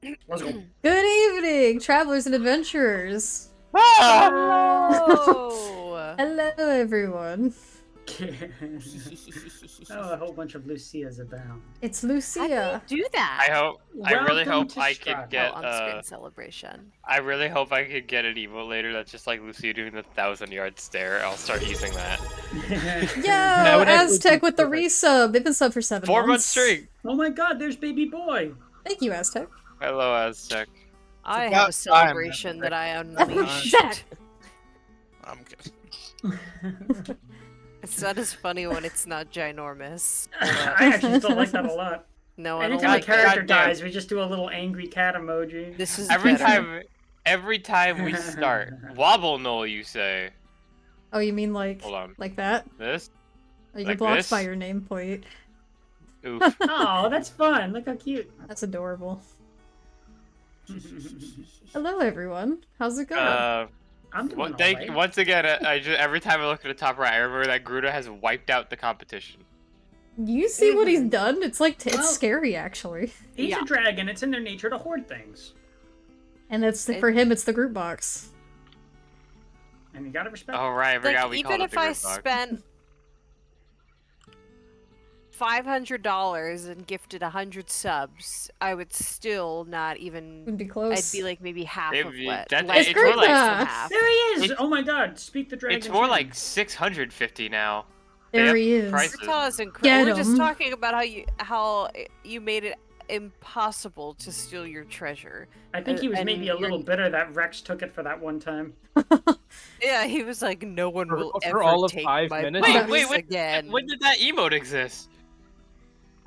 Let's go. Good evening, travelers and adventurers. Oh! Hello, everyone. Oh, a whole bunch of Lucias abound. It's How do Lucia. you do I that? hope. I really Welcome hope to I could Strahd. get. On-screen celebration. I really hope I could get an emote later that's just like Lucia doing the 1,000-yard stare. I'll start using that. Yo, would actually Aztec be with the perfect. resub. They've been subbed for 7 4 month months. streak. Oh my god, there's baby boy. Thank you, Aztec. Hello, Aztec. I about have a time, celebration that I unleashed. Zach! I'm good. It's not as funny when it's not ginormous. I actually still like that a lot. No, I don't Anytime a like character Goddamn. dies, we just do a little angry cat emoji. This is Every better. time we start, wobble null, you say. Oh, you mean like Hold on. that? This? Oh, you're Like blocked this? by your nameplate. Oof. Oh, that's fun. Look how cute. That's adorable. Hello, everyone. How's it going? I'm doing alright. Once again, I just every time I look at the top right, I remember that Gruda has wiped out the competition. You see what he's done? It's like Well- it's scary, actually. He's Yeah. a dragon. It's in their nature to hoard things. And for him, it's the group box. And you gotta respect Oh right, I Like, forgot we even called it if the I group box. spent $500 and gifted 100 subs, I would still not even. Would be close. I'd be like maybe half It'd of be- what. that- less it's than more like- half. There he is! It's- Oh my god, speak the dragon. It's more like 650 now. There They he have is. prices. Utah is Get incredible. We're just him. talking about how you made it impossible to steal your treasure. I think he was and maybe a you're- little bitter that Rex took it for that one time. Yeah, he was like, no one will For ever all of take 5 my minutes? box Wait, again. when did that emote exist?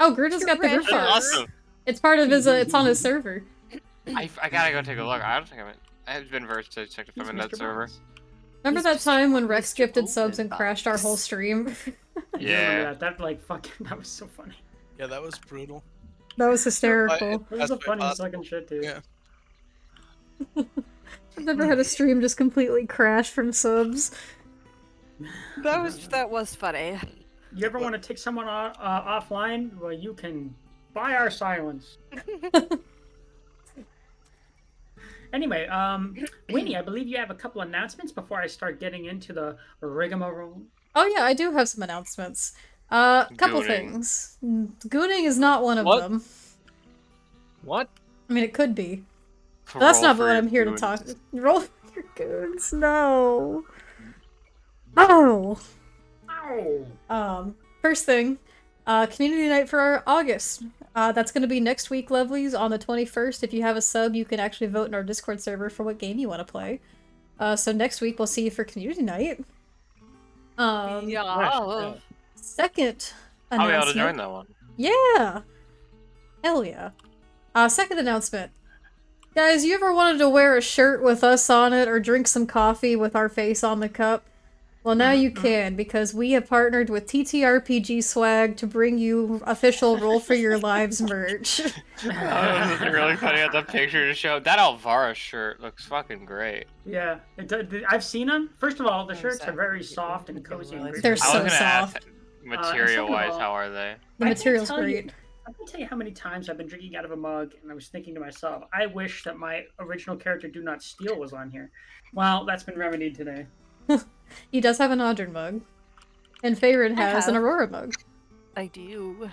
Oh, Gruda's got the group That's box. Awesome. It's part of his. It's on his server. I gotta go take a look. I don't think I've been versed to check if I'm He's in that Mr. server. Box. Remember He's that just time when Rex Mr. gifted subs Open and crashed our whole Box. stream? I do Yeah. remember that. That like fucking that was so funny. Yeah, that was brutal. That was hysterical. It was That's the quite funniest possible. fucking shit, dude. Yeah. I've never had a stream just completely crash from subs. That was funny. You ever want to take someone offline? Well, you can buy our silence. Anyway, Winnie, I believe you have a couple announcements before I start getting into the rigmarole. Oh yeah, I do have some announcements. Couple Gooning. things. Gooning is not one of What? them. What? I mean, it could be. But that's Roll not for what your I'm here to goons. talk. Roll for your goons. No. Oh. Ow! First thing, community night for August. That's gonna be next week, lovelies, on the 21st. If you have a sub, you can actually vote in our Discord server for what game you want to play. So next week we'll see you for community night. Yeah. Second I'll be able to announcement. join that one. Yeah. Hell yeah. Second announcement. Guys, you ever wanted to wear a shirt with us on it or drink some coffee with our face on the cup? Well, now you can, because we have partnered with TTRPG Swag to bring you official Roll for Your Lives merch. I was really funny at the picture to show. That Alvara shirt looks fucking great. Yeah, I've seen them. First of all, the Oh, shirts sorry. are very soft and cozy. And great. They're I was so gonna ask, soft. material-wise, all- how are they? The I material's can't tell you- great. I can tell you how many times I've been drinking out of a mug, and I was thinking to myself, I wish that my original character Do Not Steal was on here. Well, that's been remedied today. He does have an Audrin mug. And Favorite I has an have. Aurora mug. I do.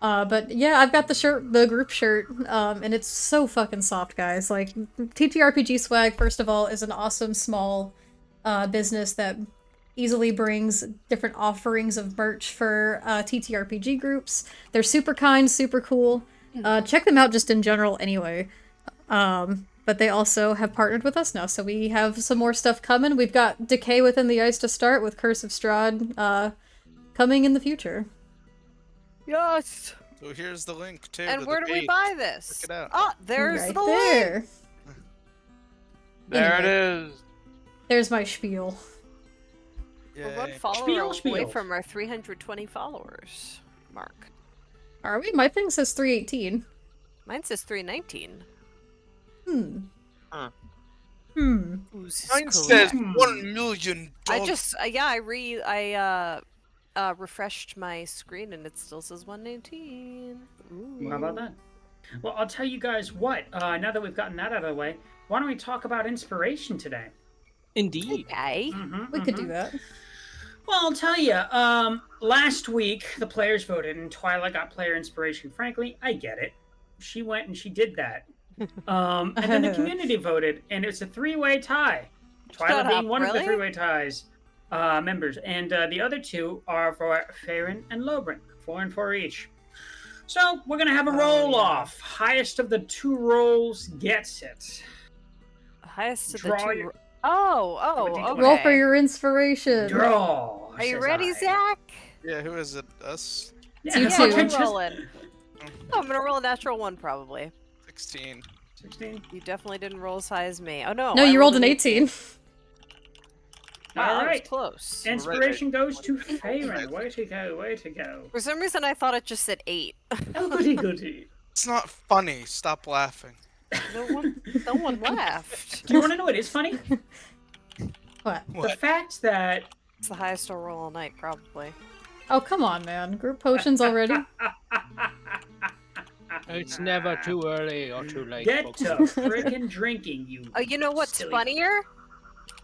But yeah, I've got the group shirt, and it's so fucking soft, guys. Like, TTRPG Swag, first of all, is an awesome small business that easily brings different offerings of merch for TTRPG groups. They're super kind, super cool. Check them out just in general anyway. But they also have partnered with us now, so we have some more stuff coming. We've got Decay Within the Ice to start with Curse of Strahd coming in the future. Yes. So here's the link too. And to where the do we page. buy this? Check it out. Oh, there's Right the link. there. There Anyway. it is. There's my spiel. We're one Yay. follower Spiel. away from our 320 followers mark. Are we? My thing says 318. Mine says 319. Hmm. Huh. Hmm. Who's Mine says Hmm. $1 million. I just refreshed my screen and it still says 119. Ooh. How about that? Well, I'll tell you guys what. Now that we've gotten that out of the way, why don't we talk about inspiration today? Indeed. Okay. We could do that. Well, I'll tell you. Last week the players voted, and Twyla got player inspiration. Frankly, I get it. She went and she did that. And then the community voted, and it's a three-way tie. Twyla Shut being up, one of the really? three-way ties members, and the other two are for Farron and Lobrin, 4 and 4 each. So we're gonna have a roll-off. Highest of the two rolls gets it. Highest of the Draw two. your- Oh, okay. Roll for your inspiration. Draw. Are you says ready, I. Zach? Yeah, who is it? Us? Yeah, You no, too. I I'm just- rolling. Oh, I'm gonna roll a natural 1 probably. 16. 16. You definitely didn't roll as high as me. Oh no. No, I you rolled an 18. Wow, All that was right. close. Inspiration goes to Farron. Way to go, way to go. For some reason, I thought it just said 8. Oh, goody goody. It's not funny. Stop laughing. No one laughed. Do you want to know what is funny? What? The What? fact that It's the highest I'll roll all night, probably. Oh, come on, man. Group potions already? It's never too early or too late. get folks. to frickin' drinking, you. Oh, you know what's silly- funnier?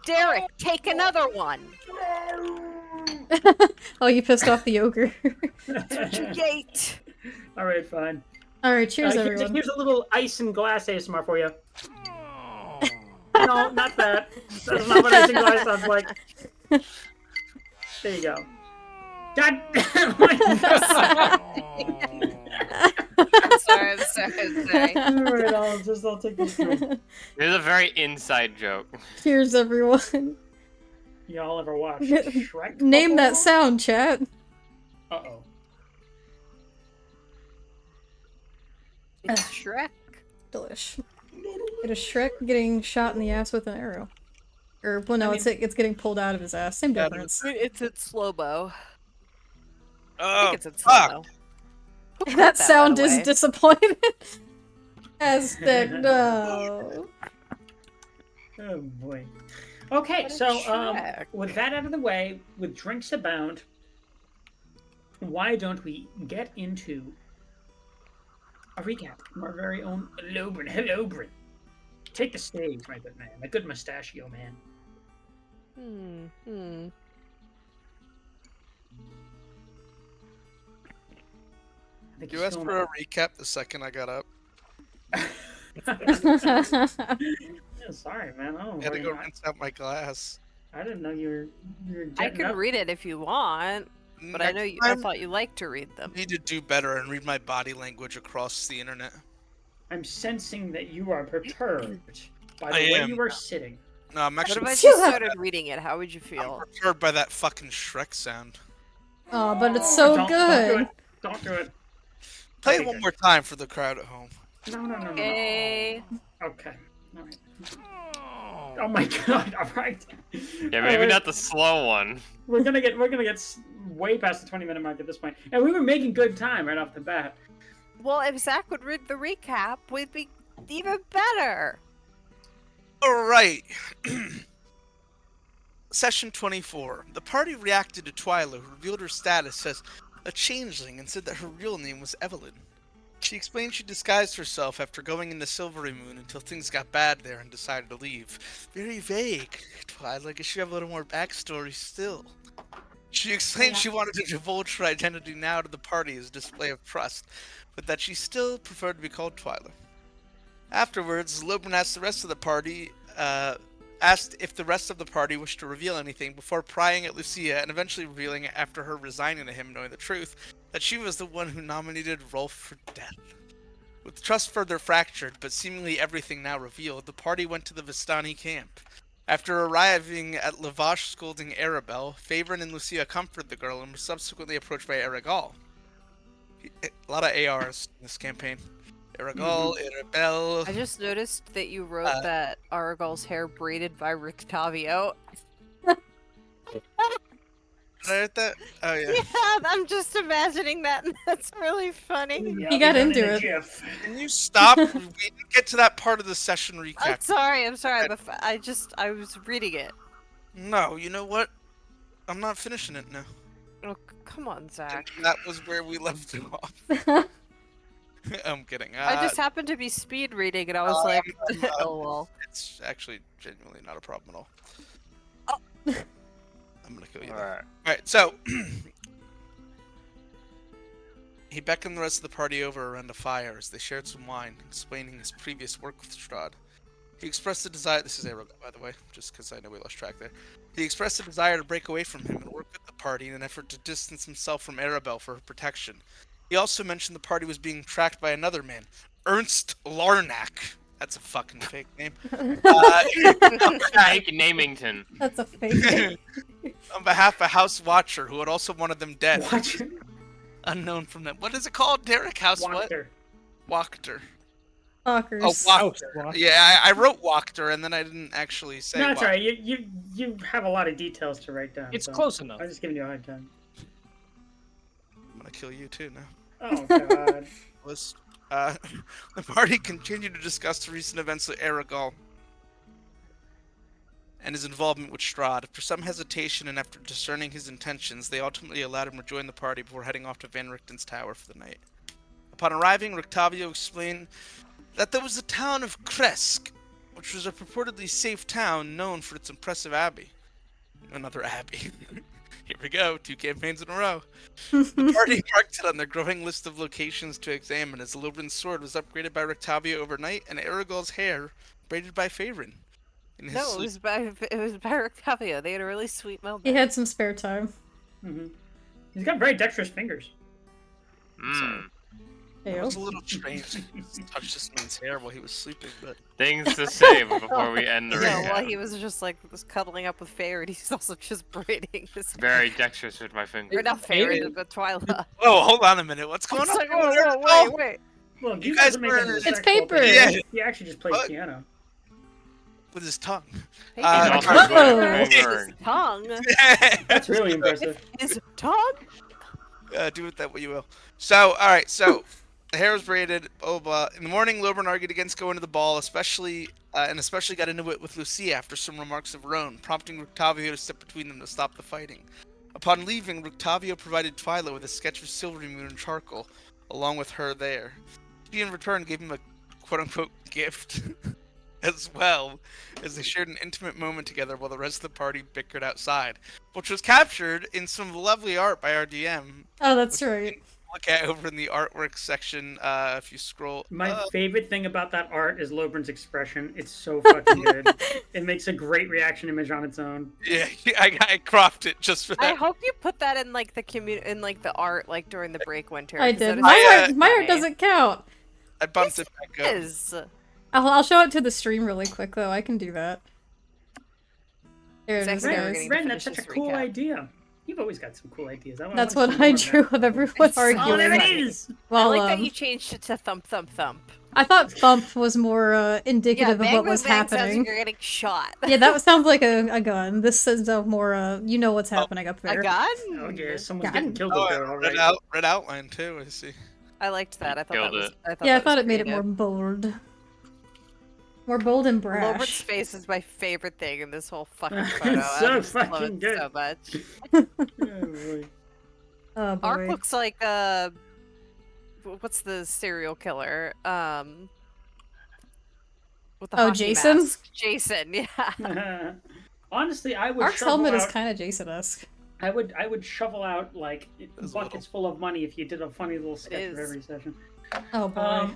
Derek, take another one. Oh, you pissed off the ogre. Gate. All right, fine. Alright, cheers, everyone. Here's a little ice and glass ASMR for you. No, not that. That's not what ice and glass sounds like. There you go. God damn I'm sorry, I'm sorry. Alright, I'll take this one. It's a very inside joke. Cheers, everyone. Y'all ever watch Shrek? Name that before? sound, chat. Uh-oh. It's Shrek. Delish. It is Shrek getting shot in the ass with an arrow. Or, well, no, I it's getting pulled out of his ass. Same difference. It's in slow-mo. I Oh, think it's in fuck. slow-mo. Who cut That by sound the is way? disappointed. Aztec, no. Oh boy. Okay, What a so Shrek. with that out of the way, with drinks abound, why don't we get into a recap from our very own Lobrin? Hello, Brin. Take the stage, my good man, my good mustachio man. I think You he's asked still for a recap the second I got up. Yeah, sorry, man. I don't I had to know. go rinse out my glass. I didn't know you were I getting can up. read it if you want, but I know you. I thought you liked to read them. need to do better and read my body language across the internet. I'm sensing that you are perturbed by the I way am. you are sitting. No, I'm What actually if I just started reading it? How would you feel? perturbed by that fucking Shrek sound. Oh, but it's so Don't good. do it. Don't do it. Play Okay, it one good. more time for the crowd at home. No. Okay. Okay. All right. Oh my god! All right. Yeah, All maybe right. not the slow one. We're gonna get way past the 20-minute mark at this point, and we were making good time right off the bat. Well, if Zach would read the recap, we'd be even better. Alright. Session 24. The party reacted to Twyla, who revealed her status as a changeling and said that her real name was Evelyn. She explained she disguised herself after going into Silvery Moon until things got bad there and decided to leave. Very vague. Twyla, I guess you have a little more backstory still. She explained she wanted to divulge her identity now to the party as a display of trust, but that she still preferred to be called Twyla. Afterwards, Lobrin asked if the rest of the party wished to reveal anything before prying at Lucia and eventually revealing after her resigning to him knowing the truth that she was the one who nominated Rolf for death. With trust further fractured, but seemingly everything now revealed, the party went to the Vistani camp. After arriving at Lavash scolding Arabelle, Favorin and Lucia comforted the girl and were subsequently approached by Aragal. A lot of ARs in this campaign. Aragal, Arabelle. I just noticed that you wrote that Aragal's hair braided by Rictavio. Did I write that? Oh yeah. Yeah, I'm just imagining that, and that's really funny. Yeah, He got we done into in a it. GIF. Can you stop? We didn't get to that part of the session I'm recap. sorry, but I was reading it. No, you know what? I'm not finishing it now. Oh, come on, Zach. That was where we left it off. I'm kidding. I just happened to be speed reading, and I was like, "Oh well." It's actually genuinely not a problem at all. Oh. I'm gonna kill you. All All right. right, so he beckoned the rest of the party over around a fire as they shared some wine, explaining his previous work with Strahd. He expressed a desire. This is Aragorn, by the way, just because I know we lost track there. He expressed a desire to break away from him and work with the party in an effort to distance himself from Arabelle for her protection. He also mentioned the party was being tracked by another man, Ernst Larnack. That's a fucking fake name. Ike Namington. That's a fake name. On behalf of House Watcher, who had also wanted them dead. Watch. Unknown from them. What is it called, Derek? House what? Wachter. Wachter. Fuckers. Oh, House Wachter. Watcher. Yeah, I wrote Wachter, and then I didn't actually say No, it's Wachter. alright. You have a lot of details to write down. It's so close enough. I'm just giving you a hard time. I'm gonna kill you too now. Oh god. The party continued to discuss the recent events with Aragorn and his involvement with Strahd. After some hesitation and after discerning his intentions, they ultimately allowed him to join the party before heading off to Van Richten's tower for the night. Upon arriving, Rictavio explained that there was the town of Kresk, which was a purportedly safe town known for its impressive abbey. Another abbey. Here we go, 2 campaigns in a row. The party marked it on their growing list of locations to examine as Lobrin's sword was upgraded by Rictavio overnight and Aragorn's hair braided by Faerun. No, it was by Rictavio. They had a really sweet moment. He had some spare time. He's got very dexterous fingers. Mm. It Ew. was a little strange to touch this man's hair while he was sleeping, but Things to say before we end the Yeah, recap. while he was just like cuddling up with Fair, and he's also just braiding his Very dexterous with my Or fingers. not Fair, but Twyla. oh, hold on a minute, what's going It's on? like, whoa, wait. Well, You you guys guys are making were- this It's sexual paper. thing. Yeah. He actually just plays What? piano. With his tongue. He's Uh, also Uh-oh. good at His fingering. tongue. That's really impressive. His tongue? Do with that what you will. So, alright, so the hair was braided, blah, blah, blah. In the morning, Lobrin argued against going to the ball, especially got into it with Lucia after some remarks of her own, prompting Rictavio to step between them to stop the fighting. Upon leaving, Rictavio provided Twyla with a sketch of Silverymoon in charcoal, along with her there. She, in return, gave him a quote-unquote gift, as well, as they shared an intimate moment together while the rest of the party bickered outside, which was captured in some lovely art by our DM. Oh, that's right. Look at over in the artwork section if you scroll. My favorite thing about that art is Lobrin's expression. It's so fucking good. It makes a great reaction image on its own. Yeah, I cropped it just for I that. hope you put that in like the the art like during the break winter. I 'cause that did. is My funny. art doesn't count. I bumped it It back up. is. I'll show it to the stream really quick though. I can do that. There it is, Exactly. We're guys. getting- Ren, finish that's such a this cool recap. idea. You've always got some cool ideas. That's want what some I more of drew that. of everyone It's- Oh, there it arguing. is! I Well, like that you changed it to thump thump thump. I thought thump was more Yeah, indicative bang, of what bang, was bang sounds like happening. you're getting shot. Yeah, that sounds like a gun. This is more you know what's happening up A there. gun? Oh, yeah, someone's Yeah, getting killed Oh, up there, all red, right. red outline too, I see. I liked that. I thought that Killed was. it. Yeah, I that thought was it made it more creative. bold. More bold and Lobrin's brash. face is my favorite thing in this whole fucking photo. It's so I just love fucking it good. so much. Oh, boy. Oh boy. Ark looks like what's the serial killer? With the Oh, hockey Jason? mask. Jason, yeah. Honestly, I would Ark's shovel helmet is out, kind of Jason-esque. I would shovel out like There's a buckets full of money if you did a funny little sketch of is. every session. Oh boy.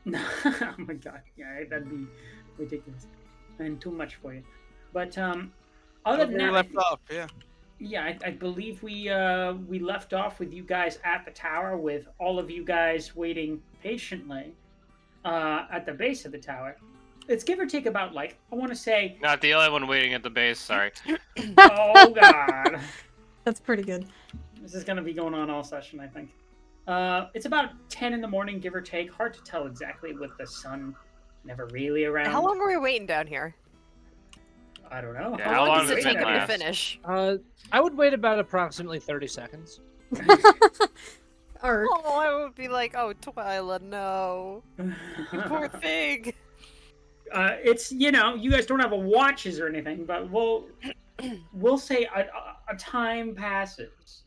Oh my god, yeah, that'd be ridiculous and too much for you. But other Where than we that, left off, yeah. yeah, I believe we left off with you guys at the tower, with all of you guys waiting patiently at the base of the tower. It's give or take about like I want to say, Not the only one waiting at the base, sorry. oh god, That's pretty good. this is gonna be going on all session, I think. It's about 10 in the morning, give or take. Hard to tell exactly with the sun never really around. How long are we waiting down here? I don't know. Yeah, how long does it has it take been him to last? finish? I would wait about approximately 30 seconds. Ark. Oh, I would be like, oh, Twyla, no. You poor thing. It's, you know, you guys don't have a watches or anything, but we'll say a time passes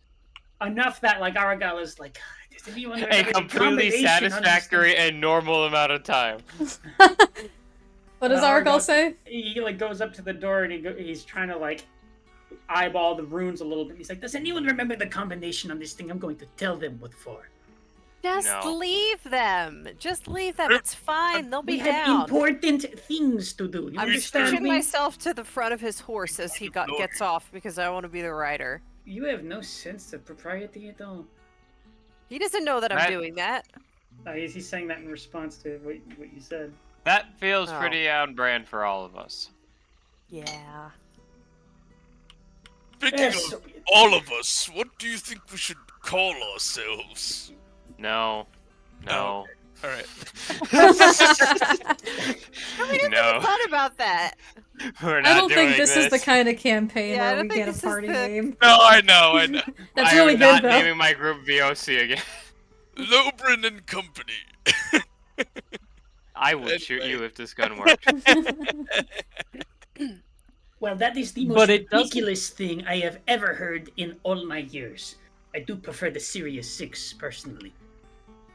enough that like Aragalla's like, God, Does anyone A remember the completely combination on this satisfactory thing? and normal amount of time. What does Argal say? He like goes up to the door and he's trying to like eyeball the runes a little bit. He's like, "Does anyone remember the combination on this thing? I'm going to tell them what for." Just No. leave them. Just leave them. It's fine. They'll be We have down. important things to do. You I'm understand pushing me? myself to the front of his horse as he gets off because I want to be the rider. You have no sense of propriety at all. He doesn't know that I'm That- doing that. He's saying that in response to what you said. That feels Oh. pretty on brand for all of us. Yeah. Speaking Yes, of all of us, what do you think we should call ourselves? No. No. All right. I mean, No. thought about that. We're not I don't doing think this is the kind of campaign Yeah, I where don't we think get this a is party the- name. No, I know. That's I really am good not though. naming my group VOC again. Lobrin and Company. I would shoot Anyway. you if this gun worked. Well, that is the But most it doesn't- ridiculous thing I have ever heard in all my years. I do prefer the Sirius 6, personally.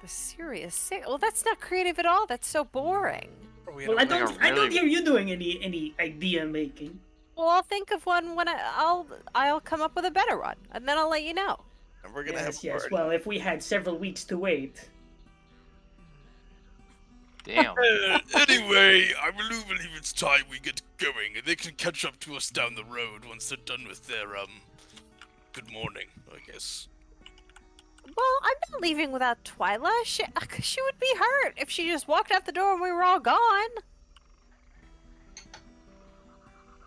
The serious sick. Well, that's not creative at all. That's so boring. Well, I don't really- hear you doing any idea making. Well, I'll think of one when I'll come up with a better one, and then I'll let you know. And we're gonna Yes, have a yes. party. Well, if we had several weeks to wait. Damn. Anyway, I really believe it's time we get going, and they can catch up to us down the road once they're done with their good morning, I guess. Well, I'm not leaving without Twyla. She would be hurt if she just walked out the door and we were all gone.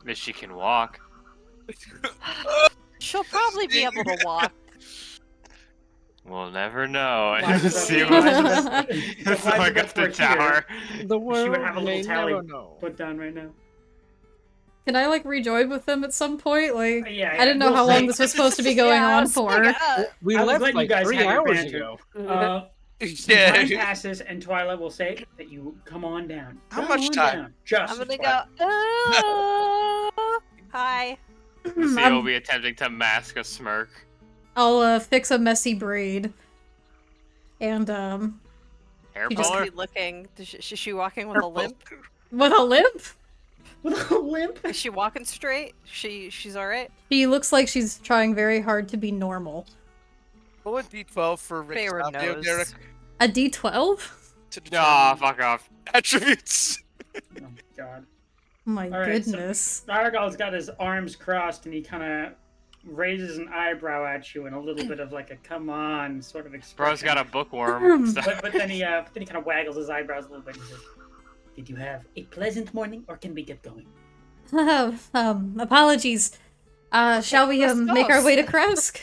If she can walk. She'll probably be able to walk. We'll never know. Why does See that- what why does that- it's why like does up that the we're here? tower. The She world would have a may little tally never know. put down right now. Can I like rejoin with them at some point? Like, Yeah, I didn't know we'll how see. long this was supposed to be going Yeah, I on was for. like, We I was left letting you like guys 3 have your hours banter. ago. Some Yeah. time passes, and Twyla will say that you come on down. How Come much on time? down. Just I'm gonna Twyla. go. Oh, hi. Lucia will be attempting to mask a smirk. I'll fix a messy braid. And Hair He just puller? Is she looking? Is she walking with a limp? with a limp? With a limp. Is she walking straight? She's all right. She looks like she's trying very hard to be normal. What would D12 for Rick's Fair audio, nose. Derek? A D12? To Aw, determine fuck off. attributes. Oh God. My All right, so- goodness. Argal's got his arms crossed, and he kind of raises an eyebrow at you, and a little bit of like a "come on" sort of expression. Bro's got a bookworm. So- But then he kind of waggles his eyebrows a little bit and says, "Did you have a pleasant morning, or can we get going?" Apologies. Shall we make our way to Kresk?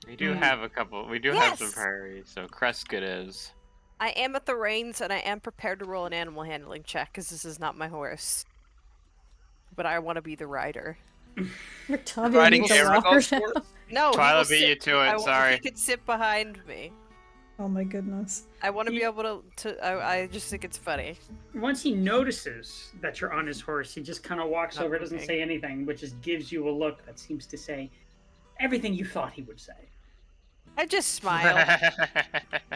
We do have a couple. We do have some priorities. So Kresk it is. I am at the reins, and I am prepared to roll an animal handling check because this is not my horse. But I want to be the rider. You're Tavia Riding needs a walker Aragon's now. horse? No, he Twyla will beat you sit- to it. He Sorry. could sit behind me. Oh my goodness. I want to be able to. I just think it's funny. Once he notices that you're on his horse, he just kind of walks Not over, doesn't moving. say anything, but just gives you a look that seems to say everything you thought he would say. I just smile.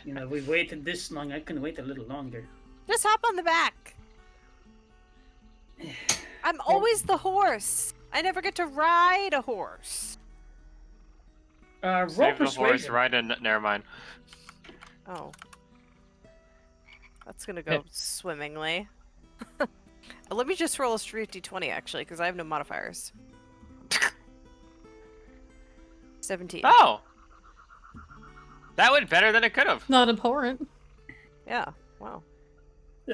You know, we've waited this long, I can wait a little longer. Just hop on the back. I'm always the horse. I never get to ride a horse. Roll Save the horse, persuasion. ride in. Never mind. Oh. That's gonna go swimmingly. Let me just roll a straight d20 actually, because I have no modifiers. 17. Oh! That went better than it could have. Not abhorrent. Yeah. Wow.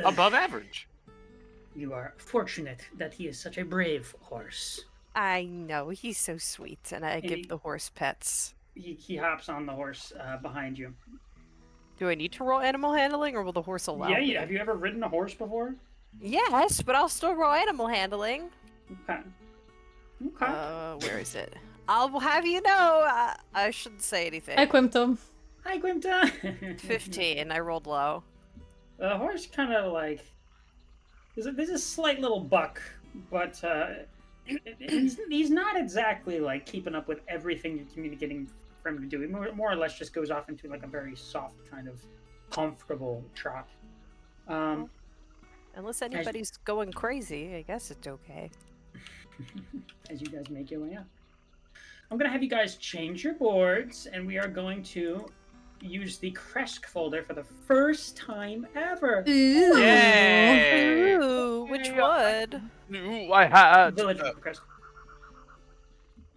Above average. You are fortunate that he is such a brave horse. I know he's so sweet, and I Hey. give the horse pets. He hops on the horse behind you. Do I need to roll animal handling, or will the horse allow me? Yeah, have you ever ridden a horse before? Yes, but I'll still roll animal handling. Okay. Okay. Where is it? I'll have you know, I shouldn't say anything. I quimped him. Hi, Gwimta. 15. I rolled low. The horse kind of like there's a slight little buck, but he's not exactly like keeping up with everything you're communicating for him to do. He more or less just goes off into like a very soft kind of comfortable trot. Unless anybody's going crazy, I guess it's okay. As you guys make your way up, I'm gonna have you guys change your boards, and we are going to use the Kresk folder for the first time ever. Ooh. Yay! Ooh, which would? Ooh, I had. Village of Kresk.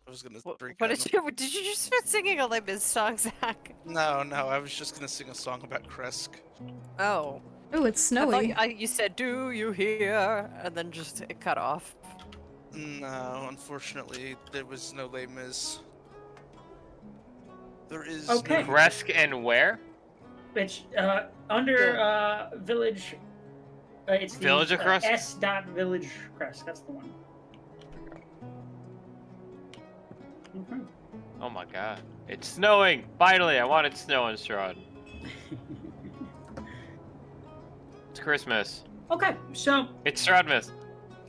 I was gonna What drink. did you just start singing a Les Mis song, Zach? No, I was just gonna sing a song about Kresk. Oh. Oh, it's I thought snowy. you said, "Do you hear?" and then just it cut off. No, unfortunately, there was no Les Mis. There is Okay. no... Kresk and where? It's under village. It's the Village of Kresk? S. Village Kresk. That's the one. Okay. Oh my god. It's snowing! Finally, I wanted snow in Strahd. It's Christmas. Okay, so It's Strahdmas.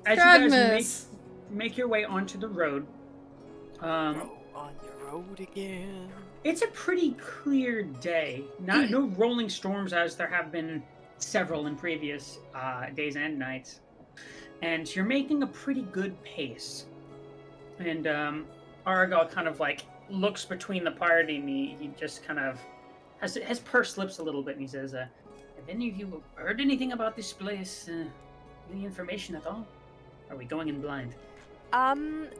as you guys Stradmus. make your way onto the road, On the road again. it's a pretty clear day. No rolling storms as there have been several in previous days and nights, and you're making a pretty good pace. And Argal kind of like looks between the party, and he just kind of has pursed lips a little bit, and he says, "Have any of you heard anything about this place? Any information at all? Are we going in blind?"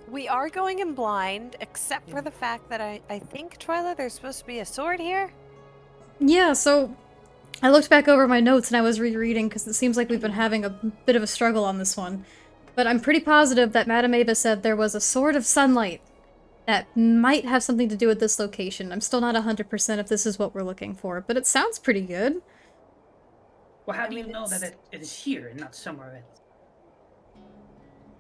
We are going in blind, except for the fact that I think, Twyla, there's supposed to be a sword here. Yeah, so I looked back over my notes and I was rereading because it seems like we've been having a bit of a struggle on this one. But I'm pretty positive that Madame Ava said there was a sword of sunlight that might have something to do with this location. I'm still not 100% if this is what we're looking for, but it sounds pretty good. Well, how I do you mean, know that it's- it is here and not somewhere else?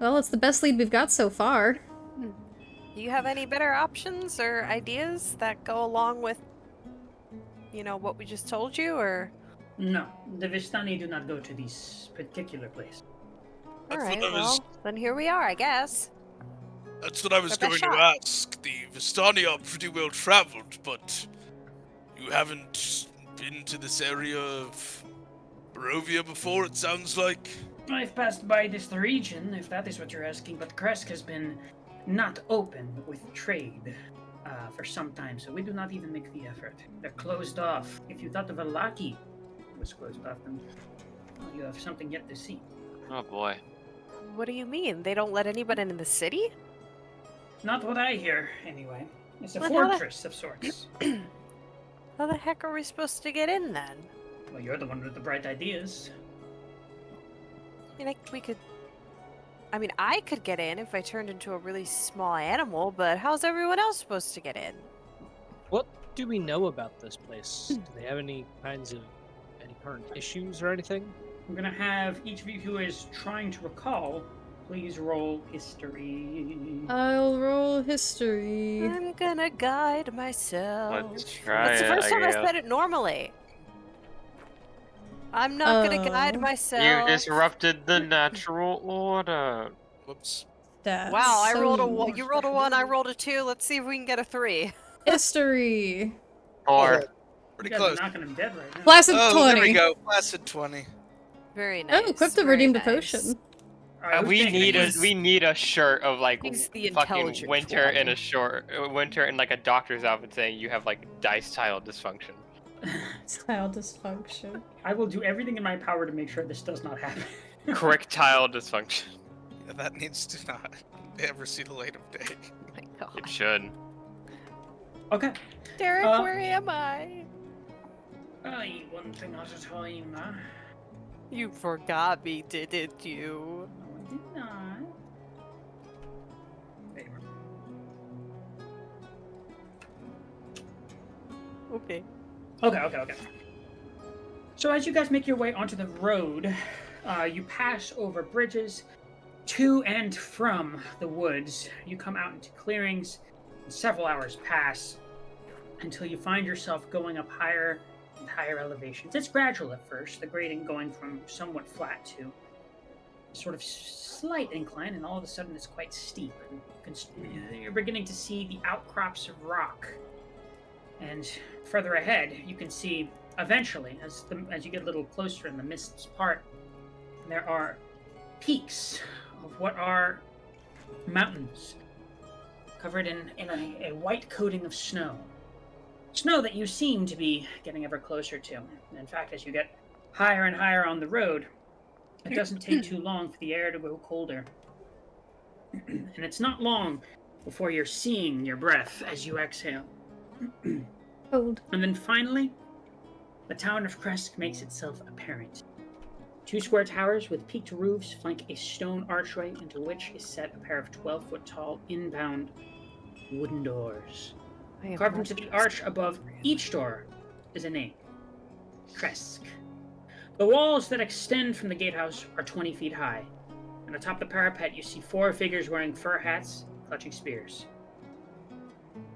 Well, it's the best lead we've got so far. Do you have any better options or ideas that go along with, what we just told you, or? No, the Vistani do not go to this particular place. That's Alright, what I was- well, then here we are, I guess. That's what I was Our best going to shot. ask. The Vistani are pretty well traveled, but you haven't been to this area of Barovia before, it sounds like. I've passed by this region, if that is what you're asking, but Kresk has been not open with trade for some time, so we do not even make the effort. They're closed off. If you thought of Alaki was closed off, then you have something yet to see. Oh boy. What do you mean? They don't let anybody in the city? Not what I hear, anyway. It's a Well, how the- fortress of sorts. How the heck are we supposed to get in then? Well, you're the one with the bright ideas. I could get in if I turned into a really small animal, but how's everyone else supposed to get in? What do we know about this place? Do they have any current issues or anything? I'm gonna have each of you who is trying to recall, please roll history. I'll roll history. I'm gonna guide myself. Let's try That's the it, first time I guess. said it normally. I'm not gonna guide Oh. myself. You disrupted the natural order. Whoops. That's Wow, I rolled a so- one. You rolled a 1. I rolled a 2. Let's see if we can get a 3. History. Or You Pretty guys close. are knocking him dead right now. Placid Oh, 20. there we go. Placid 20. Very nice. Oh, equipped a very redeemed nice. potion. Alright, who's we taking need it? a shirt of like He's the fucking intelligent winter one. in a short winter in like a doctor's outfit saying you have like dice tile dysfunction. Style dysfunction. I will do everything in my power to make sure this does not happen. Quick tile dysfunction. Yeah, that needs to not ever see the light of day. Oh my god. It should. Okay. Derek, Uh, where am I? I eat one thing at a time, huh? You forgot me, didn't you? No, I did not. There you are. Okay. Okay. So as you guys make your way onto the road, you pass over bridges to and from the woods. You come out into clearings, and several hours pass until you find yourself going up higher and higher elevations. It's gradual at first, the grading going from somewhat flat to sort of slight incline, and all of a sudden it's quite steep. And you're beginning to see the outcrops of rock And further ahead, you can see eventually, as you get a little closer and the mists part, there are peaks of what are mountains covered in a white coating of snow. Snow that you seem to be getting ever closer to. In fact, as you get higher and higher on the road, it doesn't take too long for the air to go colder. And it's not long before you're seeing your breath as you exhale. Cold. And then finally, the town of Kresk makes itself apparent. 2 square towers with peaked roofs flank a stone archway into which is set a pair of 12-foot tall inbound wooden doors. Carved into the arch above each door is a name: Kresk. The walls that extend from the gatehouse are 20 feet high, and atop the parapet you see 4 figures wearing fur hats, clutching spears.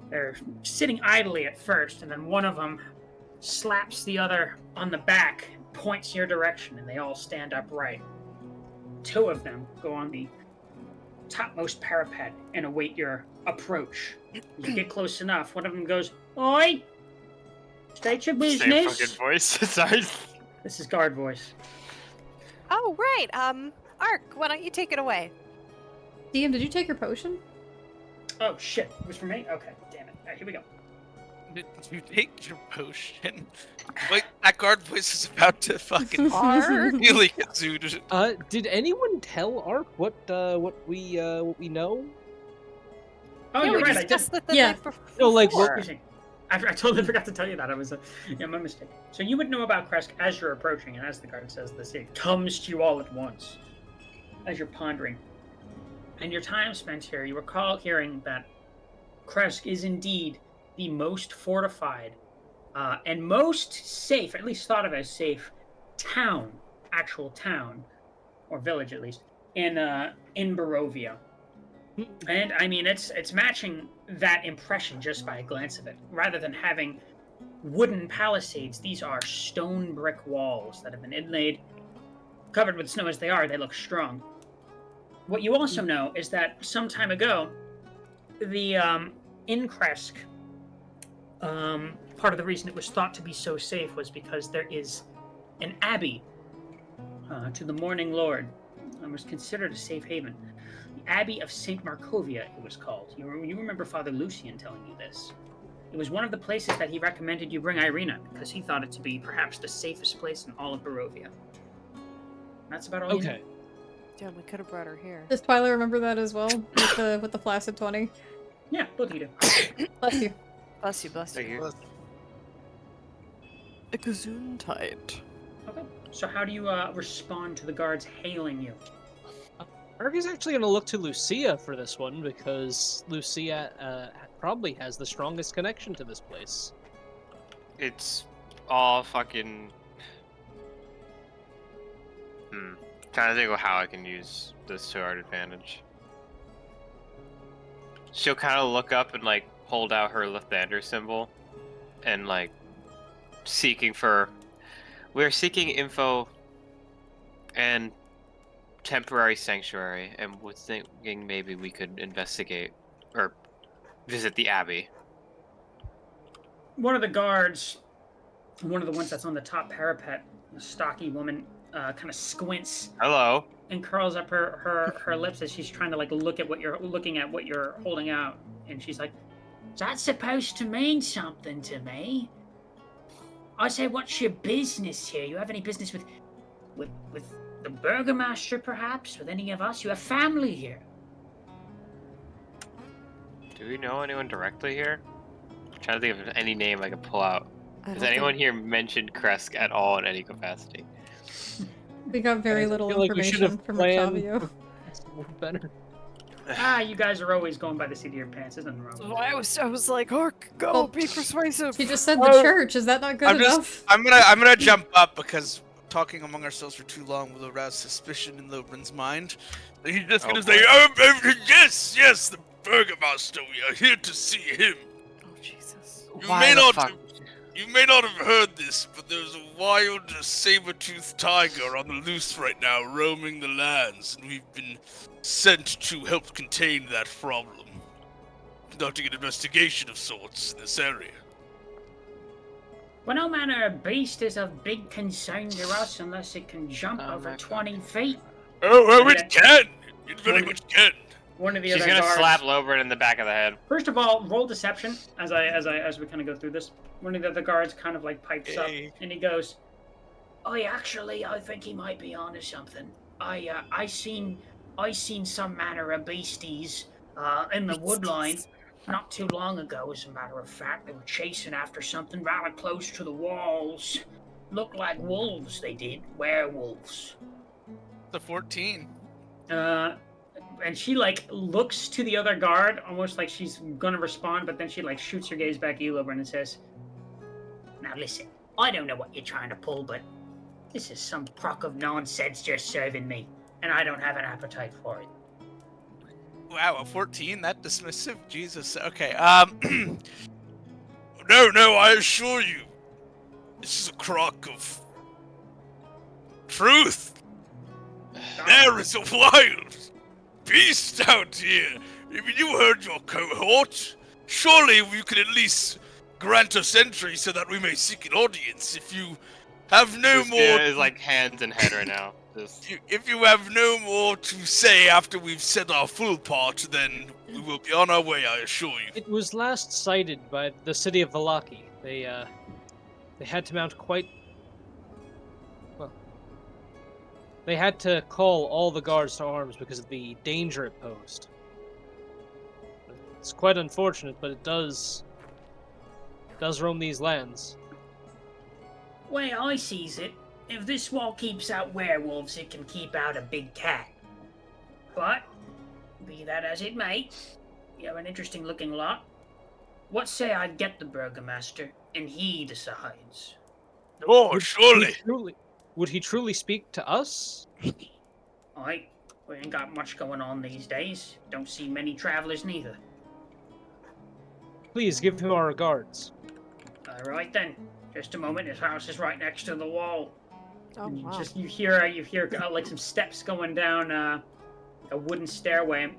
They're sitting idly at first, and then one of them slaps the other on the back, points your direction, and they all stand upright. 2 of them go on the topmost parapet and await your approach. You get close enough, one of them goes, "Oi! State your Same business." fucking voice. Sorry. This is guard voice. Oh, right. Ark, why don't you take it away? DM, did you take your potion? Oh shit, it was for me? Okay, damn it. Alright, here we go. Did you take your potion? Wait, that guard voice is about to fucking really get zooted. Did anyone tell Ark what we know? Oh, Yeah, you're we right, I did. discussed it the Yeah. night before. No, like Excuse me. I totally forgot to tell you that. I was, yeah, my mistake. So you would know about Kresk as you're approaching, and as the guard says this, it comes to you all at once as you're pondering. And your time spent here, you recall hearing that Kresk is indeed the most fortified and most safe, at least thought of as safe, actual town, or village at least, in Barovia. And I mean, it's matching that impression just by a glance of it. Rather than having wooden palisades, these are stone brick walls that have been inlaid, covered with snow as they are. They look strong. What you also know is that some time ago, the in Kresk, part of the reason it was thought to be so safe was because there is an abbey to the Morning Lord, and was considered a safe haven. The Abbey of St. Markovia, it was called. You remember Father Lucian telling you this. It was one of the places that he recommended you bring Irina, because he thought it to be perhaps the safest place in all of Barovia. That's about all you know. Okay. Yeah, we could have brought her here. Does Twyla remember that as well? With the flaccid 20? Yeah, both of you do. Bless you. Bless you, bless Thank you. you. A gesundheit. Okay. So how do you respond to the guards hailing you? Ark is actually going to look to Lucia for this one because Lucia probably has the strongest connection to this place. It's all fucking. Trying to think of how I can use this to our advantage. She'll kind of look up and like hold out her Lathander symbol, and like we're seeking info and temporary sanctuary, and was thinking maybe we could investigate or visit the abbey. One of the guards, one of the ones that's on the top parapet, a stocky woman, kind of squints Hello. and curls up her lips as she's trying to like look at what you're holding out, and she's like, "Is that supposed to mean something to me? I say, what's your business here? You have any business with the Burgomaster, perhaps? With any of us? You have family here." Do we know anyone directly here? I'm trying to think of any name I could pull out. I Has don't anyone here mentioned Kresk at all in any capacity? We got very I little feel like we should information have from planned Octavio. better. You guys are always going by the seat of your pants. There's nothing wrong with So I was like, Ark, go, Well, be persuasive. She just said the Oh, church. Is that not good I'm enough? I'm gonna jump up because talking among ourselves for too long will arouse suspicion in Lobrin's mind. And he's just gonna Oh, say, yes, the Burgomaster. We are here to see him. Oh, Jesus. You may not have heard this, but there's a wild saber-toothed tiger on the loose right now, roaming the lands, and we've been sent to help contain that problem. Conducting an investigation of sorts in this area. Well, no manner of beast is of big concern to us unless it can jump Oh over my 20 feet. Oh, it it can! It very One- much can! One of the She's other gonna guards. slap Lobrin in the back of the head. First of all, roll deception as we kind of go through this. One of the other guards kind of like pipes up Hey. and he goes, I think he might be onto something. I seen some manner of beasties in the wood line not too long ago, as a matter of fact. They were chasing after something rather close to the walls. Looked like wolves, they did. Werewolves. The 14. And she like looks to the other guard almost like she's gonna respond, but then she like shoots her gaze back at you, Lobrin, and says, "Now listen, I don't know what you're trying to pull, but this is some crock of nonsense you're serving me, and I don't have an appetite for it." Wow, a 14? That dismissive? Jesus. Okay, No, I assure you. This is a crock of truth. There is a wild beast out here. If you heard your cohort, surely you could at least grant us entry so that we may seek an audience. If you have no more... is like hands and head right now. Just... If you have no more to say after we've said our full part, then we will be on our way, I assure you. It was last sighted by the city of Valaki. They had to mount quite... Well, they had to call all the guards to arms because of the danger it posed. It's quite unfortunate, but it does roam these lands. Way I sees it, if this wall keeps out werewolves, it can keep out a big cat. But, be that as it may, you have an interesting looking lot. What say I get the burgomaster, and he decides? Oh, surely. Would he truly speak to us? Aye, we ain't got much going on these days. Don't see many travelers neither. Please give him our regards. Alright then. Just a moment, his house is right next to the wall. Oh, And wow. you hear like some steps going down a wooden stairway,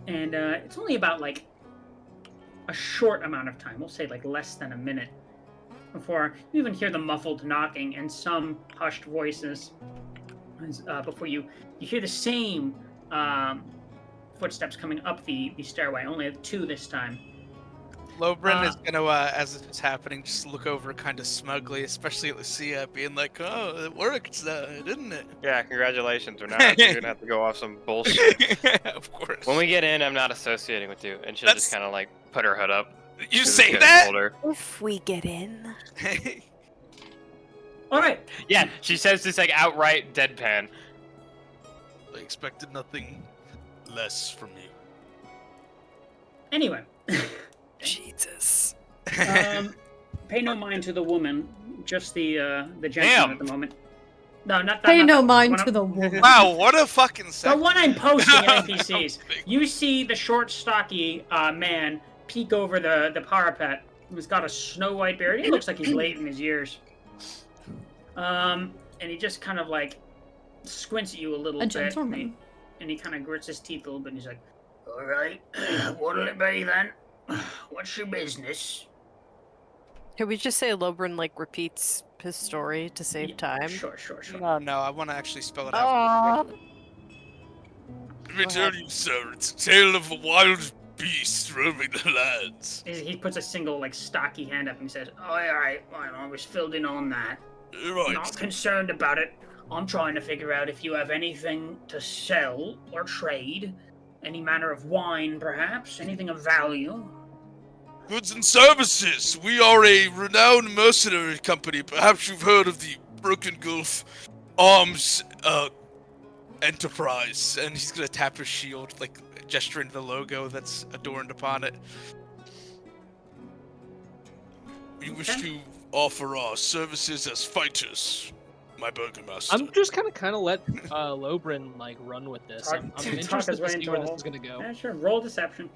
and it's only about like a short amount of time. We'll say like less than a minute before you even hear the muffled knocking and some hushed voices. Before you hear the same footsteps coming up the stairway. Only two this time. Lobrin is gonna, as it's happening, just look over kind of smugly, especially at Lucia, being like, "Oh, it worked, didn't it?" Yeah, congratulations. We're not actually gonna have to go off some bullshit. Of course. When we get in, I'm not associating with you, and she'll just kind of like put her hood up. You 'cause say it's getting that? colder. If we get in. All right. Yeah, she says this like outright deadpan. I expected nothing less from you. Anyway. Jesus. Pay no mind to the woman, just the gentleman at the moment. No, not that. Pay not no that mind one. to the woman. Wow, what a fucking The second. one I'm posting in NPCs. You see the short, stocky man peek over the parapet. He's got a snow white beard. He looks like he's late in his years. And he just kind of like squints at you a little A bit. gentleman. And he kind of grits his teeth a little bit. And he's like, "All right, what'll it be then? What's your business?" Could we just say Lobrin like repeats his story to save Yeah, time? Sure. No, I want to actually spell it out. Oh. Let me tell you, sir, it's a tale of a wild beast roaming the lands. He puts a single like stocky hand up and he says, "Oh, all right, I was filled in on that. Right. Not concerned about it. I'm trying to figure out if you have anything to sell or trade. Any manner of wine, perhaps? Anything of value?" Goods and services. We are a renowned mercenary company. Perhaps you've heard of the Broken Gulf Arms Enterprise. And he's gonna tap his shield, like gesturing to the logo that's adorned upon it. We wish to offer our services as fighters, my burgomaster. I'm just kind of let Lobrin like run with this. I'm Talk interested his to way see into where a this hole. is gonna go. Yeah, sure. Roll deception.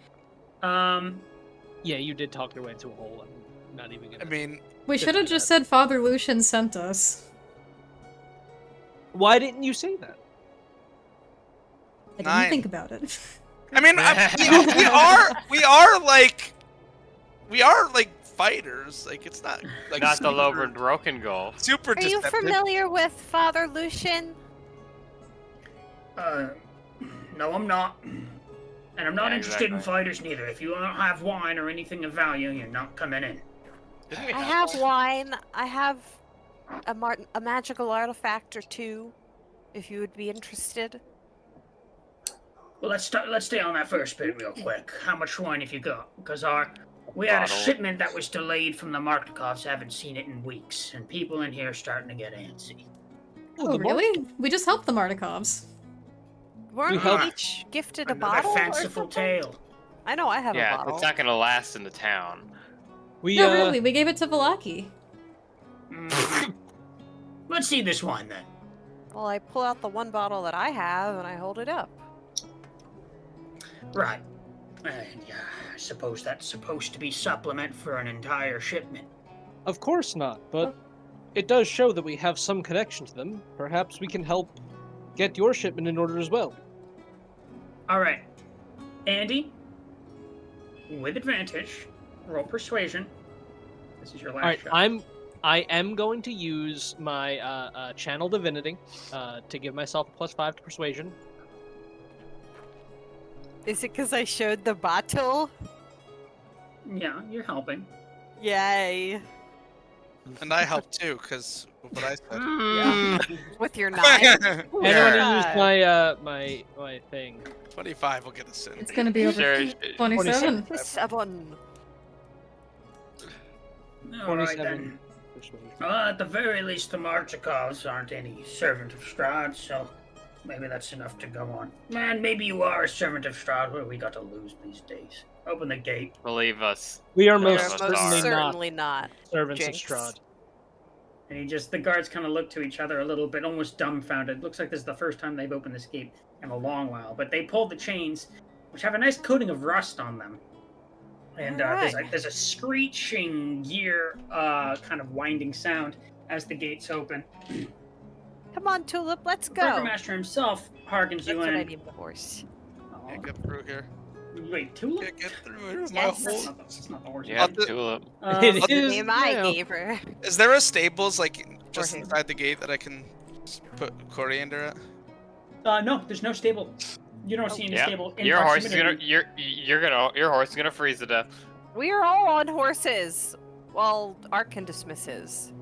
Yeah, you did talk your way into a hole. I'm not even gonna. I mean, We should have just said Father Lucian sent us. Why didn't you say that? I didn't 9. think about it. we are like fighters. Like it's not like Not the super, Lobren Broken Goal. super Are you deceptive. familiar with Father Lucian? No, I'm not. And I'm not Yeah, interested in exactly. fighters neither. If you don't have wine or anything of value, you're not coming in. Didn't we I have have wine. I have a magical artifact or two, if you would be interested. Well, let's stay on that first bit real quick. How much wine have you got? Because we had a bottle. shipment that was delayed from the Markovs. Haven't seen it in weeks, and people in here are starting to get antsy. Oh, really? We just helped the Martikovs. Weren't we helped- each gifted a Another bottle? or fanciful something? tale. I know I have a Yeah, bottle. it's not gonna last in the town. We No, really, we gave it to Velaki. Let's see this wine then. Well, I pull out the one bottle that I have and I hold it up. Right. And yeah, I suppose that's supposed to be supplement for an entire shipment. Of course not, but it does show that we have some connection to them. Perhaps we can help get your shipment in order as well. All right, Andy, with advantage, roll persuasion. This is your last All right, shot. I am going to use my channel divinity to give myself a +5 to persuasion. Is it because I showed the bottle? Yeah, you're helping. Yay. And I help too, because what I said. Mm. With your knife. And I'm going to use Yeah. my thing. 25 will get us in. It's gonna be over Sure. 27. 7. All right 27 then. persuasion. At the very least, the Marchikovs aren't any servant of Strahd, so maybe that's enough to go on. Man, maybe you are a servant of Strahd. What do we got to lose these days? Open the gate. Believe us. We are You're most most certainly, certainly not. servants Jinx. of Strahd. And the guards kind of look to each other a little bit, almost dumbfounded. Looks like this is the first time they've opened this gate in a long while. But they pull the chains, which have a nice coating of rust on them. And there's a screeching gear kind of winding sound as the gates open. Come on, Tulip, let's The go. Burgomaster himself harkens That's you what I in. need the horse. Can't get through here. Wait, Tulip? Can't get through here. My Yes. whole... That's not the horse. Yeah, the- tulip. It The is name I now. gave her. Is there a stables like just Or him. inside the gate that I can put coriander at? No, there's no stable. You don't see any Yeah. stable in Your horse is proximity. your horse is gonna freeze to death. We are all on horses. Well, Art can dismiss his.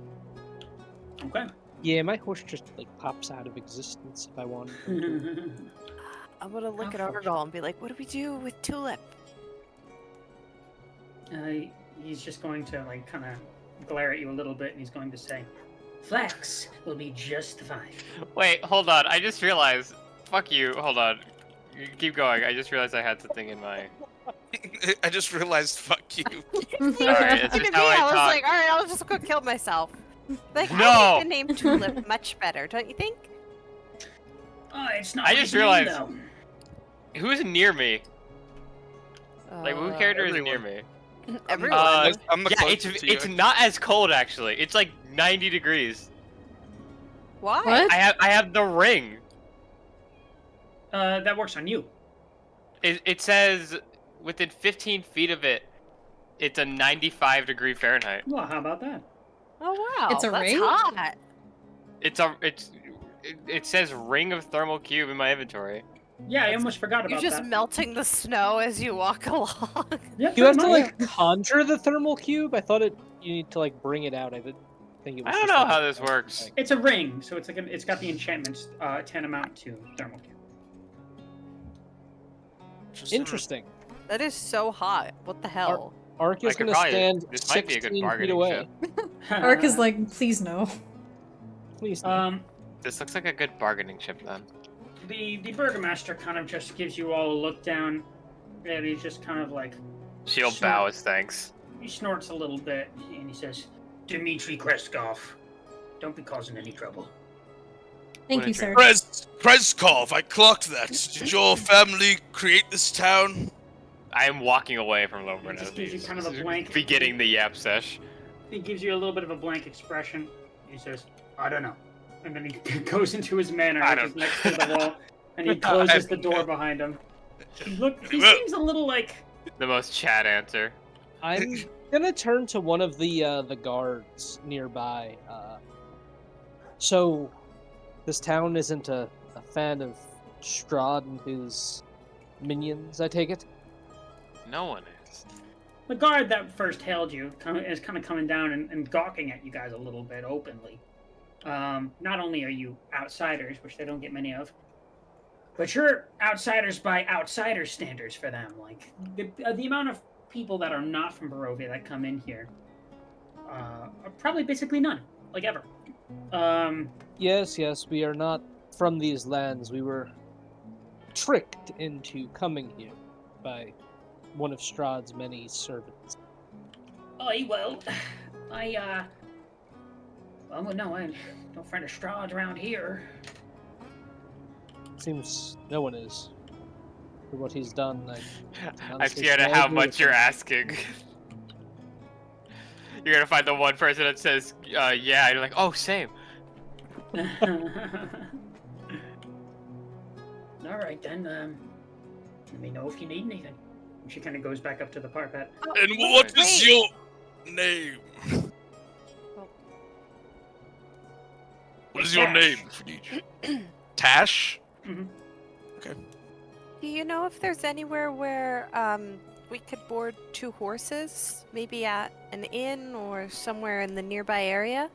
Okay. Yeah, my horse just like pops out of existence if I want. I'm gonna look at Unfortunate. Argyle and be like, what do we do with Tulip? He's just going to like kind of glare at you a little bit, and he's going to say, "Flex will be just fine." Wait, hold on. I just realized. Fuck you. Hold on. You keep going. I just realized I had something in my. I just realized, fuck you. Sorry, it's Look just at me, how I I was talk. like, alright, I'll just go kill myself. Like, I No! think the name Tulip much better, don't you think? It's not. I what just his name, realized- though. Who's near me? Like, who character is near everyone. me? Everyone. I'm the Yeah, closest to you. it's not as cold actually. It's like 90 degrees. Why? What? I have the ring. That works on you. It says within 15 feet of it, it's a 95 degree Fahrenheit. Well, how about that? Oh wow, It's a that's ring? hot. It says ring of thermal cube in my inventory. Yeah, I almost forgot You're about just that. melting the snow as you walk along. Yeah, You have to pretty like conjure the thermal cube. I thought you need to like bring it out. I didn't think it was. I don't just, know like, how a- this works. It's a ring, so it's like it's got the enchantments tantamount to thermal cube. Interesting. That is so hot. What the hell? Ark I is could gonna probably- stand this might be a good 16 feet bargaining away. Ark is like, please no. Please. no. This This looks like a good bargaining chip then. the Burgomaster kind of just gives you all a look down, and he's just kind of like She'll Sure. bow as thanks. he snorts a little bit, and he says, "Dmitri Kreskov, don't be causing any trouble." Thank What you, is sir. Kreskov, I clocked that. Did your family create this town? I am walking away from Lobren It just as gives you he's kind of a blank- beginning the yap sesh. He gives you a little bit of a blank expression. He says, "I don't know," and then he goes into his manor, I which is don't- next to the wall, and he closes the door behind him. He Well- seems a little like The most chat answer. I'm gonna turn to one of the guards nearby. So, this town isn't a fan of Strahd and his minions, I take it? No one is. The guard that first hailed you is kind of coming down and gawking at you guys a little bit openly. Not only are you outsiders, which they don't get many of, but you're outsiders by outsider standards for them. Like the amount of people that are not from Barovia that come in here are probably basically none, like ever. Yes, we are not from these lands. We were tricked into coming here by one of Strahd's many servants. Well, I no, I don't find a Strahd around here. Seems no one is. For what he's done, I'm scared of how much you're asking. You're gonna find the one person that says, yeah, and you're like, oh, same. All right, then, let me know if you need anything. And she kind of goes back up to the parapet. And what is your name? What is your name? Tash? Mm-hmm. Okay. Do you know if there's anywhere where we could board 2 horses? Maybe at an inn or somewhere in the nearby area?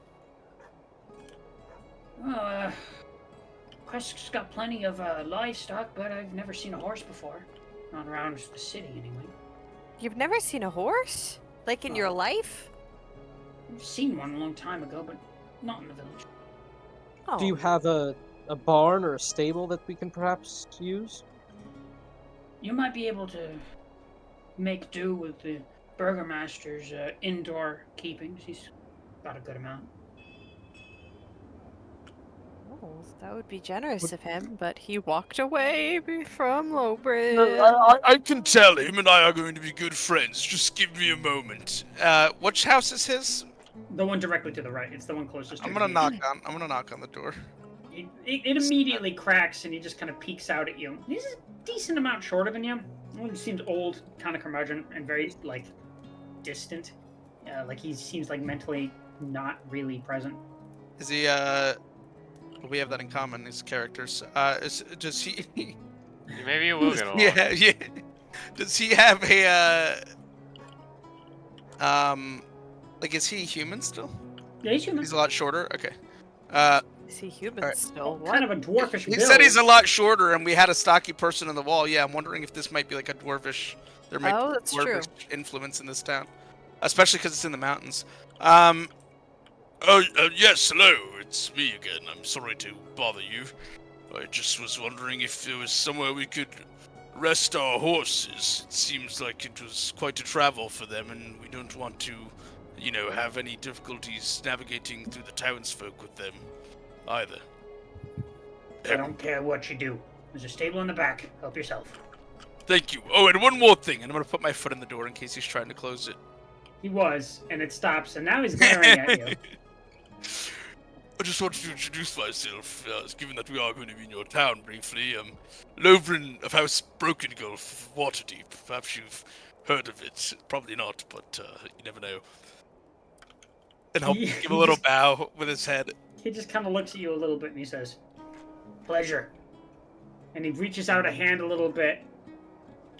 Well, Quest's got plenty of livestock, but I've never seen a horse before. Not around the city, anyway. You've never seen a horse? Like in your life? I've seen one a long time ago, but not in the village. Oh. Do you have a barn or a stable that we can perhaps use? You might be able to make do with the burgomaster's indoor keepings. He's got a good amount. Oh, that would be generous of him, but he walked away from Lowbridge. I can tell him and I are going to be good friends. Just give me a moment. Which house is his? The one directly to the right. It's the one closest to I'm you. gonna knock on the door. It immediately cracks and he just kind of peeks out at you. He's a decent amount shorter than you. He seems old, kind of curmudgeon, and very, like, distant. Like he seems like mentally not really present. Is he, we have that in common, these characters. Does he... Maybe it will get along. Yeah. Does he have a, like, is he human still? Yeah, he's human. He's a lot shorter? Okay. Is he human Alright. still? What? Kind of a dwarfish He build. said he's a lot shorter, and we had a stocky person on the wall. Yeah, I'm wondering if this might be like a dwarfish... There might Oh, be that's dwarfish true. influence in this town. Especially because it's in the mountains. Yes, hello. It's me again. I'm sorry to bother you. I just was wondering if there was somewhere we could rest our horses. It seems like it was quite a travel for them, and we don't want to, have any difficulties navigating through the townsfolk with them either. I don't care what you do. There's a stable in the back. Help yourself. Thank you. Oh, and one more thing, and I'm gonna put my foot in the door in case he's trying to close it. He was, and it stops, and now he's glaring at you. I just wanted to introduce myself, given that we are going to be in your town briefly. Lovren of House Broken Gulf, Waterdeep. Perhaps you've heard of it. Probably not, but you never know. And I'll give a little bow with his head. He just kind of looks at you a little bit and he says, "Pleasure." And he reaches out a hand a little bit,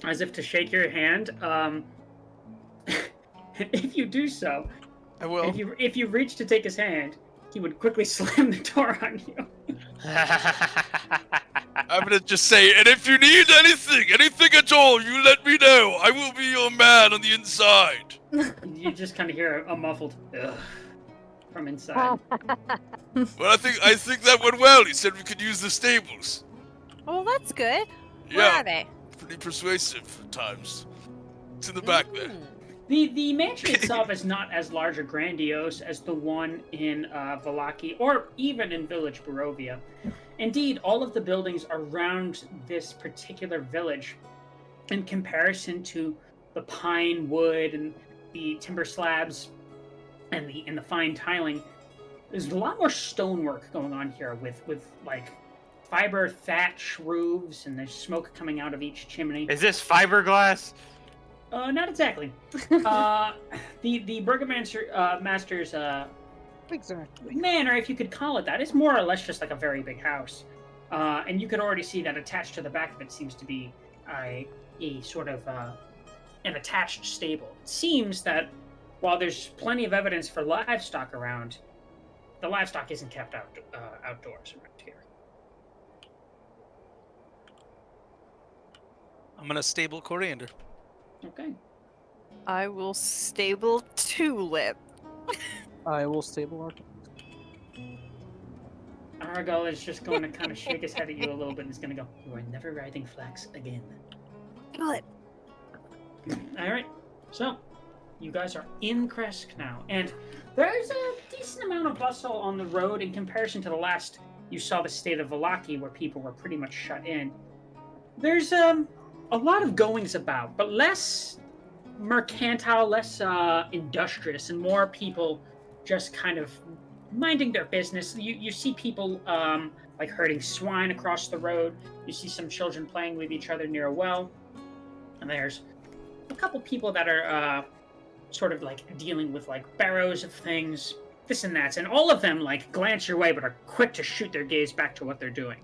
as if to shake your hand. If you do so, I will. If you reach to take his hand, he would quickly slam the door on you. I'm gonna just say, and if you need anything at all, you let me know. I will be your man on the inside. You just kind of hear a muffled "ugh" from inside. Well, I think that went well. He said we could use the stables. Well, that's good. Where Yeah, are they? pretty persuasive at times. It's in the back there. The mansion itself is not as large or grandiose as the one in Vallaki or even in Village Barovia. Indeed, all of the buildings around this particular village, in comparison to the pine wood and the timber slabs and the fine tiling, there's a lot more stonework going on here with like fiber thatch roofs, and there's smoke coming out of each chimney. Is this fiberglass? Not exactly. The Burgomaster Master's Exactly. manor, if you could call it that, is more or less just like a very big house. And you could already see that attached to the back of it seems to be a sort of an attached stable. It seems that while there's plenty of evidence for livestock around, the livestock isn't kept outdoors around here. I'm gonna stable Coriander. Okay. I will stable Tulip. I will stable our. Argyle is just going to kind of shake his head at you a little bit and is going to go, "You are never riding Flax again." Tulip. All right. So, you guys are in Kresk now, and there's a decent amount of bustle on the road in comparison to the last you saw the state of Vallaki, where people were pretty much shut in. There's a lot of goings about, but less mercantile, less industrious, and more people just kind of minding their business. You see people like herding swine across the road. You see some children playing with each other near a well, and there's a couple people that are sort of like dealing with like barrows of things, this and that, and all of them like glance your way but are quick to shoot their gaze back to what they're doing.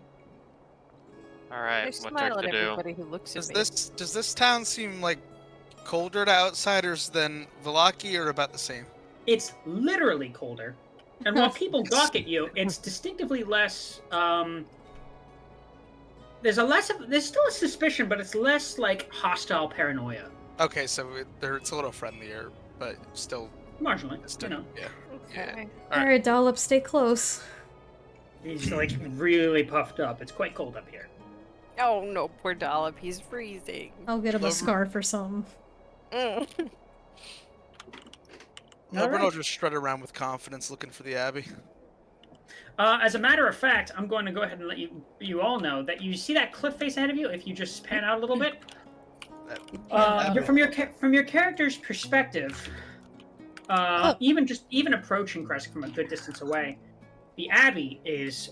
All I right, what's smile there at to do? everybody who looks at Does me. this town seem like colder to outsiders than Vallaki, or about the same? It's literally colder, and while people gawk at you, it's distinctively less. There's still a suspicion, but it's less like hostile paranoia. Okay, so it's a little friendlier, but still. Marginally, Still, you know. yeah. Okay. Alright. Alright, Dollop, stay close. He's like really puffed up. It's quite cold up here. Oh no, poor Dollop, he's freezing. I'll get him a Love- scarf or something. Mm. Melbourne will Alright. just strut around with confidence, looking for the Abbey. As a matter of fact, I'm going to go ahead and let you all know that you see that cliff face ahead of you. If you just pan out a little bit, from your character's perspective, even approaching Kresk from a good distance away, the Abbey is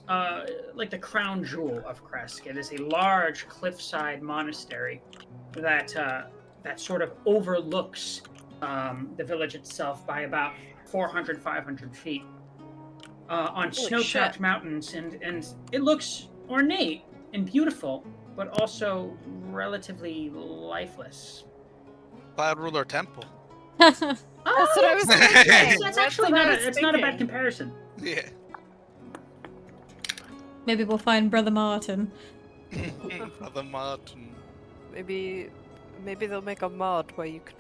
like the crown jewel of Kresk. It is a large cliffside monastery that sort of overlooks the village itself by about 400, 500 feet on snow-capped shit. mountains, and it looks ornate and beautiful, but also relatively lifeless. Cloud Ruler Temple. That's what I was thinking. That's That's actually what I not was it's not a bad thinking. comparison. Yeah. Maybe we'll find Brother Martin. Brother Martin. Maybe they'll make a mod where you could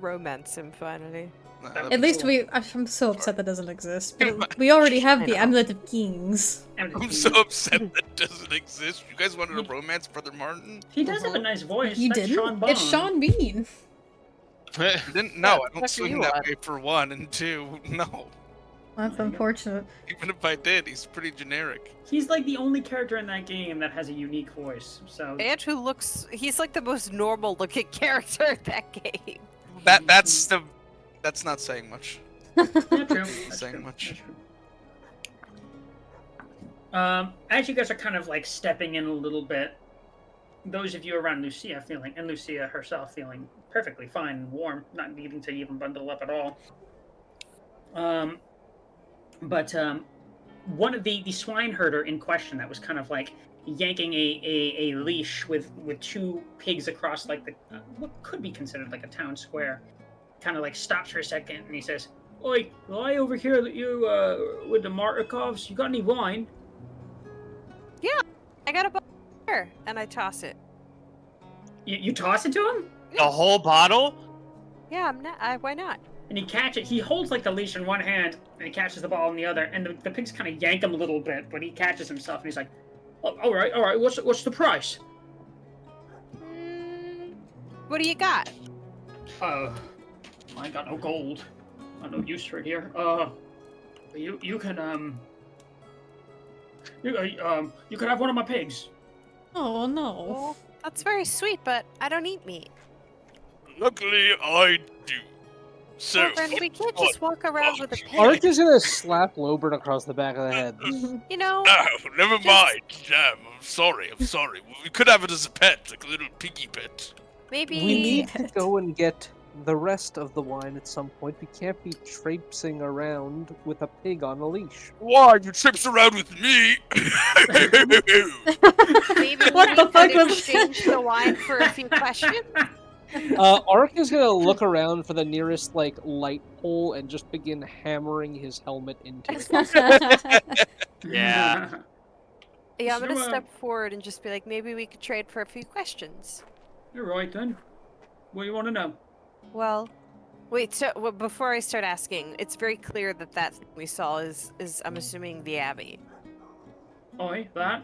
romance him finally. Nah, At least I'm so upset that doesn't exist. But we already have the I know. Amulet of Kings. I'm so upset that doesn't exist. You guys wanted to romance Brother Martin? He does have a nice voice. You That's didn't? Sean Bond. It's Sean Bean. I didn't. No, I What don't the swing fuck that are you way for one, and two, no. That's unfortunate. Even if I did, he's pretty generic. He's like the only character in that game that has a unique voice. So And who looks—he's like the most normal-looking character in that game. That's not saying much. yeah, true. That's Saying true. much. That's true. As you guys are kind of like stepping in a little bit, those of you around Lucia and Lucia herself feeling perfectly fine and warm, not needing to even bundle up at all. But one of the swine herder in question that was kind of like yanking a leash with two pigs across like the what could be considered like a town square, kind of like stops for a second and he says, "Oi, I overhear that you with the Martikovs. You got any wine?" I got a bottle here, and I toss it. You toss it to him, The whole bottle? Yeah, I'm not. Why not? and he catches. He holds like the leash in one hand, and he catches the ball in the other. And the pigs kind of yank him a little bit, but he catches himself, and he's like, "Oh, all right. What's the price?" What do you got? I ain't got no gold. Got no use for it here. You can you could have one of my pigs. Oh no. Well, that's very sweet, but I don't eat meat. Luckily, I do. So, Well, then we can't just walk around with a pig. Ark is gonna slap Lobert across the back of the head. You know, no, never Just- mind. Damn, I'm sorry. We could have it as a pet, like a little piggy pet. Maybe. We need to Pit. go and get the rest of the wine at some point. We can't be traipsing around with a pig on a leash. Why you trips around with me? Maybe What we the fuck could was exchange the wine for a few questions. Ark is gonna look around for the nearest light pole and just begin hammering his helmet into it. Yeah. Yeah, I'm gonna So, step forward and just be like, maybe we could trade for a few questions. You're right then. What do you want to know? Well, wait. So before I start asking, it's very clear that that thing we saw is I'm assuming the Abbey. Oi, that?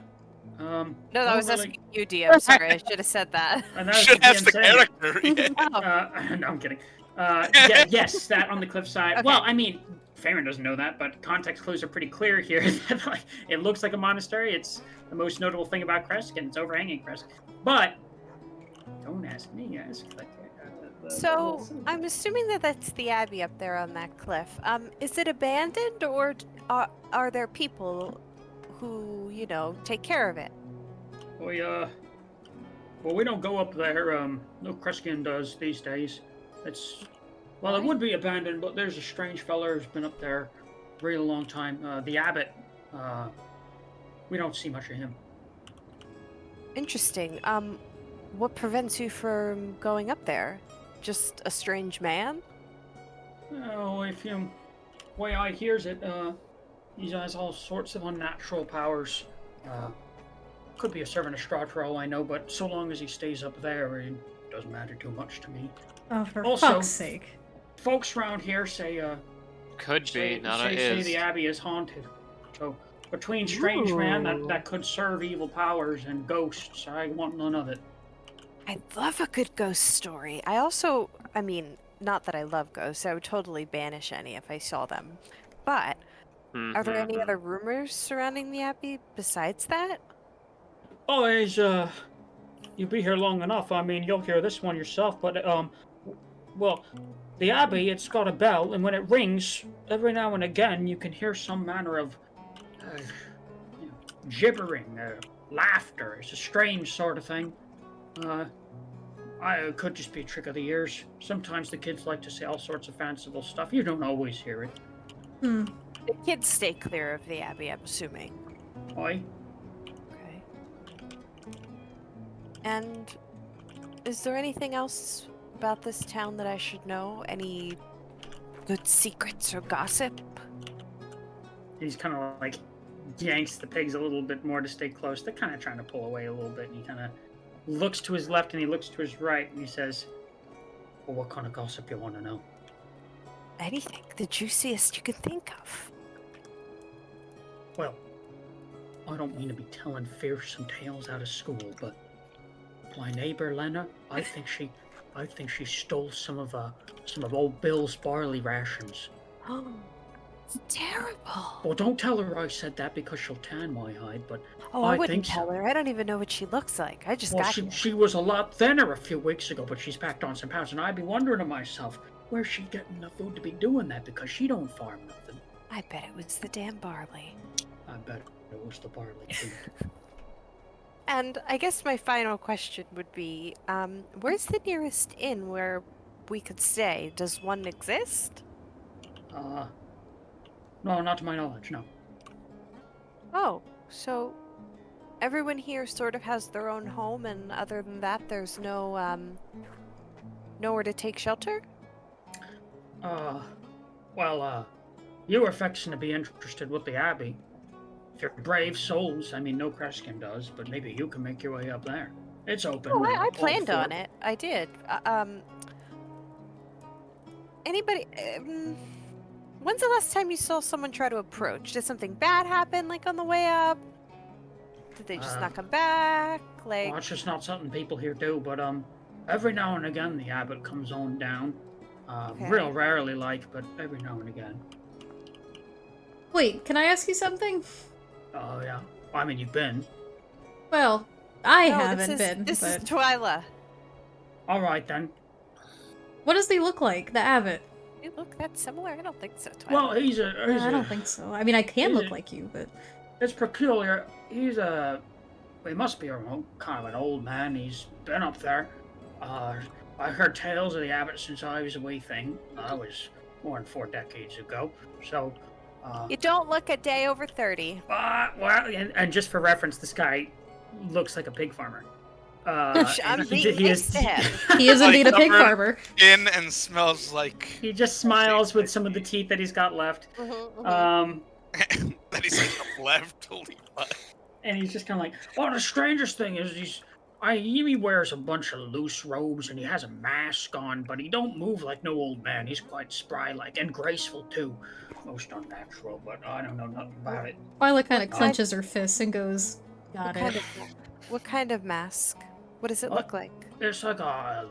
No, that don't was really- asking you, DM. Sorry, I should have said that. And You that's should the ask the DM saying it. character. Yeah. Oh, No, I'm kidding. Yeah, yes, that on the cliffside. Okay. Well, I mean, Farron doesn't know that, but context clues are pretty clear here. That, like, it looks like a monastery. It's the most notable thing about Kresk, and it's overhanging Kresk. But don't ask me. Ask like so I'm assuming that that's the Abbey up there on that cliff. Is it abandoned, or are there people who take care of it? Well, we don't go up there. No Kreskian does these days. It's well, it would be abandoned, but there's a strange fella who's been up there a really long time. The abbot. We don't see much of him. Interesting. What prevents you from going up there? Just a strange man? Oh, way I hears it, he has all sorts of unnatural powers. Could be a servant of Strahd for all I know, but so long as he stays up there, it doesn't matter too much to me. Oh, for Also- fuck's sake. Folks around here say, Could say, be, not say, a say is. the abbey is haunted. So between strange man Ooh. that could serve evil powers and ghosts, I want none of it. I love a good ghost story. I mean, not that I love ghosts, I would totally banish any if I saw them. But are there any Mhm. other rumors surrounding the Abbey besides that? Always, you'll be here long enough. I mean, you'll hear this one yourself, but, well, the Abbey, it's got a bell, and when it rings, every now and again, you can hear some manner of, gibbering, laughter. It's a strange sort of thing. It could just be a trick of the ears. Sometimes the kids like to say all sorts of fanciful stuff. You don't always hear it. Hmm. The kids stay clear of the Abbey, I'm assuming. Oi? Okay. And is there anything else about this town that I should know? Any good secrets or gossip? He's kind of like yanks the pigs a little bit more to stay close. They're kind of trying to pull away a little bit, and he kind of looks to his left and he looks to his right, and he says, "Well, what kind of gossip you want to know?" Anything. The juiciest you could think of. Well, I don't mean to be telling fearsome tales out of school, but my neighbor Lena, I think she stole some of old Bill's barley rations. Oh, it's terrible. Well, don't tell her I said that because she'll tan my hide, but Oh, I I wouldn't think so. tell her. I don't even know what she looks like. I just well, got here. she was a lot thinner a few weeks ago, but she's packed on some pounds, and I'd be wondering to myself, where's she getting enough food to be doing that? Because she don't farm nothing. I bet it was the damn barley. I bet it was the barley too. And I guess my final question would be, where's the nearest inn where we could stay? Does one exist? No, not to my knowledge, no. Oh, so everyone here sort of has their own home, and other than that, there's no, nowhere to take shelter? You were fixing to be interested with the Abbey. If you're brave souls, I mean, no Kreskin does, but maybe you can make your way up there. It's open. Oh, with I all planned on four- it. I did. Anybody, when's the last time you saw someone try to approach? Did something bad happen, like, on the way up? Did they just not come back? Like, Well, it's just not something people here do, but, every now and again the Abbot comes on down. Okay. Real rarely, but every now and again. Wait, can I ask you something? Oh, yeah. I mean, you've been. Well, I no, haven't been, This but is Twyla. Alright, then. what does he look like, the abbot? You look that similar? I don't think so, Twyla. Well, I don't think so. I mean, I can Is look it- like you, but It's peculiar. He must be kind of an old man. He's been up there. I heard tales of the abbot since I was a wee thing. I was more than 4 decades ago. So, You don't look a day over 30. well, and just for reference, this guy looks like a pig farmer. I'm and being nice to him. He is Like indeed a pig covered farmer. In and smells like He just smiles with some of the teeth that he's got left. that he's left. Holy fuck. And he's just kind of like, oh, the strangest thing is he wears a bunch of loose robes and he has a mask on, but he don't move like no old man. He's quite spry-like and graceful too. Most unnatural, but I don't know nothing about it. Violet kind of clenches her fists and goes, "Got it." What kind of mask? What does it look like? It's like a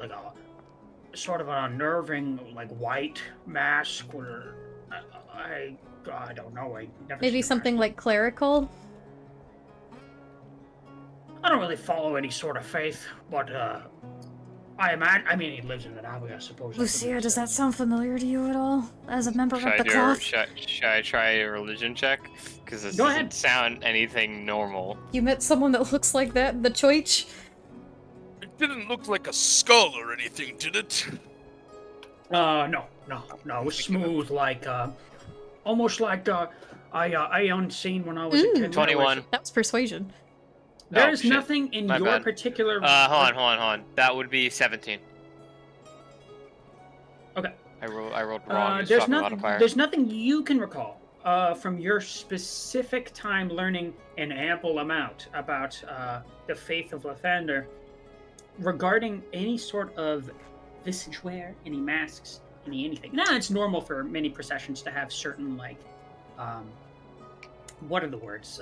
sort of an unnerving, like white mask. Where I don't know. I never Maybe seen a something mask. like clerical. I don't really follow any sort of faith, but I imagine. I mean, he lives in an abbey, I suppose. Lucia, does that sound familiar to you at all? As a member Should of I the cloth? should I try a religion check? Because this Go doesn't ahead. sound anything normal. You met someone that looks like that in the choich? It didn't look like a skull or anything, did it? No. It was smooth, like almost like I unseen when I was a kid. 21. That was persuasion. There's shit. nothing in My your bad. particular. Hold on. That would be 17. Okay. I rolled wrong. Just There's swap the nothing. modifier. There's nothing you can recall from your specific time learning an ample amount about the faith of Lathander regarding any sort of visage wear, any masks, anything. Now it's normal for many processions to have certain like, what are the words?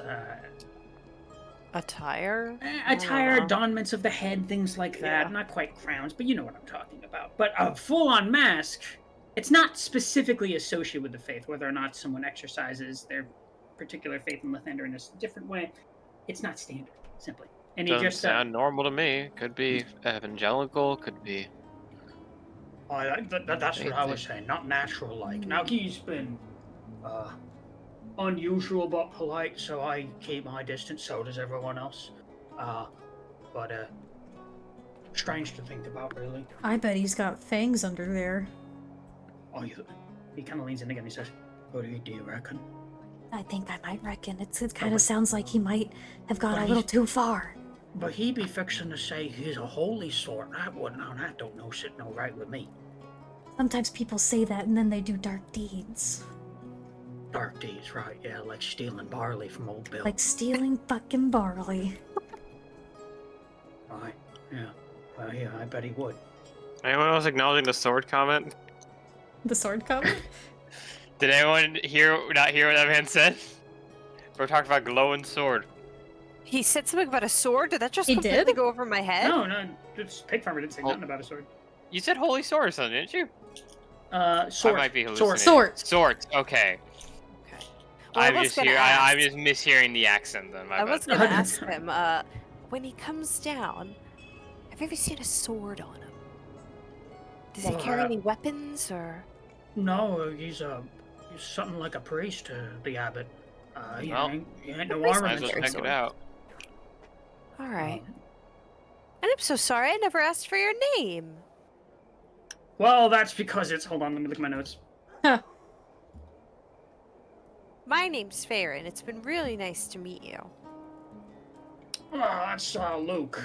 Attire? Attire, adornments of the head, things like that. Yeah. Not quite crowns, but you know what I'm talking about. But a full-on mask, it's not specifically associated with the faith, whether or not someone exercises their particular faith in Lathander in a different way. It's not standard, simply. And he Doesn't just sound normal to me. Could be evangelical. Could be. that's what I was saying. Not natural-like. Now he's been unusual but polite, so I keep my distance. So does everyone else. But strange to think about, really. I bet he's got fangs under there. Oh, he kind of leans in again. He says, "What do you reckon?" I think I might reckon. It kind of sounds like he might have gone a little too far. But he be fixing to say he's a holy sort. That don't no sit no right with me. Sometimes people say that and then they do dark deeds. Dark deeds, right? Yeah, like stealing barley from old Bill. Like stealing fucking barley. Right? Yeah. Well, yeah, I bet he would. Anyone else acknowledging the sword comment? The sword comment? Did anyone not hear what that man said? We're talking about glowing sword. He said something about a sword? Did that just He completely did? go over my head? No, this pig farmer didn't say nothing about a sword. You said holy sword or something, didn't you? Sword. I might be hallucinating. Sword. Sword. Okay. Well, I'm just mishearing the accent then. I was going to ask him, when he comes down, have you ever seen a sword on him? Does he carry any weapons or? No, he's something like a priest to the abbot. He ain't no Might armor. Might as well check it out. All right. And I'm so sorry, I never asked for your name. Well, that's because it's. Hold on, let me look at my notes. My name's Farron. It's been really nice to meet you. Oh, that's Luke.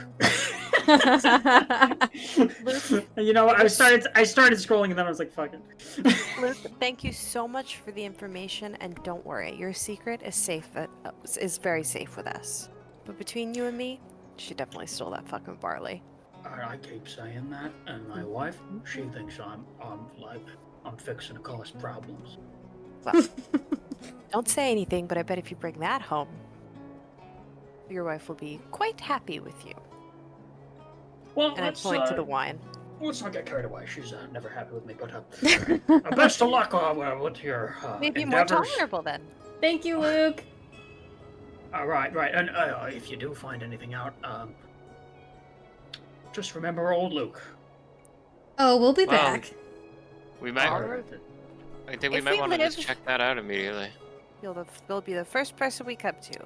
You know, I started scrolling and then I was like, fuck it. Luke, thank you so much for the information, and don't worry, your secret is safe. Is very safe with us. But between you and me, she definitely stole that fucking barley. I keep saying that, and my wife, she thinks I'm fixing to cause problems. Well, don't say anything, but I bet if you bring that home, your wife will be quite happy with you. Well, And I point to the wine. Let's not get carried away. She's never happy with me, but best of luck with your Maybe more endeavors. tolerable then. Thank you, Luke. Right. And if you do find anything out, just remember old Luke. Oh, we'll be Well, back. We might. Alright. I think we If might we want to just live- check that out immediately. You'll be the first person we come to.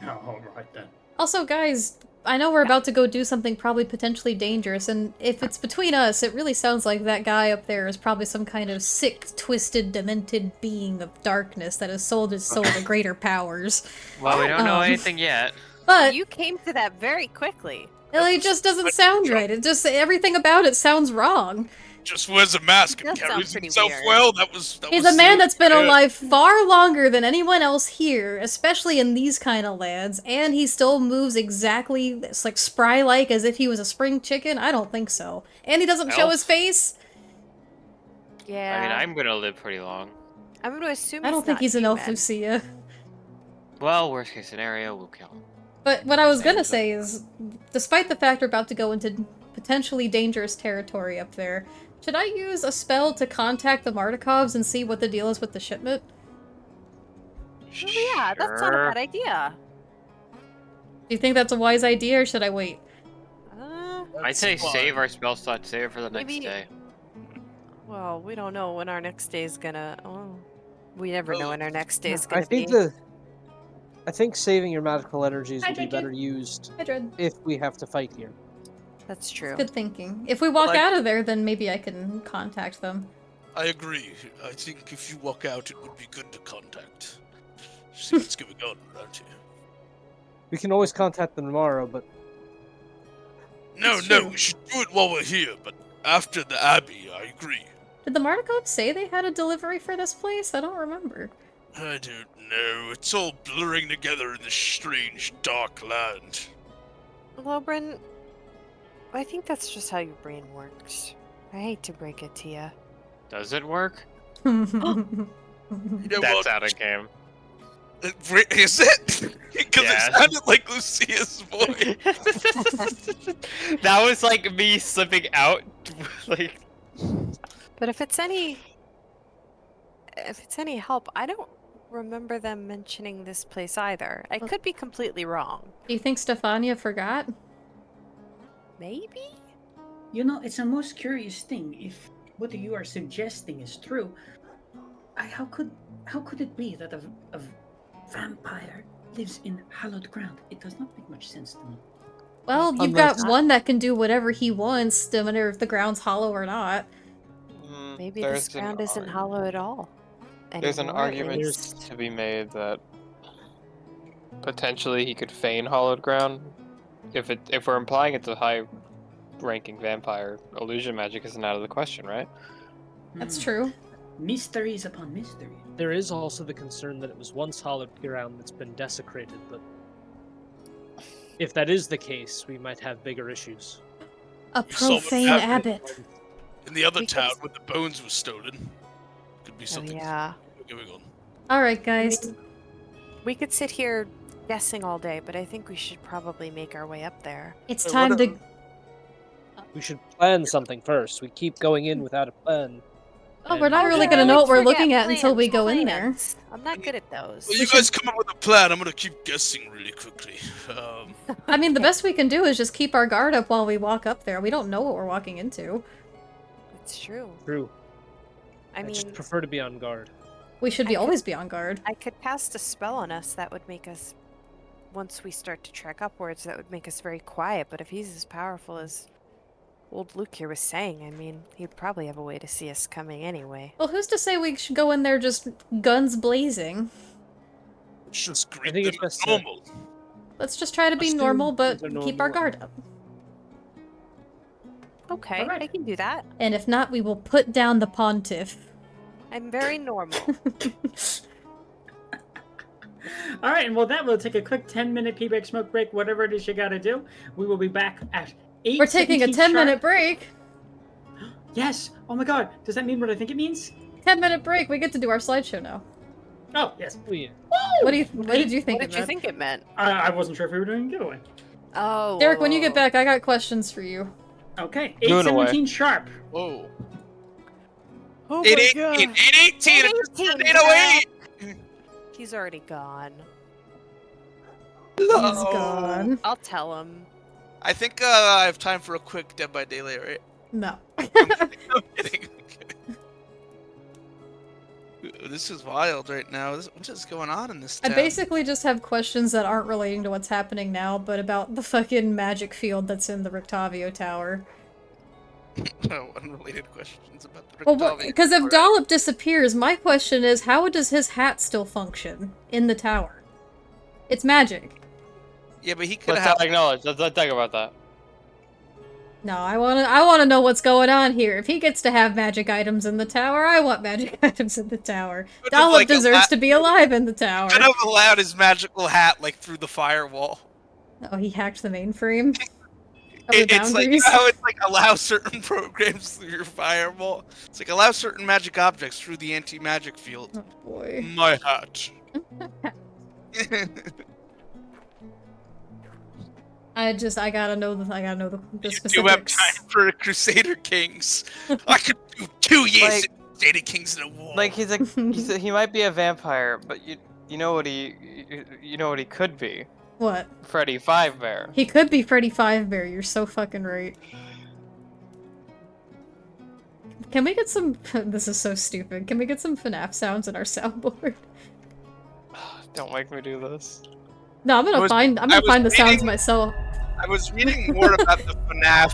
Oh, all right then. Also, guys, I know we're about to go do something probably potentially dangerous, and if it's between us, it really sounds like that guy up there is probably some kind of sick, twisted, demented being of darkness that has sold his soul to greater powers. Well, we don't know Um, anything yet. But You came to that very quickly. it just doesn't sound right. It just everything about it sounds wrong. Just wears a mask and That sounds carries pretty himself weird. well. He's a man that's been alive far longer than anyone else here, especially in these kind of lands, and he still moves exactly it's like spry-like as if he was a spring chicken. I don't think so. And he doesn't show his Elf? face. Yeah. I mean, I'm gonna live pretty long. I'm going to assume I don't think not he's an elf, human. Lucia. Well, worst case scenario, we'll kill him. But what I was gonna say is, despite the fact we're about to go into potentially dangerous territory up there, should I use a spell to contact the Mardikovs and see what the deal is with the shipment? Oh, yeah, that's not a bad idea. Do you think that's a wise idea, or should I wait? I'd say save our spell slot, save it for the next Maybe- day. Well, we don't know when our next day is gonna. Oh, we never know when our next day is I gonna be. think I think saving your magical energies Hi, will be Drinky. better used Hi, Dread. if we have to fight here. That's true. Good thinking. If we walk Like- out of there, then maybe I can contact them. I agree. I think if you walk out, it would be good to contact. See what's going on around here. We can always contact them tomorrow, but No, That's no, true. we should do it while we're here, but after the Abbey, I agree. Did the Mardikovs say they had a delivery for this place? I don't remember. I don't know. It's all blurring together in this strange, dark land. Lobrin, I think that's just how your brain works. I hate to break it to you. Does it work? You know That's what? out of game. Is it? Because Yeah. it sounded like Lucia's voice. That was like me slipping out, like. But if it's any help, I don't remember them mentioning this place either. I could be completely wrong. Do you think Stefania forgot? Maybe? You know, it's a most curious thing. If what you are suggesting is true, how could it be that a vampire lives in hallowed ground? It does not make much sense to me. Well, you've Unless- got one that can do whatever he wants, no matter if the ground's hollow or not. Maybe this ground isn't hollow at all. There's an anymore, at argument least. to be made that potentially he could feign hollowed ground. If we're implying it's a high-ranking vampire, illusion magic isn't out of the question, right? That's Hmm. true. Mysteries upon mystery. there is also the concern that it was once hallowed ground that's been desecrated, but if that is the case, we might have bigger issues. A You saw what profane happened. abbot. In the other Because- town where the bones were stolen. Could be Oh, something yeah. going on. Alright, guys. We could sit here guessing all day, but I think we should probably make our way up there. It's Hey, time what to... We should plan something first. We keep going in without a plan. Oh, we're not and- really yeah, gonna know what let's we're forget looking at until we plans, go in there. plans. I'm not good at those. Well, you guys come up with a plan. I'm gonna keep guessing really quickly. I mean, the best we can do is just keep our guard up while we walk up there. We don't know what we're walking into. It's true. True. I I mean, just prefer to be on guard. We should I could- always be on guard. I could cast a spell on us that would make us, once we start to trek upwards, that would make us very quiet. But if he's as powerful as old Luke here was saying, I mean, he'd probably have a way to see us coming anyway. Well, who's to say we should go in there just guns blazing? Let's just greet think them it's best as to- normal. Let's just try to be Let's do normal, but the keep our normal- guard up. Okay, Alright. I can do that. And if not, we will put down the pontiff. I'm very normal. All right, and well, that will take a quick 10-minute pee break, smoke break, whatever it is you got to do. We will be back at 8. We're taking a 10-minute break. Yes. Oh my God. Does that mean what I think it means? 10-minute break. We get to do our slideshow now. Oh yes. Oh, yeah. What did you think What of did you that? think it meant? I wasn't sure if we were doing a giveaway. Oh. Derek, when you get back, I got questions for you. Okay. Doing away. 8:17 sharp. Whoa. Oh 818! 818! It's just 8:18, 808! He's already gone. He's No. gone. I'll tell him. I think I have time for a quick Dead by Daylight, right? No. I'm kidding. this is wild right now. What is going on in this I town? basically just have questions that aren't relating to what's happening now, but about the fucking magic field that's in the Rictavio Tower. No unrelated questions about the Well, Rictavio because if Tower. Dollop disappears, my question is, how does his hat still function in the tower? It's magic. Yeah, but he could Let's have. not acknowledge. Let's talk about that. No, I wanna know what's going on here. If he gets to have magic items in the tower, I want magic items in the tower. Could have, Dollop like, deserves to be alive in the tower. Could have allowed his magical hat like through the firewall. Oh, he hacked the mainframe of the It's like, you boundaries. know how it's like allow certain programs through your firewall. It's like allow certain magic objects through the anti-magic field. Oh boy. My hat. I gotta know the You specifics. do have time for Crusader Kings. I could do 2 years of Crusader Kings in a war. Like he might be a vampire, but you know what he could be? What? Freddy Fivebear. He could be Freddy Fivebear, you're so fucking right. Can we get some- this is so stupid. Can we get some FNAF sounds in our soundboard? Don't make me do this. No, I'm gonna find the sounds reading- myself. I was reading more about the FNAF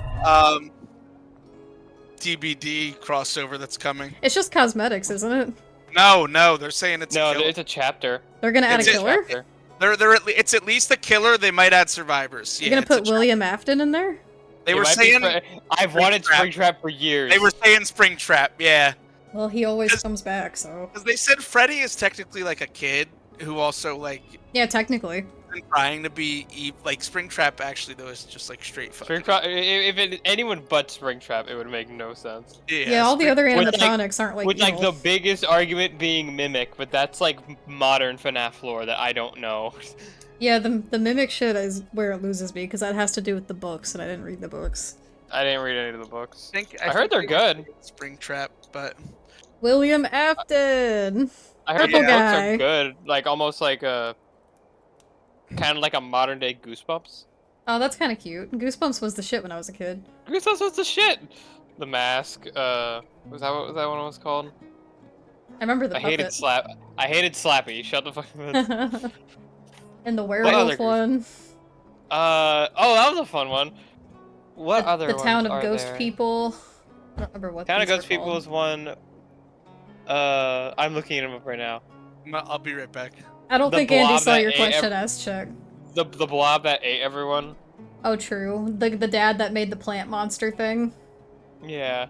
DBD crossover that's coming. It's just cosmetics, isn't it? No, they're saying it's a No, killer. it's a chapter. They're gonna add a It's a killer? Chapter. It's at least a killer. They might add survivors. You're Yeah, gonna it's put William Afton in there? They It were might be saying I've wanted Springtrap for years. they were saying Springtrap. Yeah, Well, he always comes back, so... because they said Freddy is technically like a kid who also like Yeah, technically. been trying to be like Springtrap. Actually, though, is just like straight fucking. Springtrap. If anyone but Springtrap, it would make no sense. Yeah, all the other With, like- animatronics aren't like With like evil. the biggest argument being Mimic, but that's like modern FNAF lore that I don't know. Yeah, the mimic shit is where it loses me, because that has to do with the books, and I didn't read the books. I didn't read any of the books. I heard they're good. Springtrap, but William Afton! I heard Purple the books guy. are good, like almost like a kind of like a modern day Goosebumps. Oh, that's kind of cute. Goosebumps was the shit when I was a kid. Goosebumps was the shit. The Mask. Was that what that one was called? I remember the I hated puppet. I hated Slappy. Shut the fuck up. And the werewolf other one. Oh, that was a fun one. What other The ones Town of are Ghost there? People. I don't remember what Town of these are Ghost People called. is one. I'm looking them up right now. I'll be right back. I don't the think Andy blob saw that your ate question as check. The blob that ate everyone. Oh, true. The dad that made the plant monster thing. Yeah.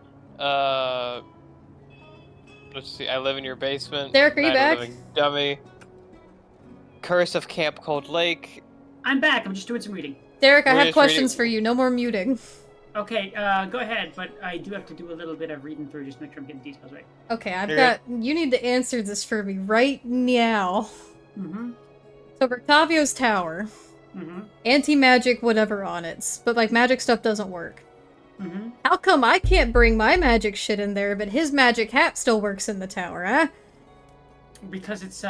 Let's see. I live in your basement. Derek, are you Night of back? Living Dummy. Curse of Camp Cold Lake. I'm back. I'm just doing some reading. Derek, I We're have just questions reading- for you. No more muting. Okay, go ahead, but I do have to do a little bit of reading through just to make sure I'm getting details right. Okay, You're got. You need to answer this for me right now. Mm-hmm. So, Octavio's tower. Mm-hmm. Anti-magic, whatever on it. But, like, magic stuff doesn't work. Mm-hmm. How come I can't bring my magic shit in there, but his magic hat still works in the tower, huh? Because it's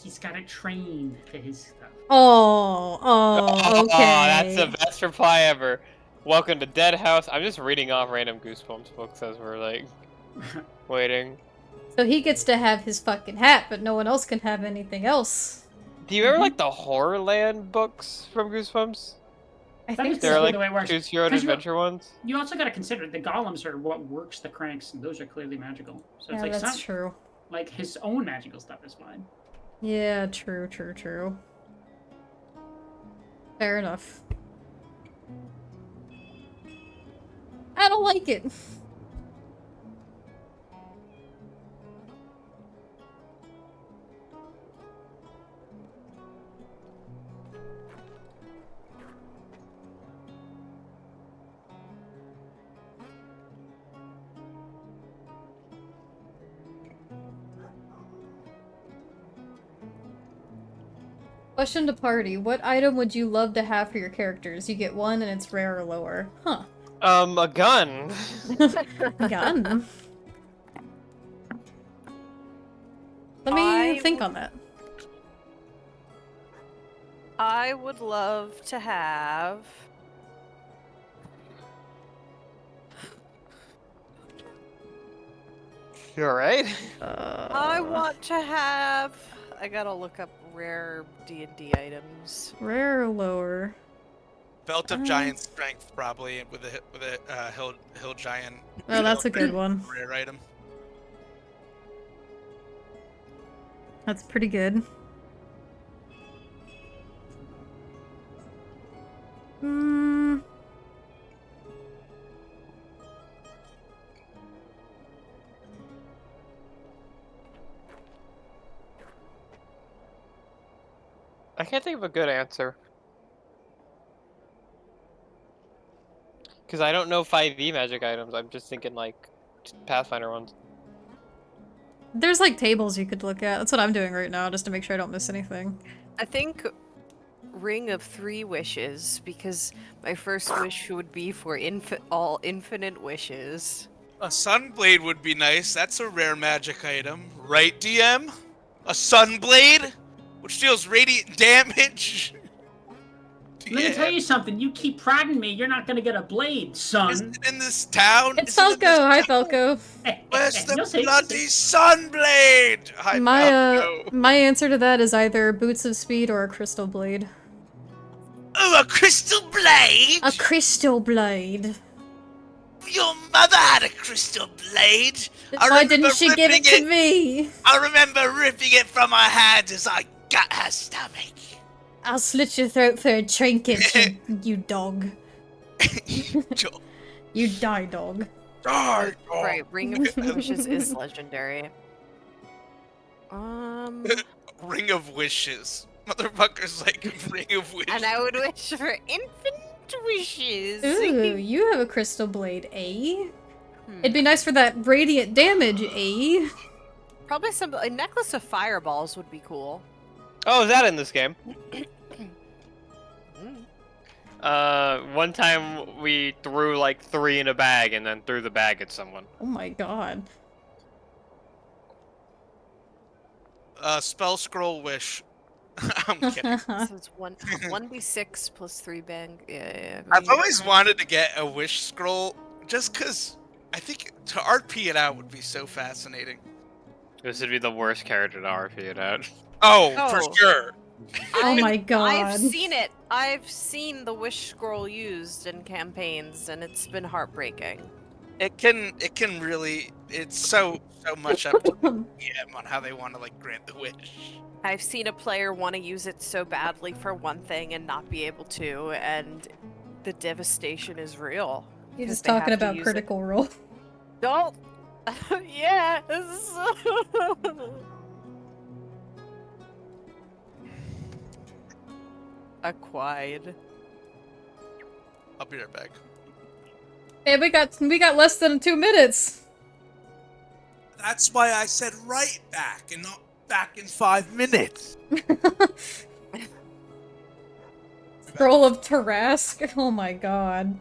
he's got it trained to his stuff. Oh, okay. that's the best reply ever. Welcome to Dead House. I'm just reading off random Goosebumps books as we're like waiting. So he gets to have his fucking hat, but no one else can have anything else. Do you ever like the Horrorland books from Goosebumps? I That think is They're so. the like way it works. choose your own 'Cause you- adventure ones. You also got to consider the golems are what works the cranks, and those are clearly magical. So it's Yeah, like that's some, true. like his own magical stuff is fine. Yeah, true. Fair enough. I don't like it. Question to party. What item would you love to have for your characters? You get one and it's rare or lower. Huh. A gun. Gun. Let me I think would- on that. I would love to have. You alright? I want to have. I gotta look up rare D&D items. Rare or lower? Belt of giant strength, probably, with a hill giant. Oh, that's a good one. Rare item. That's pretty good. Hmm. I can't think of a good answer. Because I don't know 5e magic items. I'm just thinking, like, Pathfinder ones. There's like tables you could look at. That's what I'm doing right now, just to make sure I don't miss anything. I think Ring of 3 Wishes, because my first wish would be for all infinite wishes. A sunblade would be nice. That's a rare magic item, right, DM? A sunblade, which deals radiant damage. Let me tell you something. You keep prodding me, you're not gonna get a blade, son. Is it in this town? It's Is it in this Falco. Hi, town? Falco. Where's the You'll see, bloody sunblade? Hi, Falco. My answer to that is either Boots of Speed or a Crystal Blade. Oh, a crystal blade? A Crystal Blade. Your mother had a crystal blade. Why didn't she give it to me? I remember ripping it from her hand as I got her stomach. I'll slit your throat for a trinket, you dog. You die, dog. Right, Ring of Wishes is legendary. Ring of Wishes. Motherfucker's like Ring of Wishes. And I would wish for infinite wishes. Ooh, you have a Crystal Blade, eh? It'd be nice for that radiant damage, eh? Probably a necklace of fireballs would be cool. Oh, is that in this game? One time we threw like 3 in a bag and then threw the bag at someone. Oh my god. Spell scroll wish. I'm kidding. So it's 1d6 plus 3 bang. Yeah. I've always wanted to get a wish scroll just because I think to RP it out would be so fascinating. This would be the worst character to RP it out. Oh, for sure. Oh my god. I've seen it. I've seen the wish scroll used in campaigns, and it's been heartbreaking. It can really. It's so much up to DM on how they want to like grant the wish. I've seen a player want to use it so badly for one thing and not be able to, and the devastation is real. You're 'cause just they have talking to about use Critical Role. Don't. Yeah. Acquired. I'll be right back. Hey, we got less than 2 minutes. That's why I said right back and not back in 5 minutes. Scroll of Tarask. Oh my god.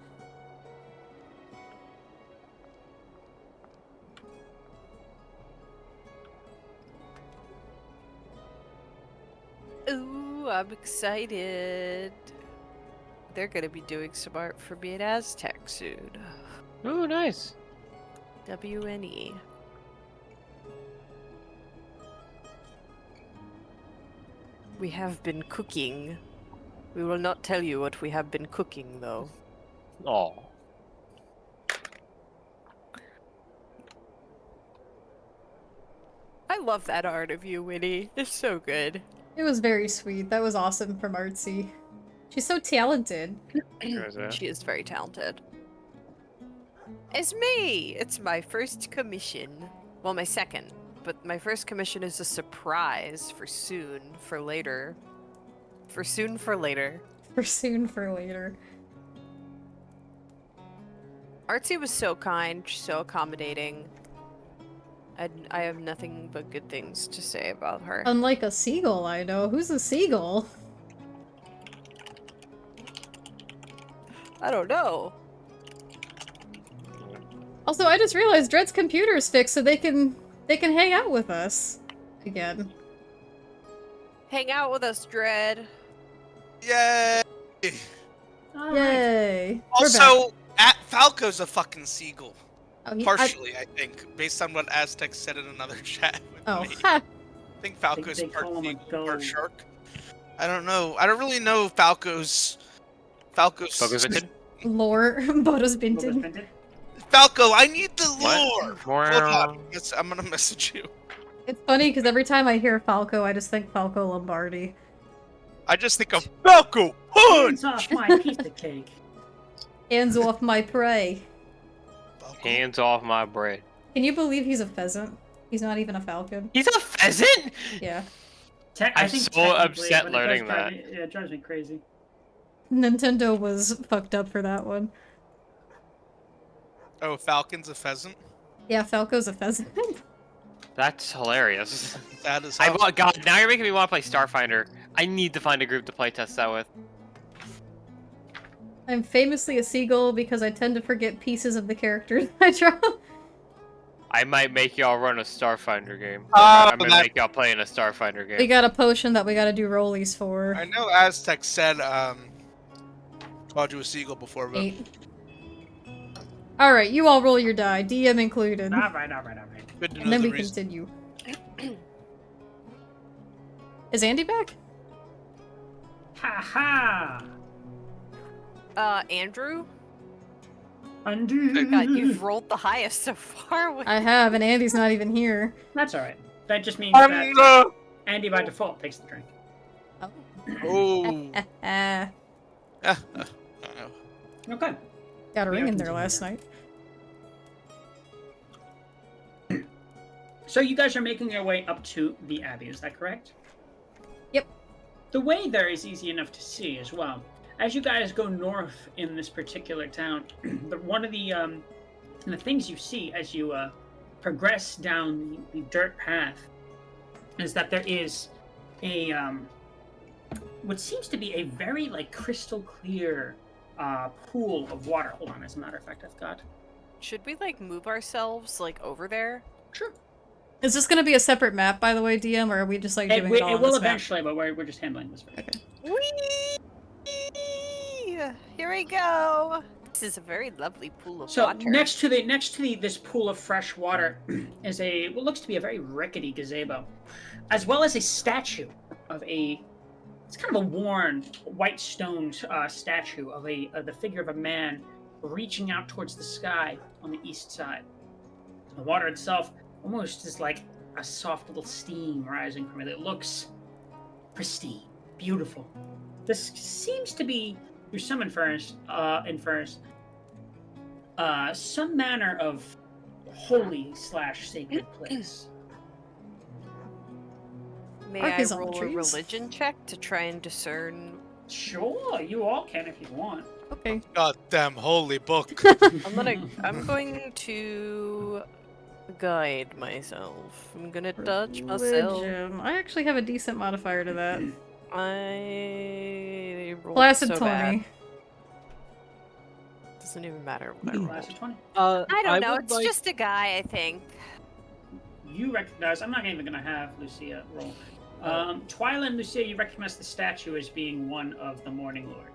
Ooh, I'm excited. They're gonna be doing some art for me in Aztec soon. Ooh, nice. WNE. We have been cooking. We will not tell you what we have been cooking, though. Oh. I love that art of you, Winnie. It's so good. It was very sweet. That was awesome from Artsy. She's so talented. She is very talented. It's me! It's my first commission. Well, my second. But my first commission is a surprise for soon, for later. For soon, for later. For soon, for later. Artsy was so kind, so accommodating. I have nothing but good things to say about her. Unlike a seagull, I know. Who's a seagull? I don't know. Also, I just realized Dread's computer's fixed, so they can hang out with us again. Hang out with us, Dread. Yay! Yay! We're back. Also, Falco's a fucking seagull. Oh, Partially, I think, based on what Aztec said in another chat with Oh, me. ha! I think Falco's They part call him a seagull, part gold. shark. I don't know. I don't really know Falco's. Focus Vinted? Lore. Bodo's Boba's Binted. Vinted? Falco, I need the What? lore. Hold on. I'm gonna message you. It's funny because every time I hear Falco, I just think Falco Lombardi. I just think of Falco. Punch! Hands off my piece of cake. Hands off my prey. Falco. Hands off my bread. Can you believe he's a pheasant? He's not even a falcon. He's a pheasant? Yeah. I I'm think so technically, upset but learning that. It drives me crazy. Nintendo was fucked up for that one. Oh, Falcon's a pheasant. Yeah, Falco's a pheasant. That's hilarious. That is. I want God. Now you're making me want to play Starfinder. I need to find a group to play test that with. I'm famously a seagull because I tend to forget pieces of the characters I draw. I might make y'all run a Starfinder game. Oh, I'm gonna make y'all play in a Starfinder game. We got a potion that we gotta do rollies for. I know Aztec said called you a seagull before, but 8. Alright, you all roll your die, DM included. Alright. good to know And then the we reason. continue. Is Andy back? Ha ha! Andrew? Undo. God, you've rolled the highest so far. I have, and Andy's not even here. That's alright. That just means that Andy by default takes the drink. Oh. Okay. Got a We ring are in there continuing last here. night. So you guys are making your way up to the Abbey, is that correct? Yep. The way there is easy enough to see as well. As you guys go north in this particular town, one of the things you see as you progress down the dirt path is that there is a what seems to be a very crystal clear pool of water. Hold on, as a matter of fact, I've got. Should we move ourselves over there? Sure. Is this gonna be a separate map, by the way, DM, or are we just doing it all It on will this map? eventually, but we're just handling this first. Okay. Whee! Here we go. This is a very lovely pool of So water. next to this pool of fresh water is what looks to be a very rickety gazebo, as well as a statue of it's kind of a worn white stone statue of the figure of a man reaching out towards the sky on the east side. The water itself almost is like a soft little steam rising from it. It looks pristine, beautiful. This seems to be, through some infers, some manner of holy/sacred place. May Ark I is on the roll a trees. religion check to try and discern? Sure, you all can if you want. Okay. Goddamn holy book. I'm going to guide myself. I'm gonna touch myself. Religion. I actually have a decent modifier to that. I rolled Placid so 20. bad. Doesn't even matter what I rolled. Class of 20. I don't know. would It's just a guy, I think. You recognize. I'm not even going to have Lucia roll. Twyla and Lucia, you recognize the statue as being one of the Morning Lord.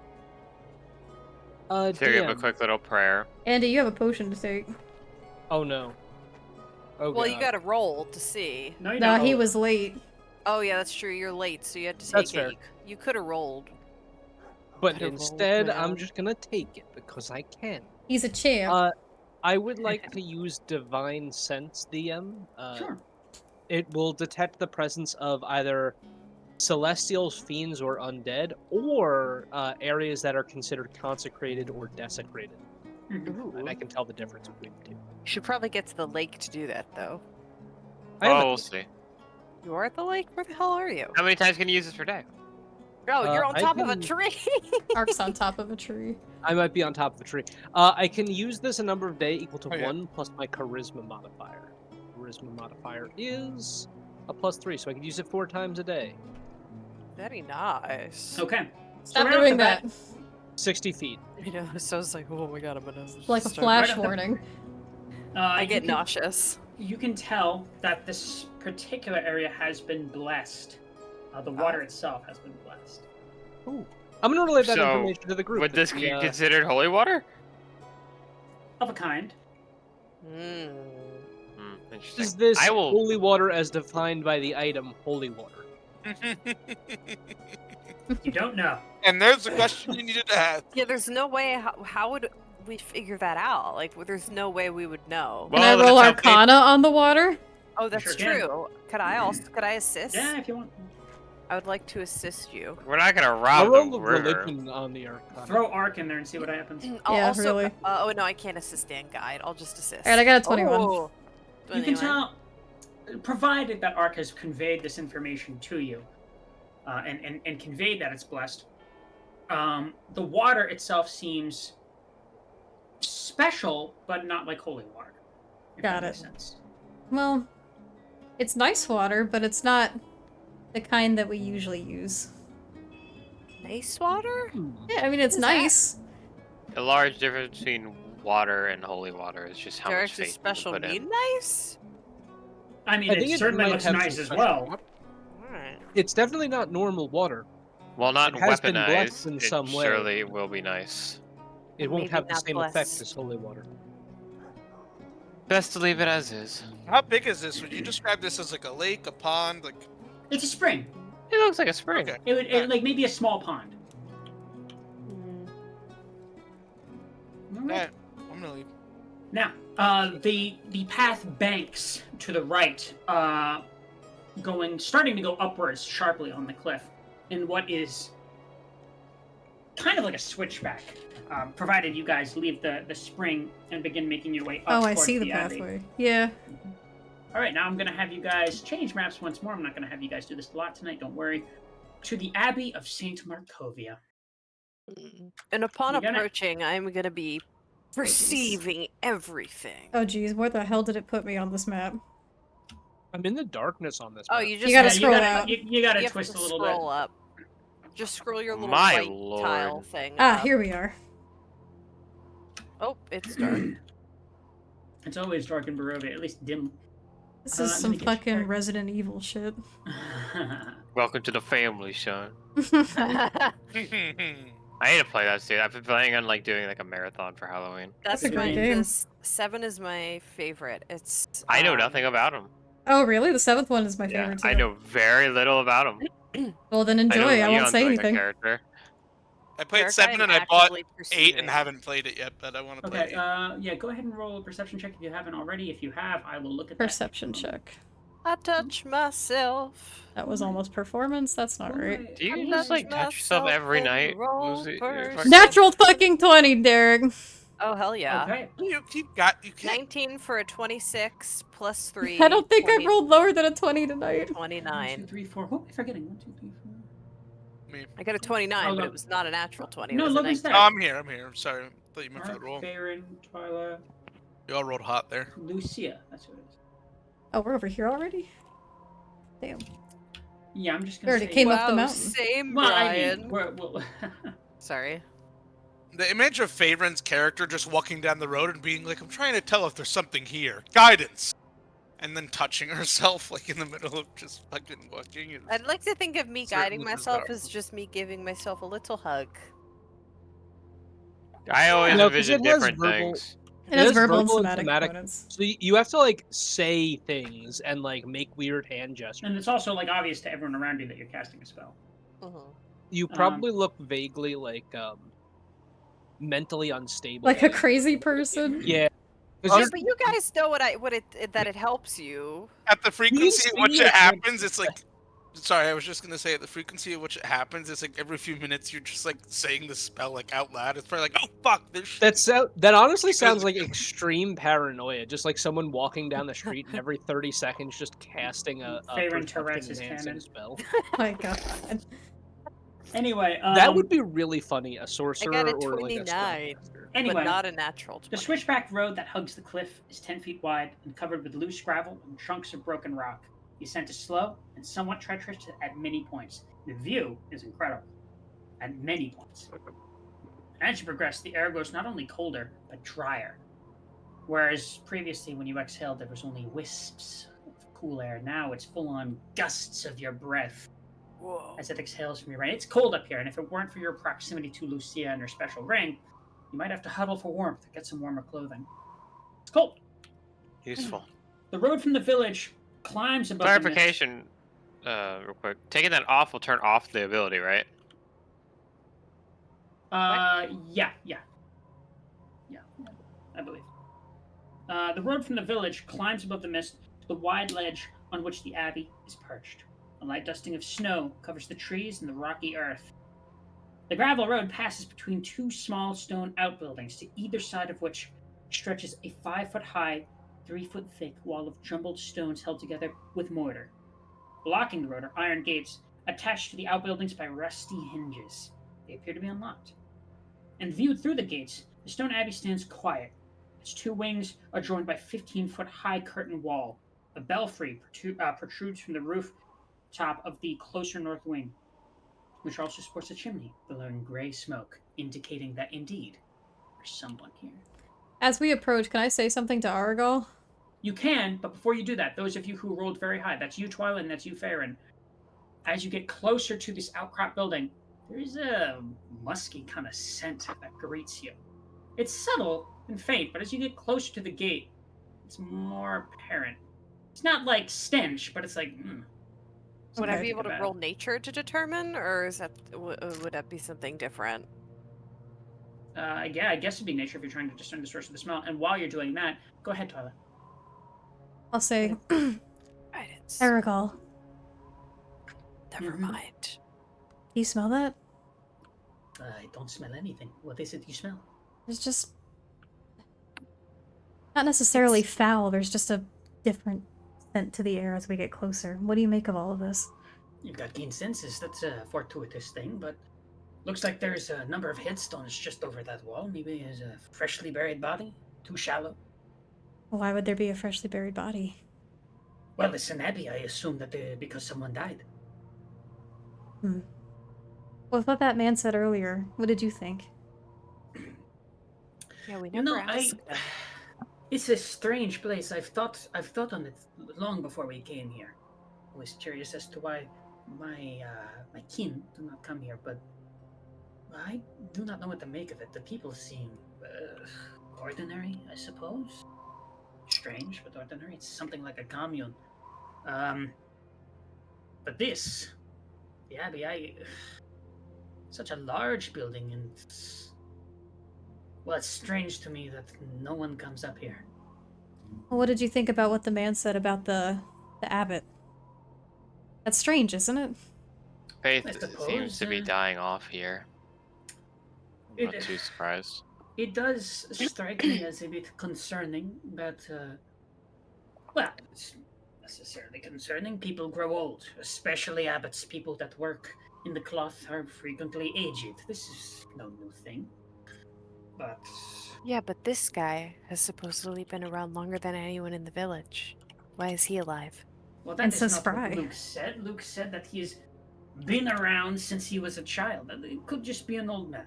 Here, give a DM. quick little prayer. Andy, you have a potion to take. Oh no. Oh Well, God. you gotta roll to see. No, you Nah, don't. he was late. Oh yeah, that's true. You're late, so you had to take That's it. fair. You could have rolled. But Could've rolled, instead, I'm man. just gonna take it because I can. He's a champ. I would like to use Divine Sense, DM. Sure. It will detect the presence of either celestials, fiends, or undead, or areas that are considered consecrated or desecrated. Mhm. And I can tell the difference between the two. You should probably get to the lake to do that, though. I have Oh, a- we'll see. You are at the lake? Where the hell are you? How many times can you use this per day? Oh, you're on I top of a can- tree. Ark's on top of a tree. I might be on top of a tree. I can use this a number of day equal to Oh, yeah. 1 plus my charisma modifier. Charisma modifier is a +3, so I can use it 4 times a day. Very nice. Okay. Stop right off doing the that. bat- 60 feet. You know, so it's like, oh my god, I'm gonna Like a start- flash right up the- warning. I you get can- nauseous. You can tell that this particular area has been blessed. The water itself has been blessed. I'm gonna relay that So, information to the group. Would this that be the, considered holy water? Of a kind. Interesting. Is this I will. holy water as defined by the item holy water? You don't know. And there's the question you needed to ask. Yeah, there's no way. How would we figure that out? Like, there's no way we would know. Can I Well, roll it's okay. Arcana on the water? Oh, that's sure can. true. Could I assist? Yeah, if you want. I would like to assist you. We're not gonna I'll rob roll the a river. religion on the Arcana. Throw Arc in there and see what happens. I'll Yeah, also, really. oh no, I can't assist and guide. I'll just assist. Alright, I got a 21. Oh, You can 21. tell, provided that Arc has conveyed this information to you, and conveyed that it's blessed, the water itself seems special, but not like holy water. If Got that makes it. sense. Well, it's nice water, but it's not the kind that we usually use. Nice water? Yeah, I mean, it's What is that? nice. The large difference between water and holy water is just how much Derek's faith you special put mean in. nice? I mean, I think it it certainly might looks have nice some as special well. water. Alright. It's definitely not normal water. Well, not It has been blessed weaponized. in It some way. surely will be nice. It And won't maybe have the not same effect blessed. as holy water. Best to leave it as is. How big is this? Would you describe this as like a lake, a pond, like? It's a spring. It looks like a spring. Okay. It like maybe a small pond. Yeah, I'm gonna leave. Now, the path banks to the right, starting to go upwards sharply on the cliff, in what is kind of like a switchback. Provided you guys leave the spring and begin making your way up. Oh, I towards see the Abbey. pathway. Yeah. All right, now I'm gonna have you guys change maps once more. I'm not gonna have you guys do this a lot tonight. Don't worry. To the Abbey of Saint Markovia. And upon You gotta- approaching, I'm gonna be perceiving everything. Oh, geez, where the hell did it put me on this map? I'm in the darkness on this. Oh, map. you just gotta Yeah, scroll you gotta, out. you gotta you have twist to a little scroll bit. up. Just scroll your little My white lord. tile thing. Ah, up. here we are. Oh, it's dark. It's always dark in Barovia, at least dim. This let is me some get you fucking character. Resident Evil shit. Welcome to the family, Sean. Hmm. I need to play that, dude. I've been planning on doing a marathon for Halloween. That's a good my game. 7 is my favorite. It's I know nothing about him. Oh, really? The 7th one is my favorite, too. I know very little about him. Well, then I know enjoy. I won't Leon's say a anything. character. I played Derek, 7 am and I bought actively 8 and perceiving. haven't played it yet, but I want to play Okay, 8. yeah, go ahead and roll a perception check if you haven't already. If you have, I will look at Perception that. check. I touch myself. That was almost performance. That's not right. Do you I just touch touch yourself every myself and night? roll Lose it- first. fucking- Natural fucking 20, Derek. Oh hell yeah! Okay. You can't. 19 for a 26 plus 3. I don't think I 20 rolled lower than a 20 tonight. 29. 1, 2, 3, 4. Who am I forgetting? 1, 2, 3, 4. Me. I got a 29, Oh, but no. it was not a natural 20. No, it was a Logan's 19. there. Oh, I'm here. I'm sorry. I thought you meant for the Mark, roll. Farron, Twyla, You all rolled hot there. Lucia. That's what it is. Oh, we're over here already? Damn. Yeah, I'm just We gonna already say. came up the Wow, mountain. same Well, Brian. we'll Sorry. The image of Favorn's character just walking down the road and being like, I'm trying to tell if there's something here. Guidance! And then touching herself, in the middle of just fucking walking. is- I'd like to think of me Certainly guiding myself bizarre. as just me giving myself a little hug. I always No, 'cause envision it has different verbal- things. It has is verbal and verbal and somatic somatic. components. So you have to say things and make weird hand gestures. and it's also obvious to everyone around you that you're casting a spell. You probably look vaguely mentally unstable. Like a crazy person? Yeah. 'Cause Oh, you're- But you guys know that it helps you. At the frequency at see which it, it happens, it's like... Sorry, I was just gonna say, at the frequency at which it happens, it's every few minutes you're just saying the spell out loud. It's probably oh fuck, this shit. that honestly sounds like extreme paranoia. Just like someone walking down the street and every 30 seconds just casting a Farron perception Tourette's his enhancing cannon. spell. My god. Anyway, That would be really funny. A I sorcerer got a or a 29, spellcaster. Anyway, but not a natural 20. the switchback road that hugs the cliff is 10 feet wide and covered with loose gravel and chunks of broken rock. The ascent is slow and somewhat treacherous at many points. The view is incredible at many points. As you progress, the air grows not only colder, but drier. Whereas previously, when you exhaled, there was only wisps of cool air. Now it's full-on gusts of your breath Whoa. as it exhales from your brain. It's cold up here, and if it weren't for your proximity to Lucia and her special ring, you might have to huddle for warmth or get some warmer clothing. It's cold. Useful. The road from the village climbs above the mist. Clarification, real quick. Taking that off will turn off the ability, right? Yeah, I believe. The road from the village climbs above the mist to the wide ledge on which the abbey is perched. A light dusting of snow covers the trees and the rocky earth. The gravel road passes between two small stone outbuildings, to either side of which stretches a 5-foot high, 3-foot thick wall of jumbled stones held together with mortar. Blocking the road are iron gates attached to the outbuildings by rusty hinges. They appear to be unlocked. And viewed through the gates, the stone abbey stands quiet. Its two wings are joined by a 15-foot high curtain wall. A belfry protrudes from the roof top of the closer north wing, which also sports a chimney billowing gray smoke, indicating that indeed there's someone here. As we approach, can I say something to Aragal? You can, but before you do that, those of you who rolled very high, that's you, Twyla, and that's you, Farron. As you get closer to this outcrop building, there is a musky kind of scent that greets you. It's subtle and faint, but as you get closer to the gate, it's more apparent. It's not like stench, but it's like, Would I something be to able think to about. roll nature to determine, or is that would that be something different? Yeah, I guess it'd be nature if you're trying to discern the source of the smell. And while you're doing that, go ahead, Twyla. I'll say, Guidance. Aragal, Never mind. do you smell that? I don't smell anything. What is it you smell? It's just not necessarily foul. There's just a different scent to the air as we get closer. What do you make of all of this? You've got keen senses. That's a fortuitous thing, but looks like there's a number of headstones just over that wall. Maybe there's a freshly buried body. Too shallow. Why would there be a freshly buried body? Well, it's an abbey. I assume that because someone died. Well, with what that man said earlier, what did you think? Yeah, we You never know, asked him. it's a strange place. I've thought on it long before we came here. I was curious as to why my kin do not come here, but I do not know what to make of it. The people seem ordinary, I suppose. Strange, but ordinary. It's something like a commune. But this, the abbey, such a large building, and well, it's strange to me that no one comes up here. Well, what did you think about what the man said about the abbot? That's strange, isn't it? Faith I suppose, seems to be dying off here. I'm not too surprised. It does strike me as a bit concerning, but, well, it's necessarily concerning. People grow old, especially abbots. People that work in the cloth are frequently aged. This is no new thing. But Yeah, but this guy has supposedly been around longer than anyone in the village. Why is he alive? well, And that so is not spry. what Luke said. Luke said that he's been around since he was a child. It could just be an old man.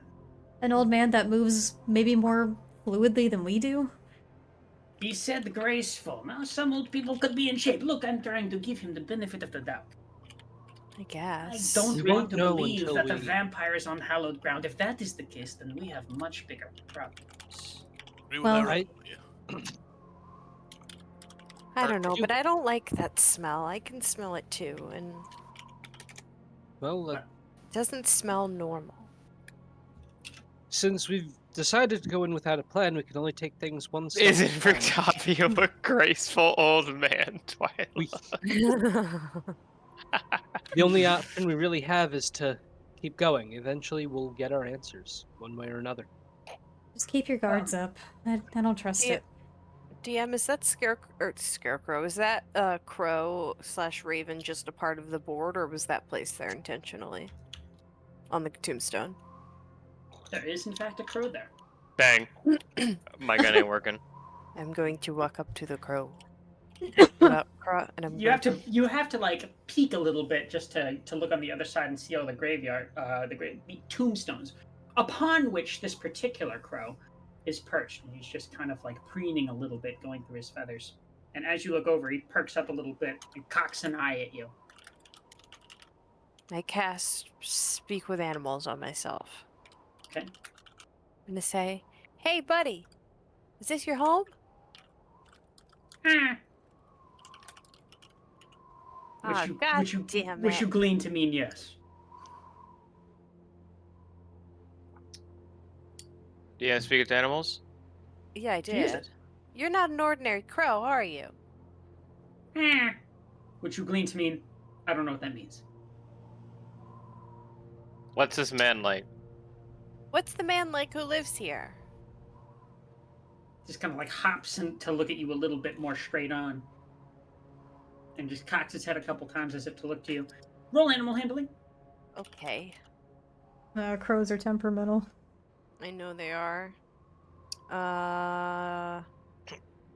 An old man that moves maybe more fluidly than we do? He said graceful. Now, some old people could be in shape. Look, I'm trying to give him the benefit of the doubt. I I guess. don't We want won't to know believe until that the we- vampire is on hallowed ground. If that is the case, then we have much bigger problems. Agree with Well, that, I- I don't know, You- but I don't like that smell. I can smell it too, and Well, it doesn't smell normal. since we've decided to go in without a plan, we can only take things one step. Isn't at a time. Rictavio a graceful old man, Twilight? We- The only option we really have is to keep going. Eventually, we'll get our answers, one way or another. Just keep your guards up. I don't trust Yeah. it. DM, is that Scarecrow? Is that crow/raven just a part of the board, or was that placed there intentionally on the tombstone? There is, in fact, a crow there. Bang. My gun ain't working. I'm going to walk up to the crow. And I'm You have to like peek a little bit just to look on the other side and see all the graveyard, the tombstones, upon which this particular crow is perched. And he's just kind of like preening a little bit, going through his feathers. And as you look over, he perks up a little bit and cocks an eye at you. I cast Speak with Animals on myself. Okay. I'm gonna say, "Hey, buddy, is this your home?" Ah. Ah, God damn which it. you glean to mean yes. Do you speak to animals? Yeah, I Jesus. did. You're not an ordinary crow, are you? Ah. Which you glean to mean, I don't know what that means. What's this man like? What's the man like who lives here? Just kind of like hops in to look at you a little bit more straight on. And just cocks its head a couple times as if to look to you. Roll animal handling. Okay, Crows are temperamental. I know they are. You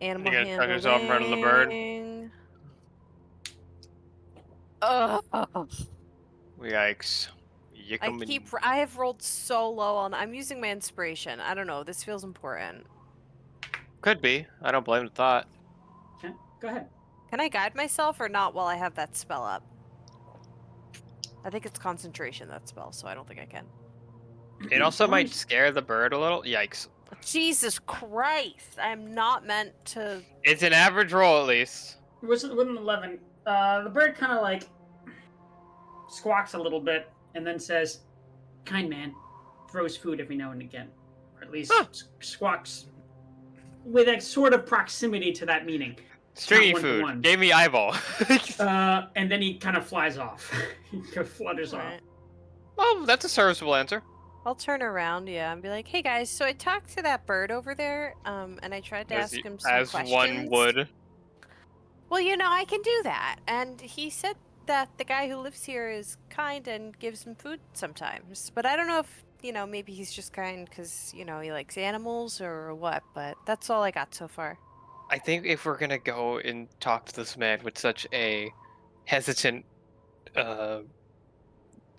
Animal gonna tuck yourself in front of the bird? handling. Ugh. Yikes. I have rolled so low on. I'm using my inspiration. I don't know. This feels important. Could be. I don't blame the thought. Okay, go ahead. Can I guide myself or not while I have that spell up? I think it's concentration, that spell, so I don't think I can. It also might scare the bird a little. Yikes. Jesus Christ! I am not meant to. It's an average roll, at least. With an 11, the bird kind of like squawks a little bit and then says, "Kind man, throws food every now and again," or at least squawks with a sort of proximity to that meaning. Stringy Not food. one-to-one. Gave me eyeball. And then he kind of flies off. He flutters off. Alright. Well, that's a serviceable answer. I'll turn around, yeah, and be like, "Hey guys, so I talked to that bird over there, and I tried to ask him some As questions." one would. Well, I can do that, and he said that the guy who lives here is kind and gives him food sometimes. But I don't know if maybe he's just kind because he likes animals or what. But that's all I got so far. I think if we're gonna go and talk to this man with such a hesitant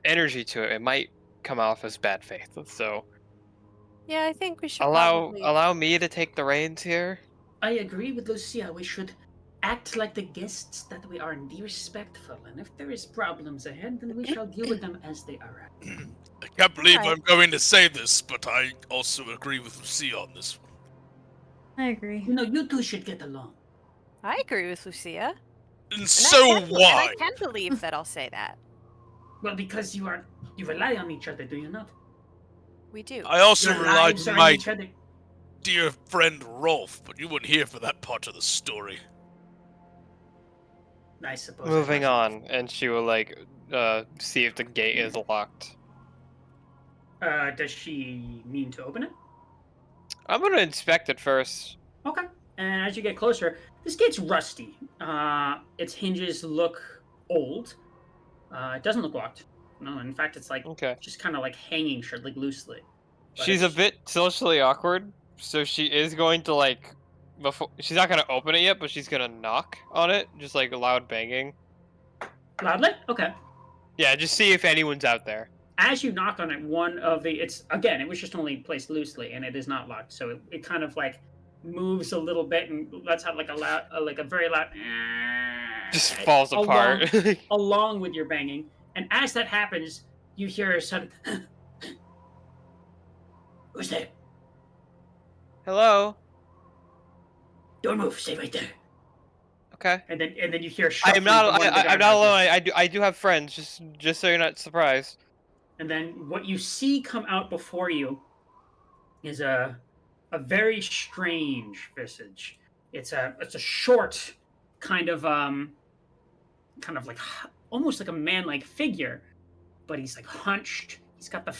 energy to it, it might come off as bad faith. So Yeah, I think we should allow me to take the reins here. I agree with Lucia. We should act like the guests that we are and be respectful. And if there is problems ahead, then we shall deal with them as they are. I can't believe Alright. I'm going to say this, but I also agree with Lucia on this one. I agree. You know, you two should get along. I agree with Lucia. And And so and why? I can believe that I'll say that. Well, because you rely on each other, do you not? We do. I also Your relied lives on are my in each other. dear friend Rolf, but you weren't here for that part of the story. I suppose. Moving on, and she will see if the gate is locked. Does she mean to open it? I'm gonna inspect it first. Okay. And as you get closer, this gate's rusty. Its hinges look old. It doesn't look locked. No, in fact, it's like Okay. just kind of like hanging shut, like loosely. But She's a it's- bit socially awkward, so she is going to before she's not gonna open it yet, but she's gonna knock on it, just like loud banging. Loudly? Okay. Yeah, just see if anyone's out there. As you knock on it, it was just only placed loosely, and it is not locked. So it kind of like moves a little bit and lets out like a very loud. Just falls apart. along with your banging. And as that happens, you hear a sudden. Who's there? Hello. Don't move. Stay right there. Okay. And then you hear. I'm not I'm alone. I do have friends. Just so you're not surprised. And then what you see come out before you is a very strange visage. It's a short kind of like almost like a man-like figure, but he's like hunched. He's got the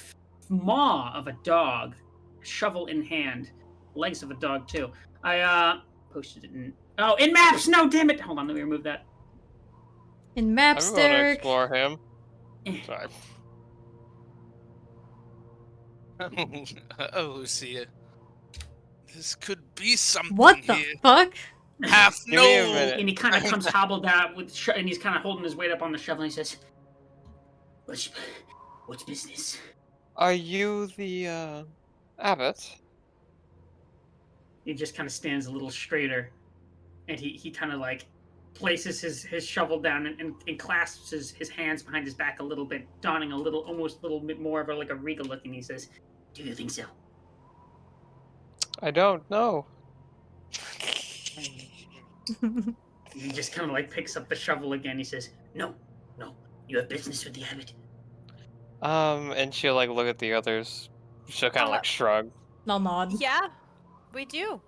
maw of a dog, shovel in hand, legs of a dog too. I posted it in maps. No, damn it! Hold on, let me remove that. In maps, I'm going to Derek. explore him. Sorry. Oh, Lucia. This could be something What the here. fuck? Half Give me a no. minute. And he kind of comes hobbled out and he's kind of holding his weight up on the shovel. And he says, "What's business?" Are you the abbot? He just kind of stands a little straighter, and he kind of like places his shovel down and clasps his hands behind his back a little bit, donning almost a little bit more of a regal look, and he says, "Do you think so?" I don't know. He just kind of like picks up the shovel again. He says, "No, no, you have business with the abbot." And she'll like look at the others. She'll kind of like shrug. I'll nod. Yeah, we do.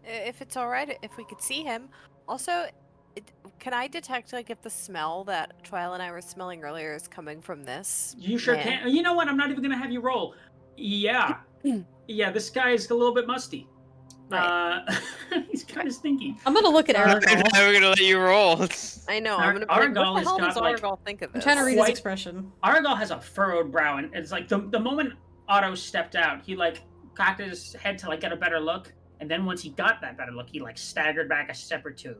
If it's all right, if we could see him. Also, can I detect like if the smell that Twyla and I were smelling earlier is coming from this? You sure man? can. You know what? I'm not even gonna have you roll. Yeah, yeah. This guy is a little bit musty. Right. He's kind of stinky. I'm gonna look at I'm Aragal. never gonna let you roll. I know. I'm gonna be like, Argal what has the hell got, does like- Argal think of I'm this? trying to read his Quite- expression. Aragal has a furrowed brow, and it's like the moment Otto stepped out, he like cocked his head to like get a better look, and then once he got that better look, he like staggered back a step or two,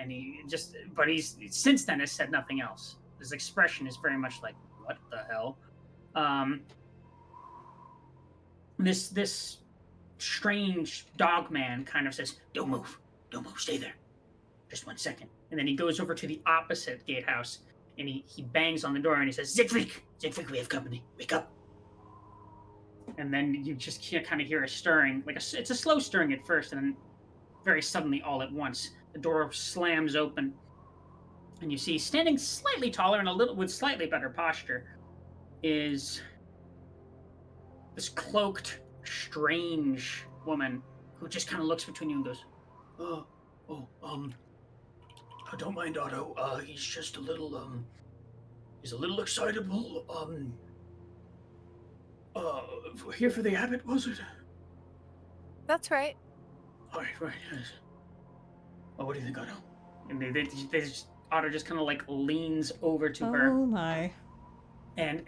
and he's since then has said nothing else. His expression is very much like, what the hell? This strange dog man kind of says, don't move, stay there, just 1 second. And then he goes over to the opposite gatehouse and he bangs on the door and he says, Siegfried, we have company, wake up. And then you just kind of hear a stirring, it's a slow stirring at first, and then very suddenly all at once the door slams open and you see, standing slightly taller and with slightly better posture, is this cloaked, strange woman who just kind of looks between you and goes, don't mind Otto. He's just a little, he's a little excitable. Here for the abbot, was it? That's right. Right, yes. Oh, what do you think, Otto? And Otto just kind of like leans over to her Oh my. and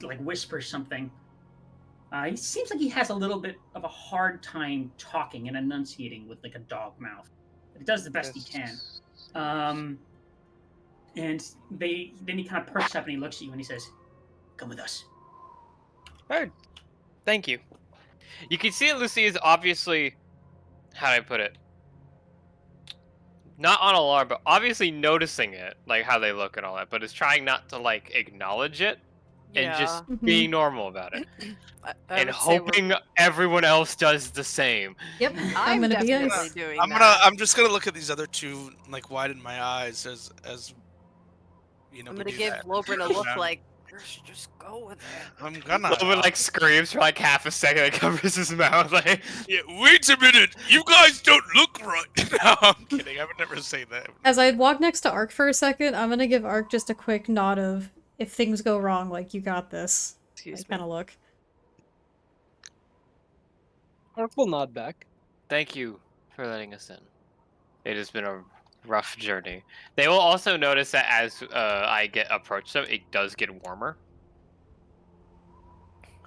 like whispers something. He seems like he has a little bit of a hard time talking and enunciating with like a dog mouth. But he does the best he can. And then he kind of perks up and he looks at you and he says, "Come with us." Oh, thank you. You can see that Lucy is obviously, how do I put it? Not on alarm, but obviously noticing it, like how they look and all that, but is trying not to like acknowledge it and just Mhm. being normal about it. I And would say we're- hoping everyone else does the same. Yep, I'm gonna be definitely nice. doing I'm that. I'm just gonna look at these other two, like widen my eyes as you know. I'm we gonna do give that. Lobrin a look Yeah. like, just go with it. I'm gonna. Logan like screams for like half a second and covers his mouth. Like, Yeah, wait a minute! You guys don't look right. No, I'm kidding. I would never say that. As I walk next to Ark for a second, I'm gonna give Ark just a quick nod of, if things go wrong, like, you got this. Excuse me. Kind of look. Ark will nod back. thank you for letting us in. It has been a rough journey. They will also notice that as I approach them, it does get warmer.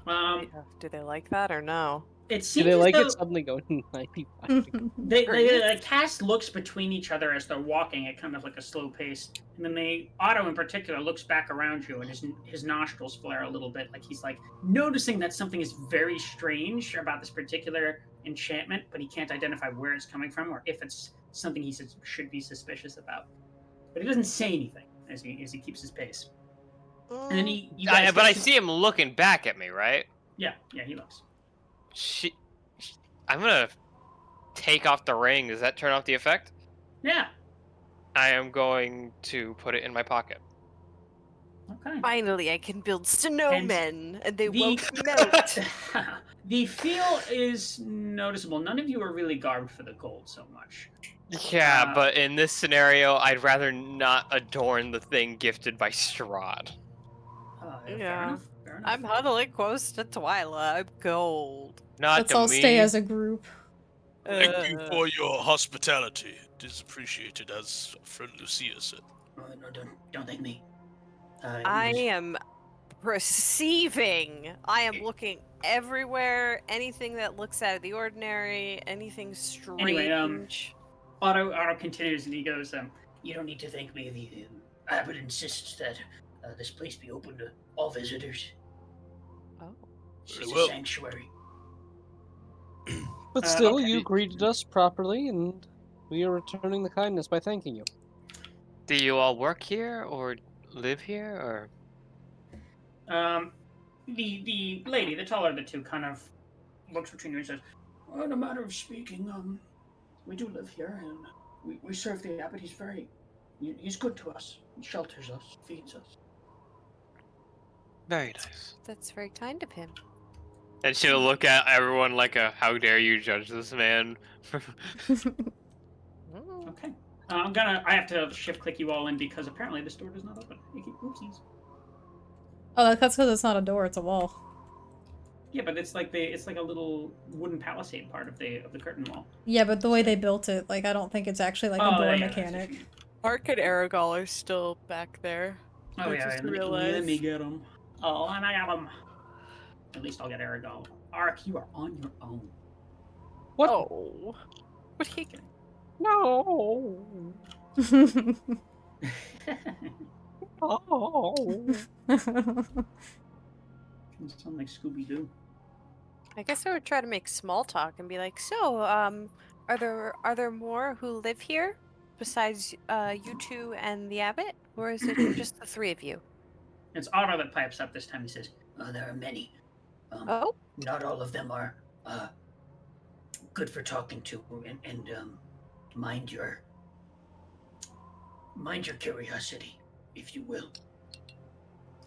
Do they like that or no? It Do seems they as like though it suddenly going 95 degrees? the cast looks between each other as they're walking at kind of like a slow pace, and then Otto in particular looks back around you, and his nostrils flare a little bit, like he's like noticing that something is very strange about this particular enchantment, but he can't identify where it's coming from or if it's something he should be suspicious about. But he doesn't say anything as he keeps his pace. And then you guys But get I to- see him looking back at me, right? Yeah, he looks. I'm gonna take off the ring. Does that turn off the effect? Yeah. I am going to put it in my pocket. Okay. Finally, I can build snowmen, and they the- won't melt. The feel is noticeable. None of you are really garbed for the cold so much. Yeah, but in this scenario, I'd rather not adorn the thing gifted by Strahd. Fair Yeah. enough. Fair enough. I'm huddling close to Twyla. I'm cold. Not Let's to all me. stay as a group. Thank you for your hospitality. It is appreciated, as friend Lucia said. No, don't thank me. I am perceiving. I am looking everywhere. Anything that looks out of the ordinary. Anything strange. Anyway, Otto continues and he goes, "You don't need to thank me. The abbot insists that this place be open to all visitors. Oh. It's Very a well. sanctuary." But still, okay. you greeted us properly, and we are returning the kindness by thanking you. Do you all work here or live here or? The lady, the taller of the two, kind of looks between you and says, "Well, in a matter of speaking, we do live here, and We serve the abbot. He's good to us. He shelters us, feeds us. Very nice. That's very kind of him. And she'll look at everyone like a, how dare you judge this man? Okay. I have to shift click you all in because apparently this door does not open. Oopsies. Oh, that's because it's not a door; it's a wall. Yeah, but it's like a little wooden palisade part of the curtain wall. Yeah, but the way they built it, like, I don't think it's actually like a door yeah, that's what mechanic. you mean. Mark and Aragol are still back there. Oh I yeah, just let me realized. get him. Oh, and I got him. At least I'll get Aragol. Ark, you are on your own. What? Oh. What he No. Oh. You sound like Scooby Doo. I guess I would try to make small talk and be like, so, are there more who live here besides you two and the abbot? Or is it just the three of you? It's Otto that pipes up this time. He says, there are many. Oh? Not all of them are good for talking to, and mind your curiosity, if you will.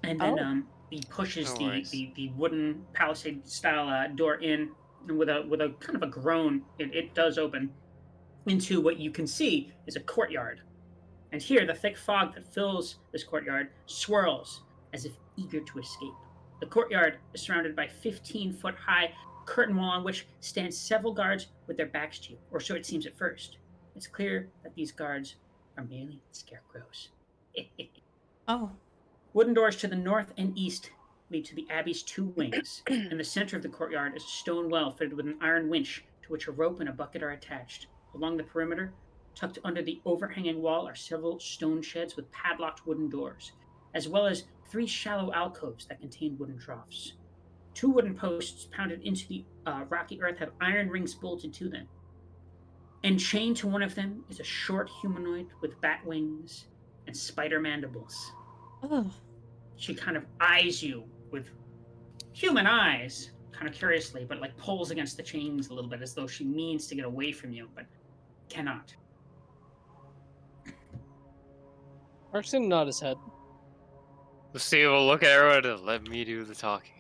And then he pushes No worries. the wooden palisade style door in, and with a kind of a groan, it does open into what you can see is a courtyard. And here, the thick fog that fills this courtyard swirls as if eager to escape. The courtyard is surrounded by 15-foot-high curtain wall on which stand several guards with their backs to you, or so it seems at first. It's clear that these guards are merely scarecrows. Oh. Wooden doors to the north and east lead to the abbey's two wings. In the center of the courtyard is a stone well fitted with an iron winch to which a rope and a bucket are attached. Along the perimeter, tucked under the overhanging wall, are several stone sheds with padlocked wooden doors, as well as 3 shallow alcoves that contain wooden troughs. 2 wooden posts pounded into the rocky earth have iron rings bolted to them. And chained to one of them is a short humanoid with bat wings and spider mandibles. Oh. She kind of eyes you with human eyes, kind of curiously, but like pulls against the chains a little bit as though she means to get away from you, but cannot. Mark's gonna nod his head. Lucia will look at everyone and let me do the talking.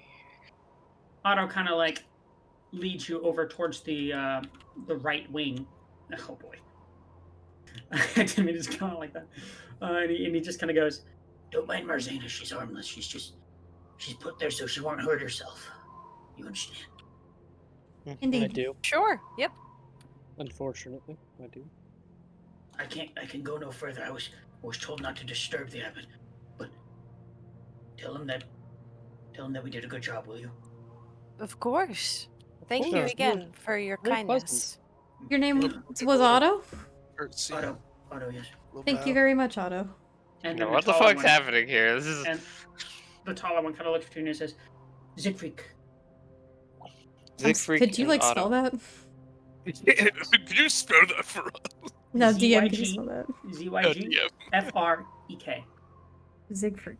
Otto kind of like leads you over towards the right wing. Oh boy. I didn't mean to just kind of like that. And he just kind of goes, "Don't mind Marzana, she's harmless. She's put there so she won't hurt herself. You understand?" Indeed. I do. Sure. Yep. Unfortunately, I do. I can go no further. I was told not to disturb the abbot, but tell him that we did a good job, will you? Of course. Thank you course. again for your Very kindness. Your name was Otto? Courtesy. Otto, yes. Little Thank you bow. very much, Otto. And Now, then what the taller fuck's one- happening here? This is And the taller one kind of looks between you and says, "Siegfried." Siegfried Could you and like Otto. spell that? Could you spell that for us? No, DM, could you ZYG? spell that? ZYG Yeah. FREK. Siegfried.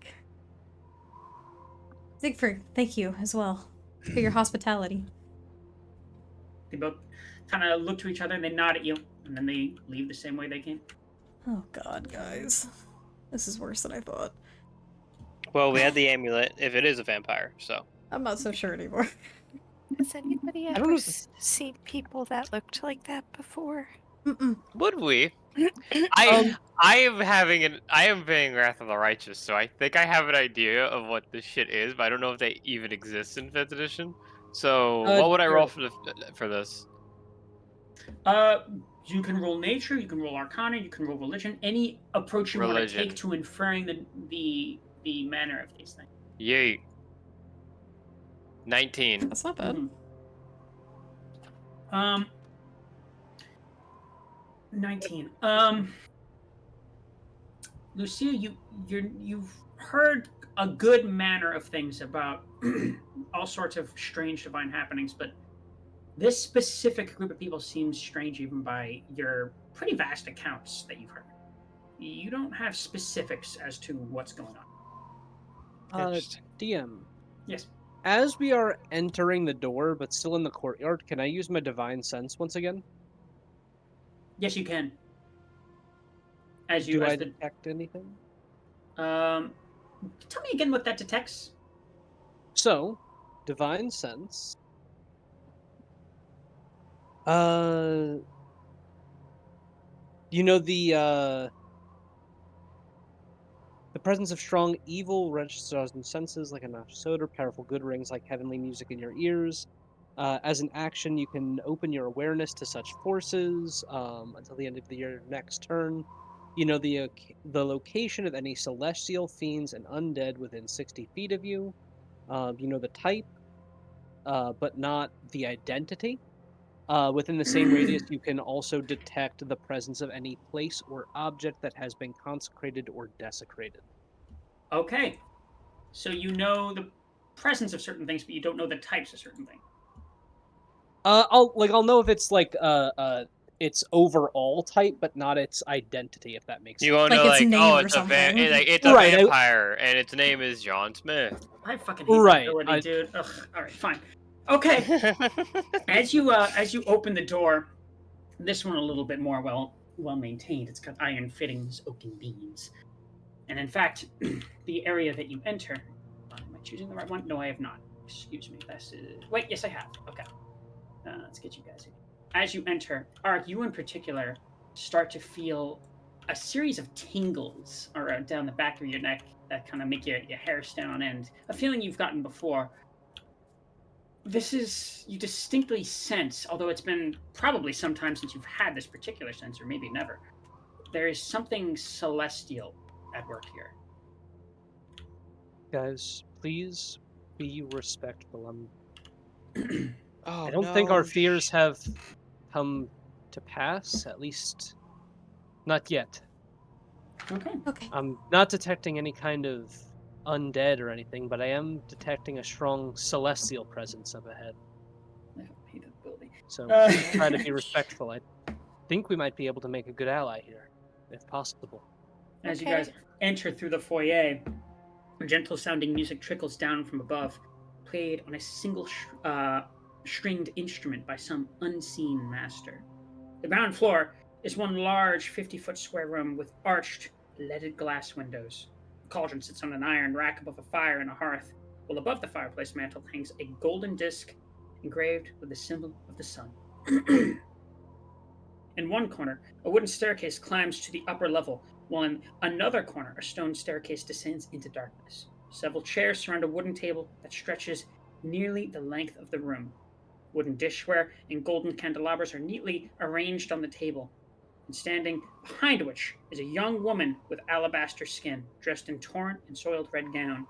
Siegfried, thank you as well for your hospitality. They both kind of look to each other and they nod at you, and then they leave the same way they came. Oh god, guys. This is worse than I thought. Well, we had the amulet, if it is a vampire, so. I'm not so sure anymore. Has anybody don't ever know. seen people that looked like that before? Mm-mm. Would we? I am being Wrath of the Righteous, so I think I have an idea of what this shit is, but I don't know if they even exist in 5th edition. So, what would I roll for this? You can roll nature, you can roll arcana, you can roll religion, any approach you want to Religion. take to inferring the manner of these things. Yeet. 19. That's not bad. Mhm. 19. Lucia, you've heard a good manner of things about all sorts of strange divine happenings, but this specific group of people seems strange even by your pretty vast accounts that you've heard. You don't have specifics as to what's going on. Interesting. DM. Yes. As we are entering the door, but still in the courtyard, can I use my divine sense once again? Yes, you can. As Do I detect anything? Tell me again what that detects. So, divine sense. You know the presence of strong evil registers in senses like a notch soda, powerful good rings like heavenly music in your ears. As an action, you can open your awareness to such forces until the end of your next turn. You know the location of any celestial, fiends, and undead within 60 feet of you. You know the type, but not the identity. Within the same radius, you can also detect the presence of any place or object that has been consecrated or desecrated. Okay. So you know the presence of certain things, but you don't know the types of certain things. I'll know if it's like its overall type, but not its identity, if that makes You sense. won't Like know, its like, name oh, or it's a something. it's a Right, vampire, and its name is John Smith. I fucking hate that Right. ability, dude. Ugh. All right, fine. Okay. As you open the door, this one a little bit more well maintained. It's got iron fittings, oaken beams, and in fact, the area that you enter. Am I choosing the right one? No, I have not. Excuse me. This is. Wait, yes, I have. Okay. Let's get you guys in. As you enter, Ark, you in particular start to feel a series of tingles around down the back of your neck that kind of make your hair stand on end. A feeling you've gotten before. This is, you distinctly sense, although it's been probably some time since you've had this particular sense, or maybe never, there is something celestial at work here. Guys, please be respectful. Oh I don't think our no. fears have come to pass, at least not yet. Okay. Okay. I'm not detecting any kind of undead or anything, but I am detecting a strong celestial presence up ahead. I hate that ability. So Uh, try to be respectful. I think we might be able to make a good ally here, if possible. As you Okay. guys enter through the foyer, gentle sounding music trickles down from above, played on a single stringed instrument by some unseen master. The ground floor is one large 50-foot square room with arched, leaded glass windows. A cauldron sits on an iron rack above a fire in a hearth, while above the fireplace mantel hangs a golden disc engraved with the symbol of the sun. In one corner, a wooden staircase climbs to the upper level, while in another corner, a stone staircase descends into darkness. Several chairs surround a wooden table that stretches nearly the length of the room. Wooden dishware and golden candelabras are neatly arranged on the table, and standing behind which is a young woman with alabaster skin, dressed in torn and soiled red gown.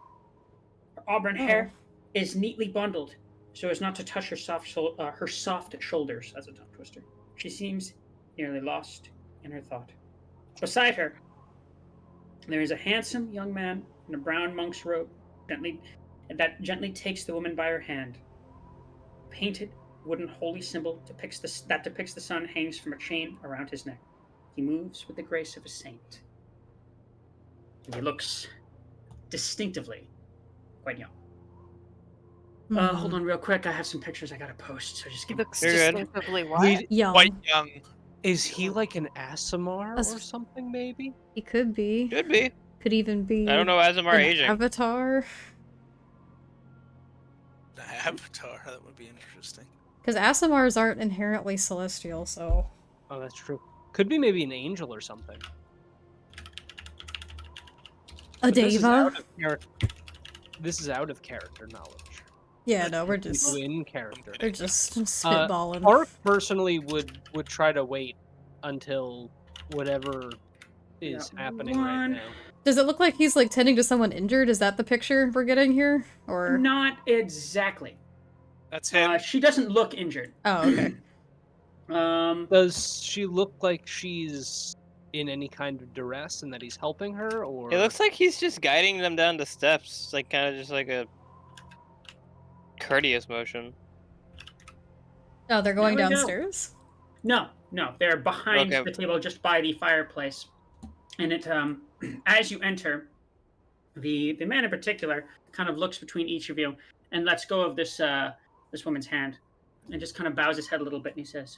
Her auburn Oh. hair is neatly bundled so as not to touch her soft shoulders as a tongue twister. She seems nearly lost in her thought. Beside her, there is a handsome young man in a brown monk's robe that gently takes the woman by her hand. A painted wooden holy symbol that depicts the sun hangs from a chain around his neck. He moves with the grace of a saint. And he looks distinctively quite young. Hold on real quick. I have some pictures I gotta post, so just He give me. looks You're good. distinctively what? Wait, Young. Quite young. is he like an Asimar That's- or something, maybe? He could be. Should be. Could even be I don't know Asimar an aging. avatar. The Avatar, that would be interesting. Because Asimars aren't inherently celestial, so. Oh, that's true. Could be maybe an angel or something. A But this is Deva? out of character. This is out of character knowledge. Yeah, no, we're We just. do in character. We're just spitballing. Park personally would try to wait until whatever is happening right now. Does it look like he's like tending to someone injured? Is that the picture we're getting here? Or Not exactly. That's him. She doesn't look injured. oh, okay. Does she look like she's in any kind of duress and that he's helping her, or It looks like he's just guiding them down the steps, like kind of just like a courteous motion. Oh, they're going There we go. downstairs? No, they're behind Okay. the table, just by the fireplace. And it, as you enter, the man in particular kind of looks between each of you and lets go of this woman's hand, and just kind of bows his head a little bit, and he says,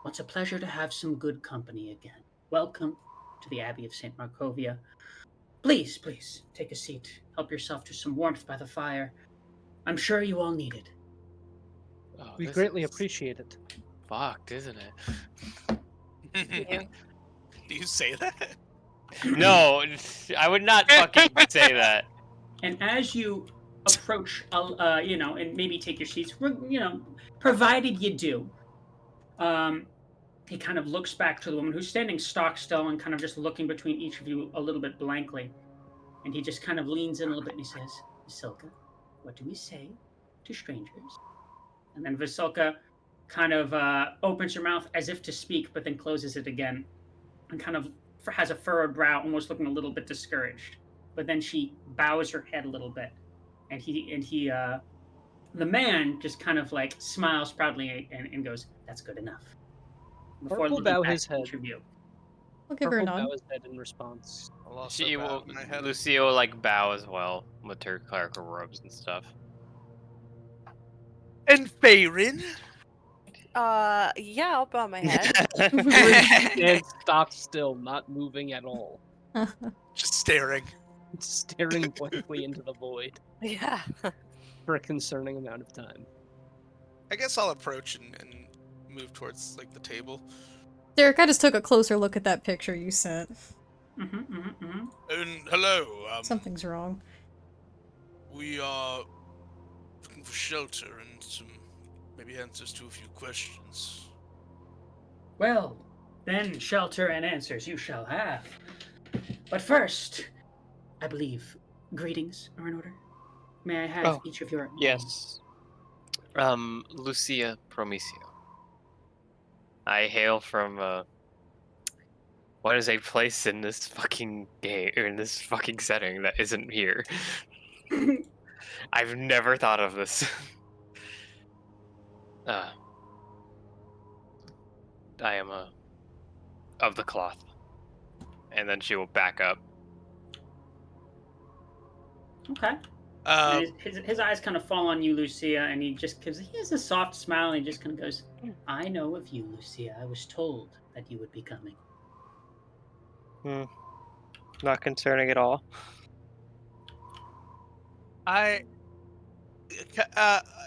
"What's a pleasure to have some good company again. Welcome to the Abbey of St. Markovia. Please, please, take a seat. Help yourself to some warmth by the fire. I'm sure you all need it. Oh, We this greatly is appreciate it. fucked, isn't it? You. Do you say that? No, I would not fucking say that. And as you approach, and maybe take your seats, provided you do, he kind of looks back to the woman who's standing stock still and kind of just looking between each of you a little bit blankly. And he just kind of leans in a little bit and he says, Vasilka, what do we say to strangers? And then Vasilka kind of opens her mouth as if to speak, but then closes it again and kind of has a furrowed brow, almost looking a little bit discouraged. But then she bows her head a little bit. And the man just kind of like smiles proudly and goes, "That's good enough." Before Orc will looking bow back his at head. each of you. I'll give her a Purple nod. bow his head in response. I'll also She bow will, my head. Lucia will like bow as well with her clerical robes and stuff. And Farin? Yeah, I'll bow my head. And stock still, not moving at all. Just staring. Staring blankly into the void Yeah. for a concerning amount of time. I guess I'll approach and move towards like the table. Derek, I just took a closer look at that picture you sent. And hello, Something's wrong. we are looking for shelter and some maybe answers to a few questions. Well, then shelter and answers you shall have. But first, I believe greetings are in order. May I have each of your Yes. Lucia Promisio. I hail from what is a place in this fucking game or in this fucking setting that isn't here? I've never thought of this. I am of the cloth. And then she will back up. Okay. And his eyes kind of fall on you, Lucia, and he has a soft smile and he just kind of goes, I know of you, Lucia. I was told that you would be coming. Not concerning at all.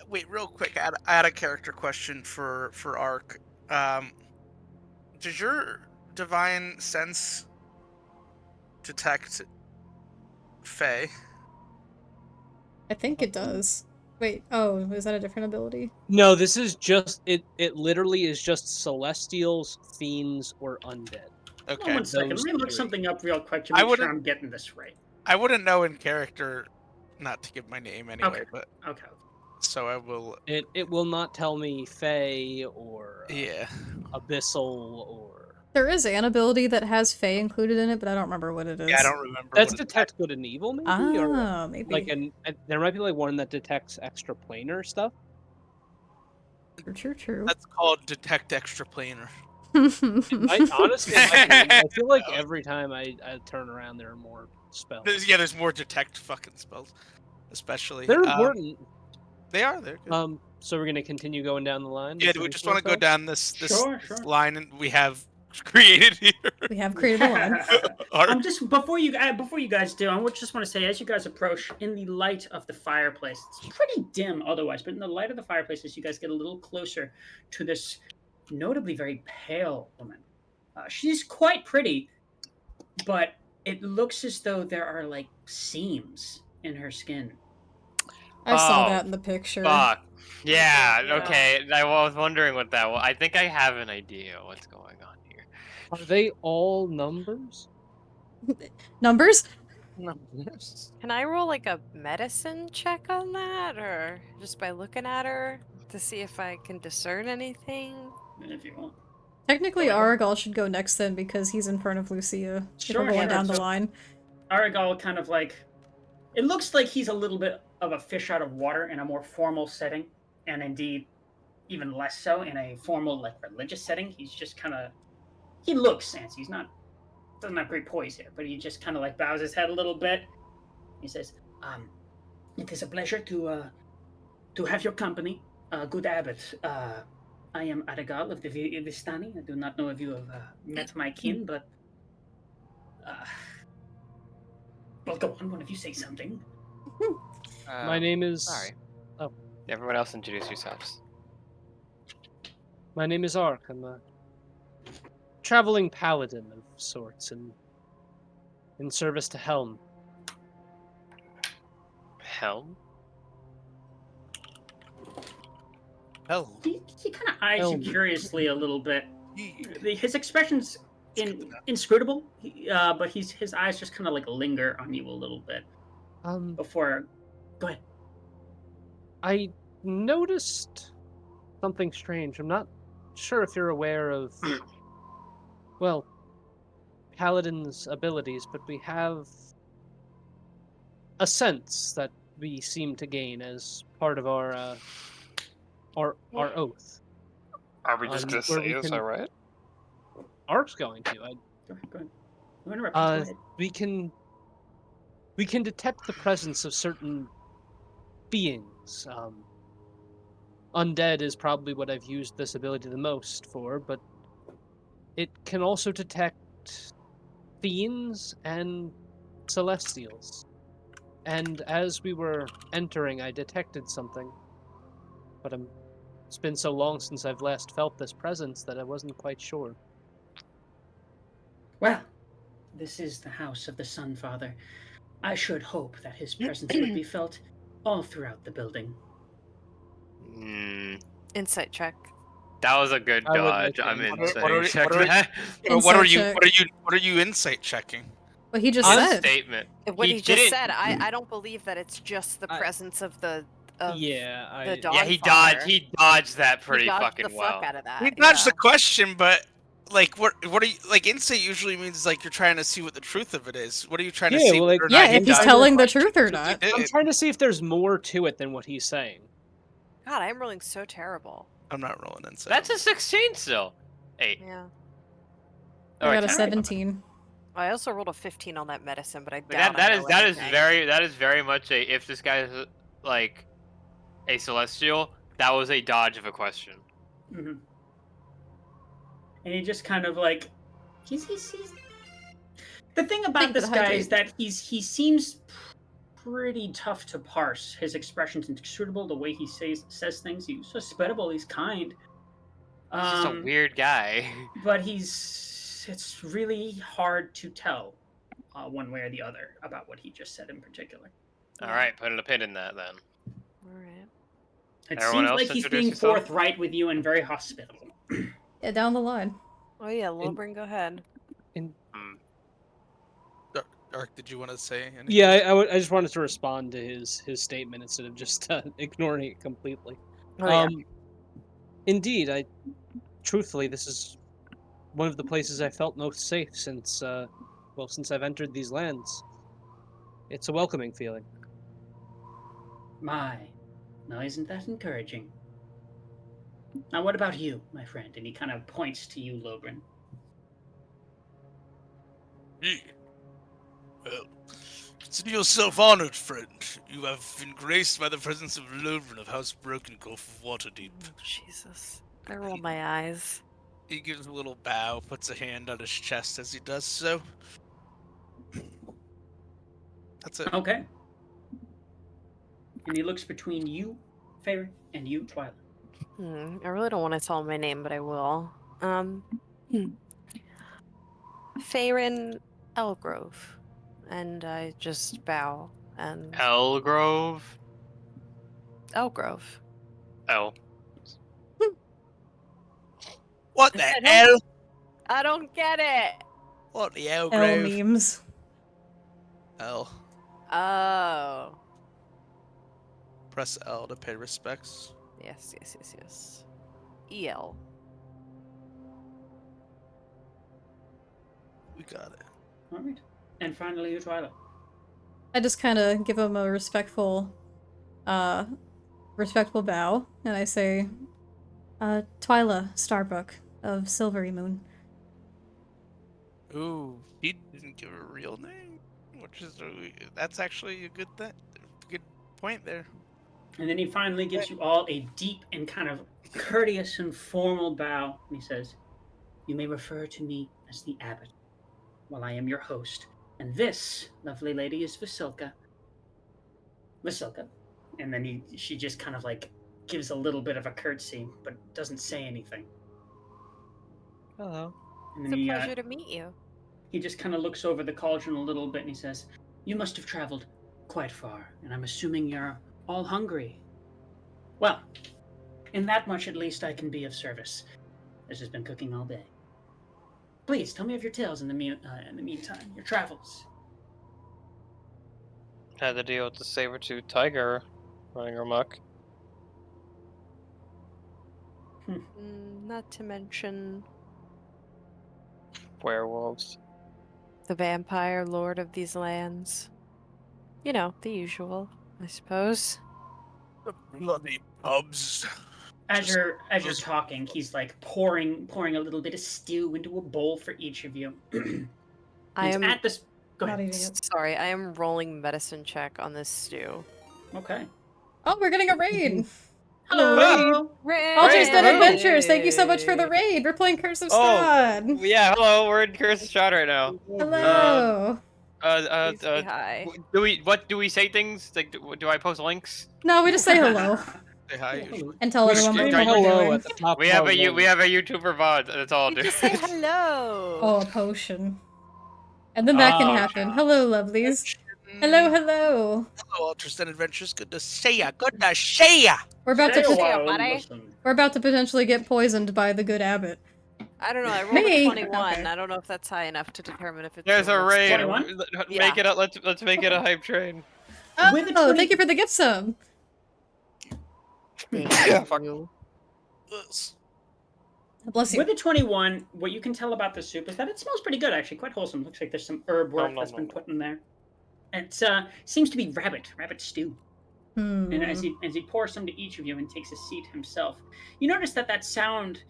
Wait, real quick. I had a character question for Ark. Does your divine sense detect Fae? I think it does. Wait, oh, is that a different ability? No, this is just it literally is just celestials, fiends, or undead. Okay. Hold on 1 second. Those Let me look three. something up real quick to make sure I'm getting this right. I wouldn't know in character, not to give my name anyway, Okay. but Okay. so I will. It will not tell me Fey or Yeah. Abyssal or. There is an ability that has Fae included in it, but I don't remember what it is. Yeah, I don't remember. That's what detect good and evil, maybe. Ah, or maybe. like there might be like one that detects extraplanar stuff. True. That's called detect extraplanar. Honestly, I feel like every time I turn around, there are more spells. There's more detect fucking spells, especially. They're important. They are. They're good. So we're gonna continue going down the line. Yeah, do we just want to go down this Sure. line and we have created here? We have created a line. I'm just before you guys do, I just want to say, as you guys approach, in the light of the fireplace, it's pretty dim otherwise, but in the light of the fireplace, as you guys get a little closer to this notably very pale woman, she's quite pretty, but it looks as though there are like seams in her skin. I saw that in the picture. Fuck. Yeah, okay. I was wondering what that was. I think I have an idea what's going on here. Are they all numbers? Numbers? Numbers. Can I roll like a medicine check on that, or just by looking at her to see if I can discern anything? If you want. Technically, Aragal should go next then because he's in front of Lucia. If we're going down the line. Aragal kind of like, it looks like he's a little bit of a fish out of water in a more formal setting, and indeed, even less so in a formal, like, religious setting. He's just kind of, he looks fancy. Doesn't have great poise here, but he just kind of like bows his head a little bit. He says, it is a pleasure to have your company, good abbot. I am Aragal of the Vistani. I do not know if you have met my kin, but Well, go on. One of you say something. My name is. Sorry. Oh. Everyone else introduce yourselves. My name is Ark. I'm a traveling paladin of sorts, in service to Helm. Helm? Hell. He kind of eyes you Helm. curiously a little bit. Indeed. His expression's inscrutable, but his eyes just kind of like linger on you a little bit before. Go ahead. I noticed something strange. I'm not sure if you're aware of, well, Paladin's abilities, but we have a sense that we seem to gain as part of our oath. Are we just gonna where say we this, can- alright? Ark's going to. Go ahead. No interruptions. Go ahead. We can detect the presence of certain beings. Undead is probably what I've used this ability the most for, but it can also detect fiends and celestials. And as we were entering, I detected something. But it's been so long since I've last felt this presence that I wasn't quite sure. Well, this is the house of the Sun Father. I should hope that his presence would be felt all throughout the building. Insight check. That was a good I would like dodge. to I'm insight in. Check that. What are Insight you? check. What are you insight checking? What he just On a said. statement. What he just didn't- said, I don't believe that it's just the I- presence of the Yeah, Dawn Yeah, he Father. dodged. He dodged that He pretty dodged fucking the well. fuck out of that. He dodged yeah. the question, but like, what are you like? Insight usually means like you're trying to see what the truth of it is. What are you trying to Yeah, see? well, like- whether or Yeah, not he if he's dodged telling the question? truth or Because he not. did. I'm trying to see if there's more to it than what he's saying. God, I'm rolling so terrible. I'm not rolling insight. That's a 16 still. 8. Yeah. Oh, I wait, got a 10. 17. I also rolled a 15 on that medicine, but I But doubt that I is know that is anything. that is very much a, if this guy is like a celestial, that was a dodge of a question. Mm-hmm. And he just kind of like he's the thing about Think this that guy hydrate. is that he seems pretty tough to parse. His expression's inscrutable. The way he says things, he's hospitable. He's kind. He's just a weird guy. But it's really hard to tell one way or the other about what he just said in particular. All right, putting a pin in that then. All right. It Everyone seems else like he's introduce being yourself? forthright with you and very hospitable. Yeah, down the line. Oh yeah, Lilburn, go ahead. Dark, did you want to say anything? Yeah, I just wanted to respond to his statement instead of just ignoring it completely. Oh yeah. Indeed, truthfully, this is one of the places I felt most safe since I've entered these lands. It's a welcoming feeling. My, now isn't that encouraging? Now, what about you, my friend? And he kind of points to you, Lobrin. Me? Well, consider yourself honored, friend. You have been graced by the presence of Lovren of House Broken Gulf of Waterdeep. Jesus. I roll my eyes. He gives a little bow, puts a hand on his chest as he does so. That's it. Okay. And he looks between you, Favorite, and you, Twilight. I really don't want to tell him my name, but I will. Farron Elgrove. And I just bow and Elgrove. Elgrove. Oh. What the I don't- hell? I don't get it. What the hell, L Grove? memes. L. Oh. Press L to pay respects. Yes. EL. We got it. All right. And finally, you, Twilight. I just kind of give him a respectful bow, and I say, Twyla Starbuck of Silvery Moon. Ooh, he didn't give a real name, which is that's actually a good thing. Good point there. And then he finally gives you all a deep and kind of courteous and formal bow. And he says, "You may refer to me as the Abbot." Well, I am your host. And this, lovely lady, is Vasilka. Vasilka. And then she just kind of like gives a little bit of a curtsy, but doesn't say anything. Hello. And It's then a pleasure to meet you. he just kind of looks over the cauldron a little bit and he says, "You must have traveled quite far, and I'm assuming you're all hungry. Well, in that much at least I can be of service. This has been cooking all day. Please tell me of your tales in the meantime, your travels." Had to deal with the saber-tooth tiger running amok. Not to mention Werewolves. the vampire lord of these lands. You know, the usual, I suppose. The bloody pubs. As Just you're those- talking, he's like pouring a little bit of stew into a bowl for each of you. I It's am at this. Go Not ahead. eating it. sorry, I am rolling medicine check on this stew. Okay. Oh, we're getting a raid. Hello. Altars Raid, and hello. Adventures, thank you so much for the raid. We're playing Curse of Strahd. Yeah, hello, we're in Curse of Strahd right now. Hello. Please say hi. Do we say things? Like, do I post links? No, we just say hello Say hi. usually. and tell We everyone scream what we're hello doing. at the top We of have our a lungs. we have a YouTuber VOD. That's all. You Dude. just say hello. Oh, a potion. And then that can happen. Hello, lovelies. Hello, hello. Hello, Altars and Adventures. Good to see ya. Good to see ya. We're about Stay to a while and buddy. listen. we're about to potentially get poisoned by the good abbot. I don't know, I rolled Me? a 21. Okay. I don't know if that's high enough to determine if it's There's a one raid. 21? Make it. Let's make it a hype train. With a Oh, 20 thank you for the gift sub. Fuck. Yes. Bless you. With a 21, what you can tell about the soup is that it smells pretty good, actually. Quite wholesome. Looks like there's some herb work Nom, nom, that's been nom. put in there. It seems to be rabbit stew. And as he pours some to each of you and takes a seat himself, you notice that sound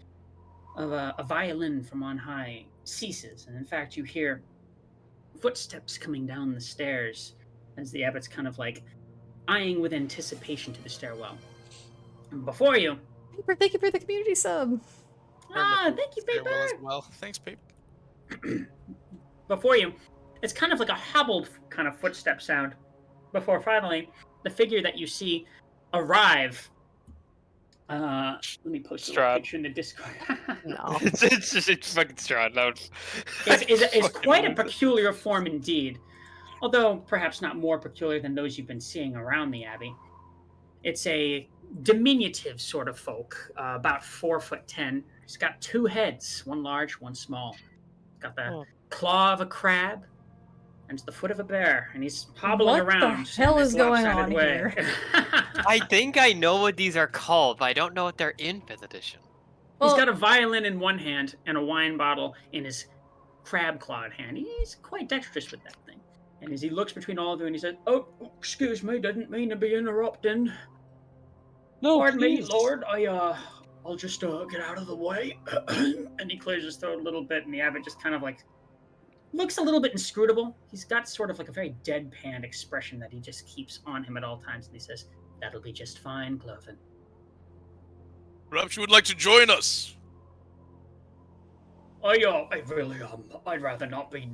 of a violin from on high ceases. And in fact, you hear footsteps coming down the stairs as the abbot's kind of like eyeing with anticipation to the stairwell. And before you... Paper, thank you for the community sub. Thank you, Farewell Paper! as well. Thanks, Paper. Before you, it's kind of like a hobbled kind of footstep sound before finally the figure that you see arrive. Let me post a little Strahd. picture in the Discord. No. It's fucking Strahd. No, It's quite a peculiar form indeed, although perhaps not more peculiar than those you've been seeing around the Abbey. It's a diminutive sort of folk, about 4'10". He's got two heads, one large, one small. He's got the claw of a crab and the foot of a bear, and he's hobbling What the around. hell in this is going lopsided on way. here? I think I know what these are called, but I don't know what they're in 5th edition. He's Well- got a violin in one hand and a wine bottle in his crab-clawed hand. He's quite dexterous with that thing. And as he looks between all of you and he says, "Oh, excuse me, didn't mean to be interrupting. No, Pardon me, please. Lord. I'll just get out of the way." And he clears his throat a little bit, and the abbot just kind of like looks a little bit inscrutable. He's got sort of like a very deadpan expression that he just keeps on him at all times, and he says, "That'll be just fine, Cloven." Perhaps you would like to join us. I really I'd rather not be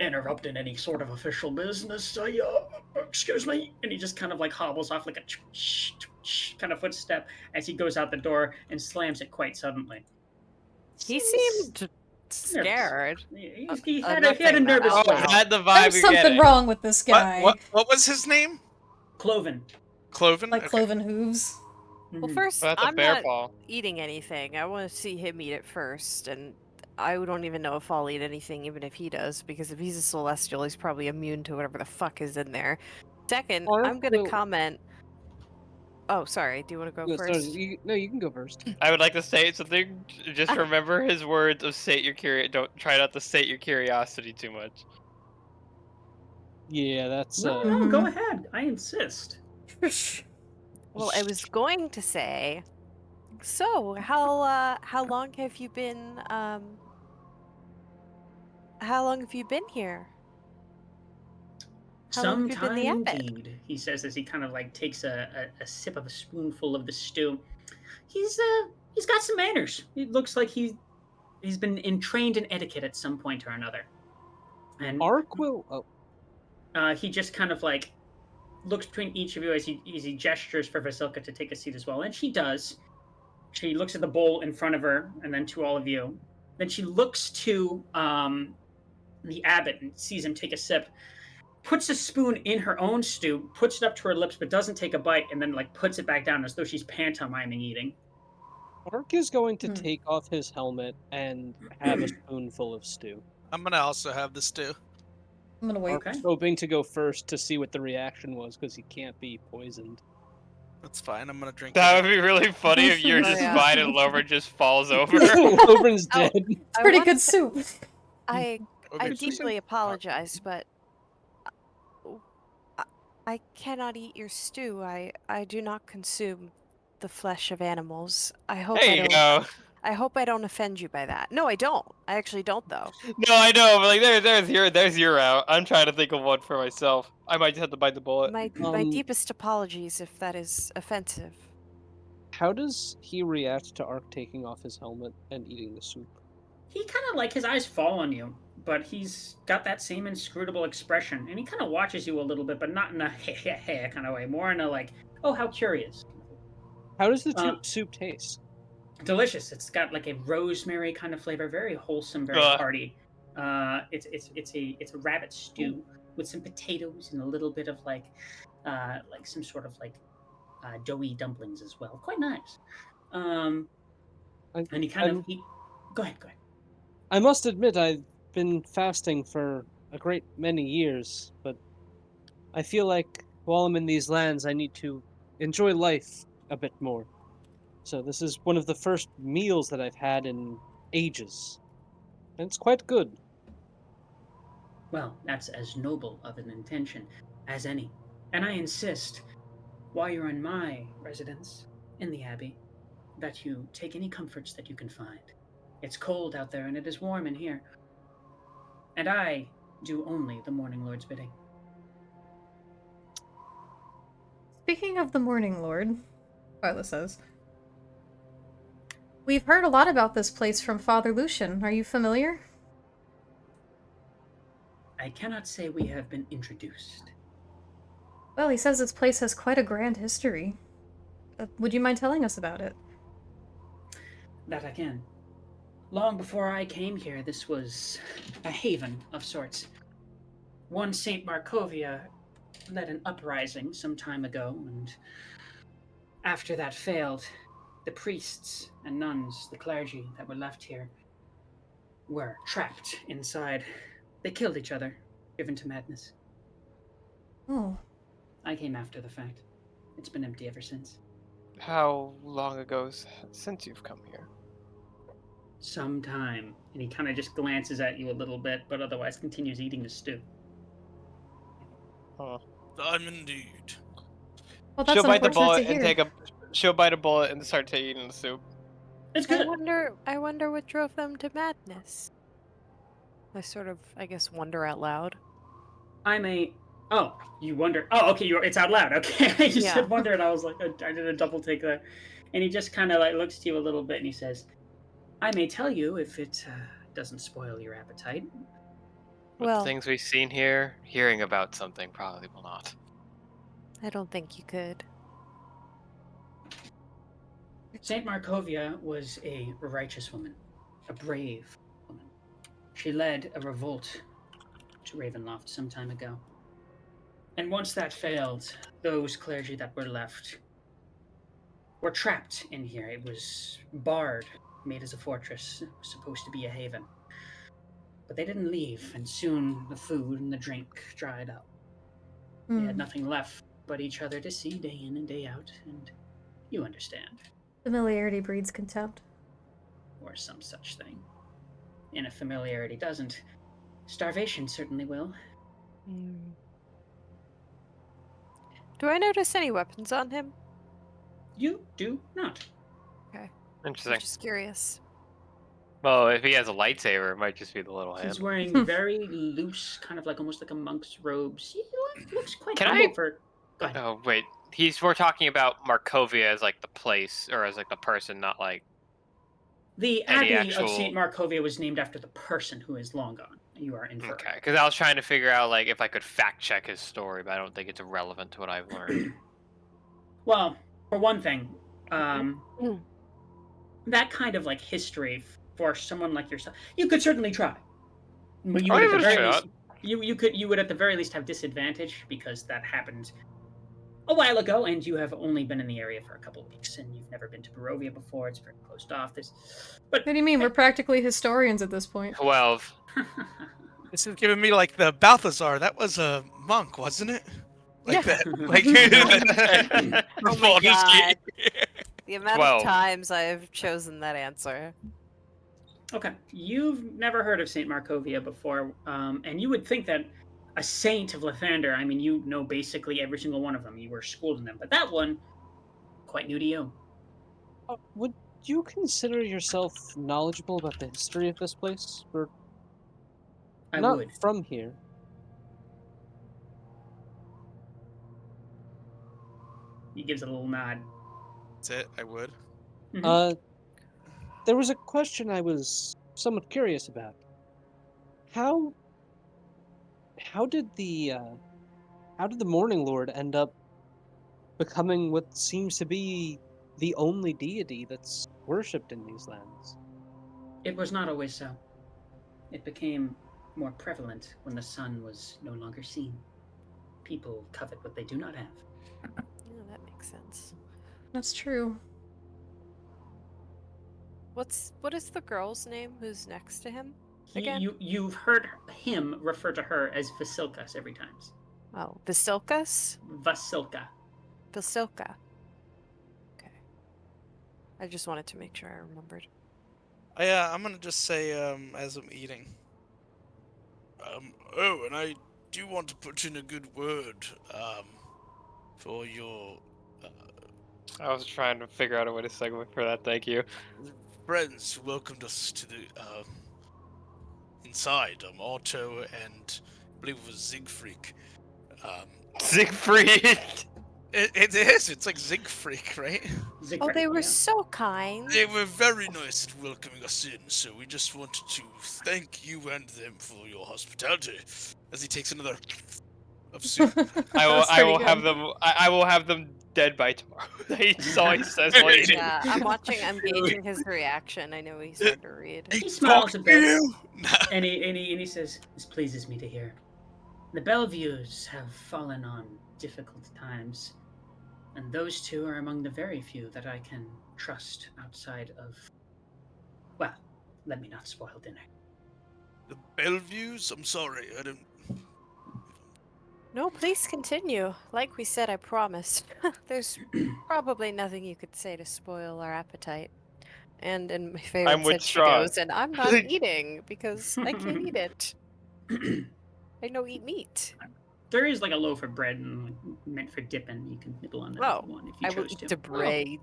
interrupting any sort of official business. Excuse me. And he just kind of like hobbles off like a kind of footstep as he goes out the door and slams it quite suddenly. He seemed scared. He had a nothing nervous that- way. Had the vibe There's you're something getting. wrong with this guy. What was his name? Cloven. Cloven? Like Okay. cloven hooves. Well, Mhm. first, That's a I'm bear not paw. eating anything. I want to see him eat it first, and I don't even know if I'll eat anything, even if he does, because if he's a celestial, he's probably immune to whatever the fuck is in there. Second, Or I'm gonna will- comment. Oh, sorry. Do you want to go No, sorry, first? you can go first. I would like to say something. Just remember his words of sate your Don't try not to sate your curiosity too much. Yeah, that's No, go ahead. I insist. Well, I was going to say. So, how long have you been how long have you been here? How long Some have you been time the abbot? indeed, he says as he kind of like takes a sip of a spoonful of the stew. He's got some manners. It looks like he's been trained in etiquette at some point or another. And Ark will. Oh, he just kind of like looks between each of you as he gestures for Vasilka to take a seat as well, and she does. She looks at the bowl in front of her, and then to all of you. Then she looks to the abbot and sees him take a sip. Puts a spoon in her own stew, puts it up to her lips, but doesn't take a bite, and then like puts it back down as though she's pantomiming eating. Ark is going to Hmm. take off his helmet and have a spoonful of stew. I'm gonna also have this too. I'm gonna wait. Okay. Ark's hoping to go first to see what the reaction was because he can't be poisoned. That's fine. I'm gonna drink That it. would be really funny if you're Oh, just yeah. fine and Lover just falls over. Lobren's Oh, dead. It's I pretty wanna good say- soup. I Okay, deeply apologize, but I cannot eat your stew. I do not consume the flesh of animals. I hope There I you don't. go. I hope I don't offend you by that. No, I don't. I actually don't, though. No, I know, but like there's your out. I'm trying to think of one for myself. I might just have to bite the bullet. My deepest apologies if that is offensive. How does he react to Ark taking off his helmet and eating the soup? He kind of like his eyes fall on you, but he's got that same inscrutable expression, and he kind of watches you a little bit, but not in a hey kind of way, more in a like, oh, how curious. How does the Uh, soup taste? Delicious. It's got like a rosemary kind of flavor, very wholesome, very Ugh. hearty. It's a rabbit stew with some potatoes and a little bit of like some sort of like doughy dumplings as well. Quite nice. And he kind of go ahead. I must admit I've been fasting for a great many years, but I feel like while I'm in these lands I need to enjoy life a bit more. So this is one of the first meals that I've had in ages. And it's quite good. Well, that's as noble of an intention as any. And I insist, while you're in my residence in the Abbey, that you take any comforts that you can find. It's cold out there and it is warm in here. And I do only the Morning Lord's bidding. Speaking of the Morning Lord, Viola says, we've heard a lot about this place from Father Lucian. Are you familiar? I cannot say we have been introduced. Well, he says this place has quite a grand history. Would you mind telling us about it? That I can. Long before I came here, this was a haven of sorts. One Saint Markovia led an uprising some time ago, and after that failed, the priests and nuns, the clergy that were left here, were trapped inside. They killed each other, driven to madness. Oh, I came after the fact. It's been empty ever since. How long ago since you've come here? Some time. And he kind of just glances at you a little bit, but otherwise continues eating the stew. I'm indeed. well, that's She'll bite the unfortunate bullet to and hear. she'll bite a bullet and start eating the soup. It's good. I wonder what drove them to madness. I sort of, I guess, wonder out loud. Oh, you wonder. Oh, okay, it's out loud. Okay, you Yeah. said wonder, and I was like, I did a double take there. And he just kind of like looks to you a little bit, and he says, I may tell you if it doesn't spoil your appetite. With Well, the things we've seen here, hearing about something probably will not. I don't think you could. Saint Markovia was a righteous woman, a brave woman. She led a revolt to Ravenloft some time ago. And once that failed, those clergy that were left were trapped in here. It was barred, made as a fortress. It was supposed to be a haven. But they didn't leave, and soon the food and the drink dried up. They had nothing left but each other to see day in and day out, and you understand. Familiarity breeds contempt. Or some such thing. And if familiarity doesn't, starvation certainly will. Do I notice any weapons on him? You do not. I'm Interesting. just curious. Well, if he has a lightsaber, it might just be the little hand. He's wearing very loose, kind of like almost like a monk's robes. He looks quite Can humble I- for. Go ahead. Oh wait, we're talking about Markovia as like the place or as like the person, not like. The Any Abbey actual... of St. Markovia was named after the person who is long gone. You are inferring. Okay, because I was trying to figure out like if I could fact check his story, but I don't think it's relevant to what I've learned. Well, for one thing, Mm. that kind of like history for someone like yourself, you could certainly try. But you I'll would at give the it a very shot. least, you would at the very least have disadvantage because that happened a while ago, and you have only been in the area for a couple of weeks, and you've never been to Barovia before. It's very closed off. But What do you mean? We're practically historians at this point. 12. This is giving me like the Balthazar. That was a monk, wasn't it? Like Yeah. that. Like Oh my god. The amount 12. of times I've chosen that answer. Okay, you've never heard of Saint Markovia before, and you would think that a saint of Lathander, I mean, you know basically every single one of them. You were schooled in them, but that one, quite new to you. Would you consider yourself knowledgeable about the history of this place? We're I not would. from here. He gives a little nod. That's it. I would. Mhm. There was a question I was somewhat curious about. How did the Morning Lord end up becoming what seems to be the only deity that's worshipped in these lands? It was not always so. It became more prevalent when the sun was no longer seen. People covet what they do not have. Yeah, that makes sense. That's true. What is the girl's name who's next to him? Again? You've heard him refer to her as Vasilkas every time. Oh, Vasilkas? Vasilka. Vasilka. Okay. I just wanted to make sure I remembered. I'm gonna just say, as I'm eating. Oh, and I do want to put in a good word, for your, I was trying to figure out a way to segue for that. Thank you. friends who welcomed us to the, inside, Otto and I believe it was Siegfried. Siegfried. It is, it's like Siegfried, right? Oh, they were yeah. so kind. They were very nice at welcoming us in, so we just wanted to thank you and them for your hospitality. As he takes another of soup. I will have them. I will have them dead by tomorrow. That's all he says while eating. Yeah, I'm gauging his reaction. I know he's hard to read. He smiles a bit, You? and he says, "This pleases me to hear. The Belleviews have fallen on difficult times, and those two are among the very few that I can trust outside of. Well, let me not spoil dinner." The Belleviews? I'm sorry, I don't... No, please continue. Like we said, I promised. There's probably nothing you could say to spoil our appetite. And in my favorite I'm with sense, she goes, Strahd. and I'm not eating because I can't eat it. I don't eat meat. There is like a loaf of bread and like, meant for dipping. You can nibble on that if you want, if you I will chose eat to. the bread.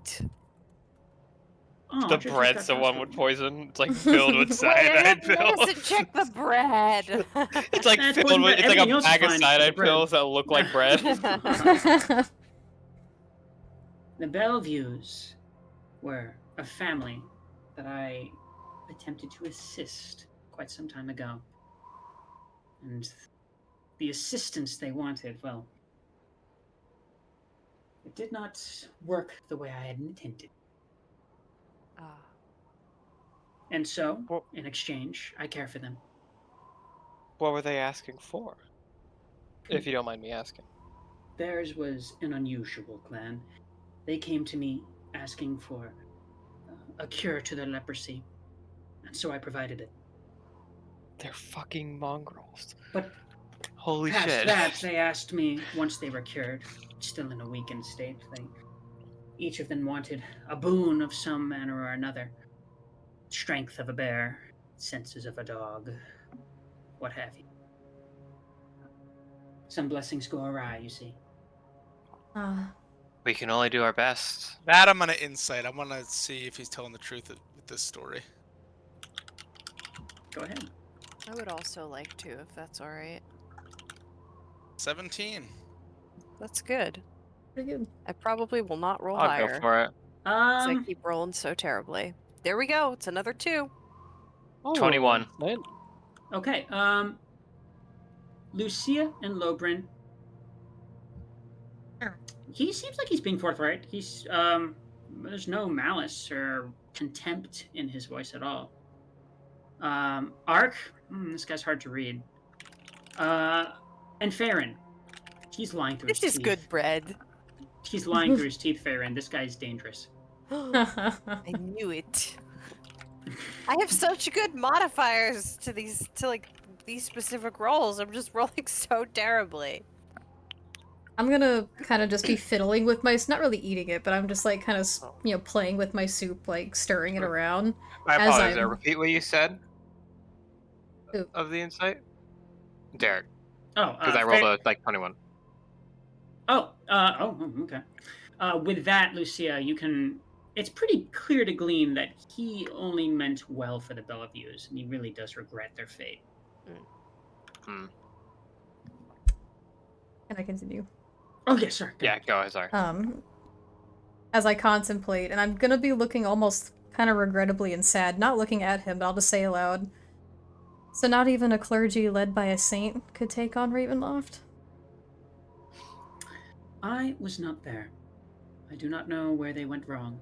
Oh, The just bread's got the one Costco. with poison. It's like filled with cyanide Wait, pills. doesn't check the bread. It's like That's filled poison with. bread. It's like a Everything else is bag of fine, but the cyanide bread. pills that look like bread. The Belleviews were a family that I attempted to assist quite some time ago. And the assistance they wanted, well, it did not work the way I had intended. Ah. And so, Well- in exchange, I care for them. What were they asking for? If you don't mind me asking. Theirs was an unusual clan. They came to me asking for a cure to their leprosy, and so I provided it. They're fucking mongrels. But Holy past shit. that, they asked me, once they were cured, still in a weakened state, each of them wanted a boon of some manner or another. Strength of a bear, senses of a dog, what have you. Some blessings go awry, you see. We can only do our best. That I'm gonna insight. I wanna see if he's telling the truth with this story. Go ahead. I would also like to, if that's alright. 17. That's good. Pretty good. I probably will not roll I'll higher. go for it. 'Cause I keep rolling so terribly. There we go. It's another 2. Oh, 21. excellent. Okay. Lucia and Lobrin. He seems like he's being forthright. There's no malice or contempt in his voice at all. Ark, this guy's hard to read. And Farron, he's lying through his This is teeth. good bread. He's lying through his teeth, Farron. This guy's dangerous. I knew it. I have such good modifiers to these specific rolls. I'm just rolling so terribly. I'm gonna kind of just be fiddling with my, not really eating it, but I'm just like kind of, playing with my soup, like stirring it around. I As apologize. I'm- Repeat what you said Who? of the insight. Derek, Oh, because I rolled a 21. Okay. With that, Lucia, it's pretty clear to glean that he only meant well for the Bellevues, and he really does regret their fate. Hmm. Can I continue? Oh, yes, sir. Yeah, go ahead. Sorry. As I contemplate, and I'm gonna be looking almost kind of regrettably and sad, not looking at him, but I'll just say aloud. So not even a clergy led by a saint could take on Ravenloft? I was not there. I do not know where they went wrong.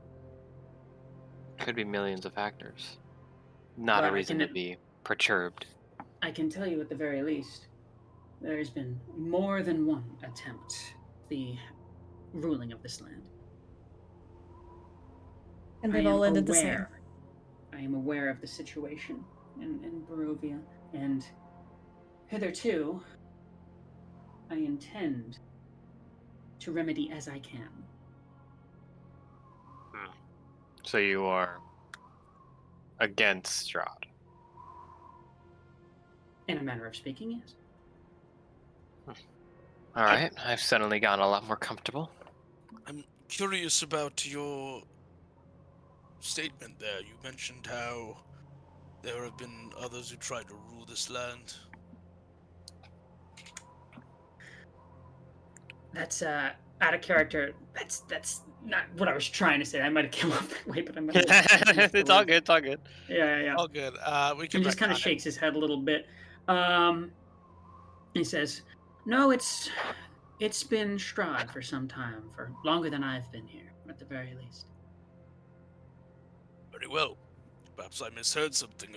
Could be millions of factors. Not But a reason to be perturbed. I can tell you at the very least, there's been more than one attempt the ruling of this land. And they've all ended the same. I am aware of the situation in Barovia, and hitherto, I intend to remedy as I can. So you are against Strahd. In a manner of speaking, yes. All right, I've suddenly gotten a lot more comfortable. I'm curious about your statement there. You mentioned how there have been others who tried to rule this land. That's out of character. That's not what I was trying to say. I might have come off that way, but I'm. It's all good. It's all good. Yeah. All good. We can. He just kind of shakes his head a little bit. He says, "No, it's been Strahd for some time, for longer than I've been here, at the very least." Very well. Perhaps I misheard something.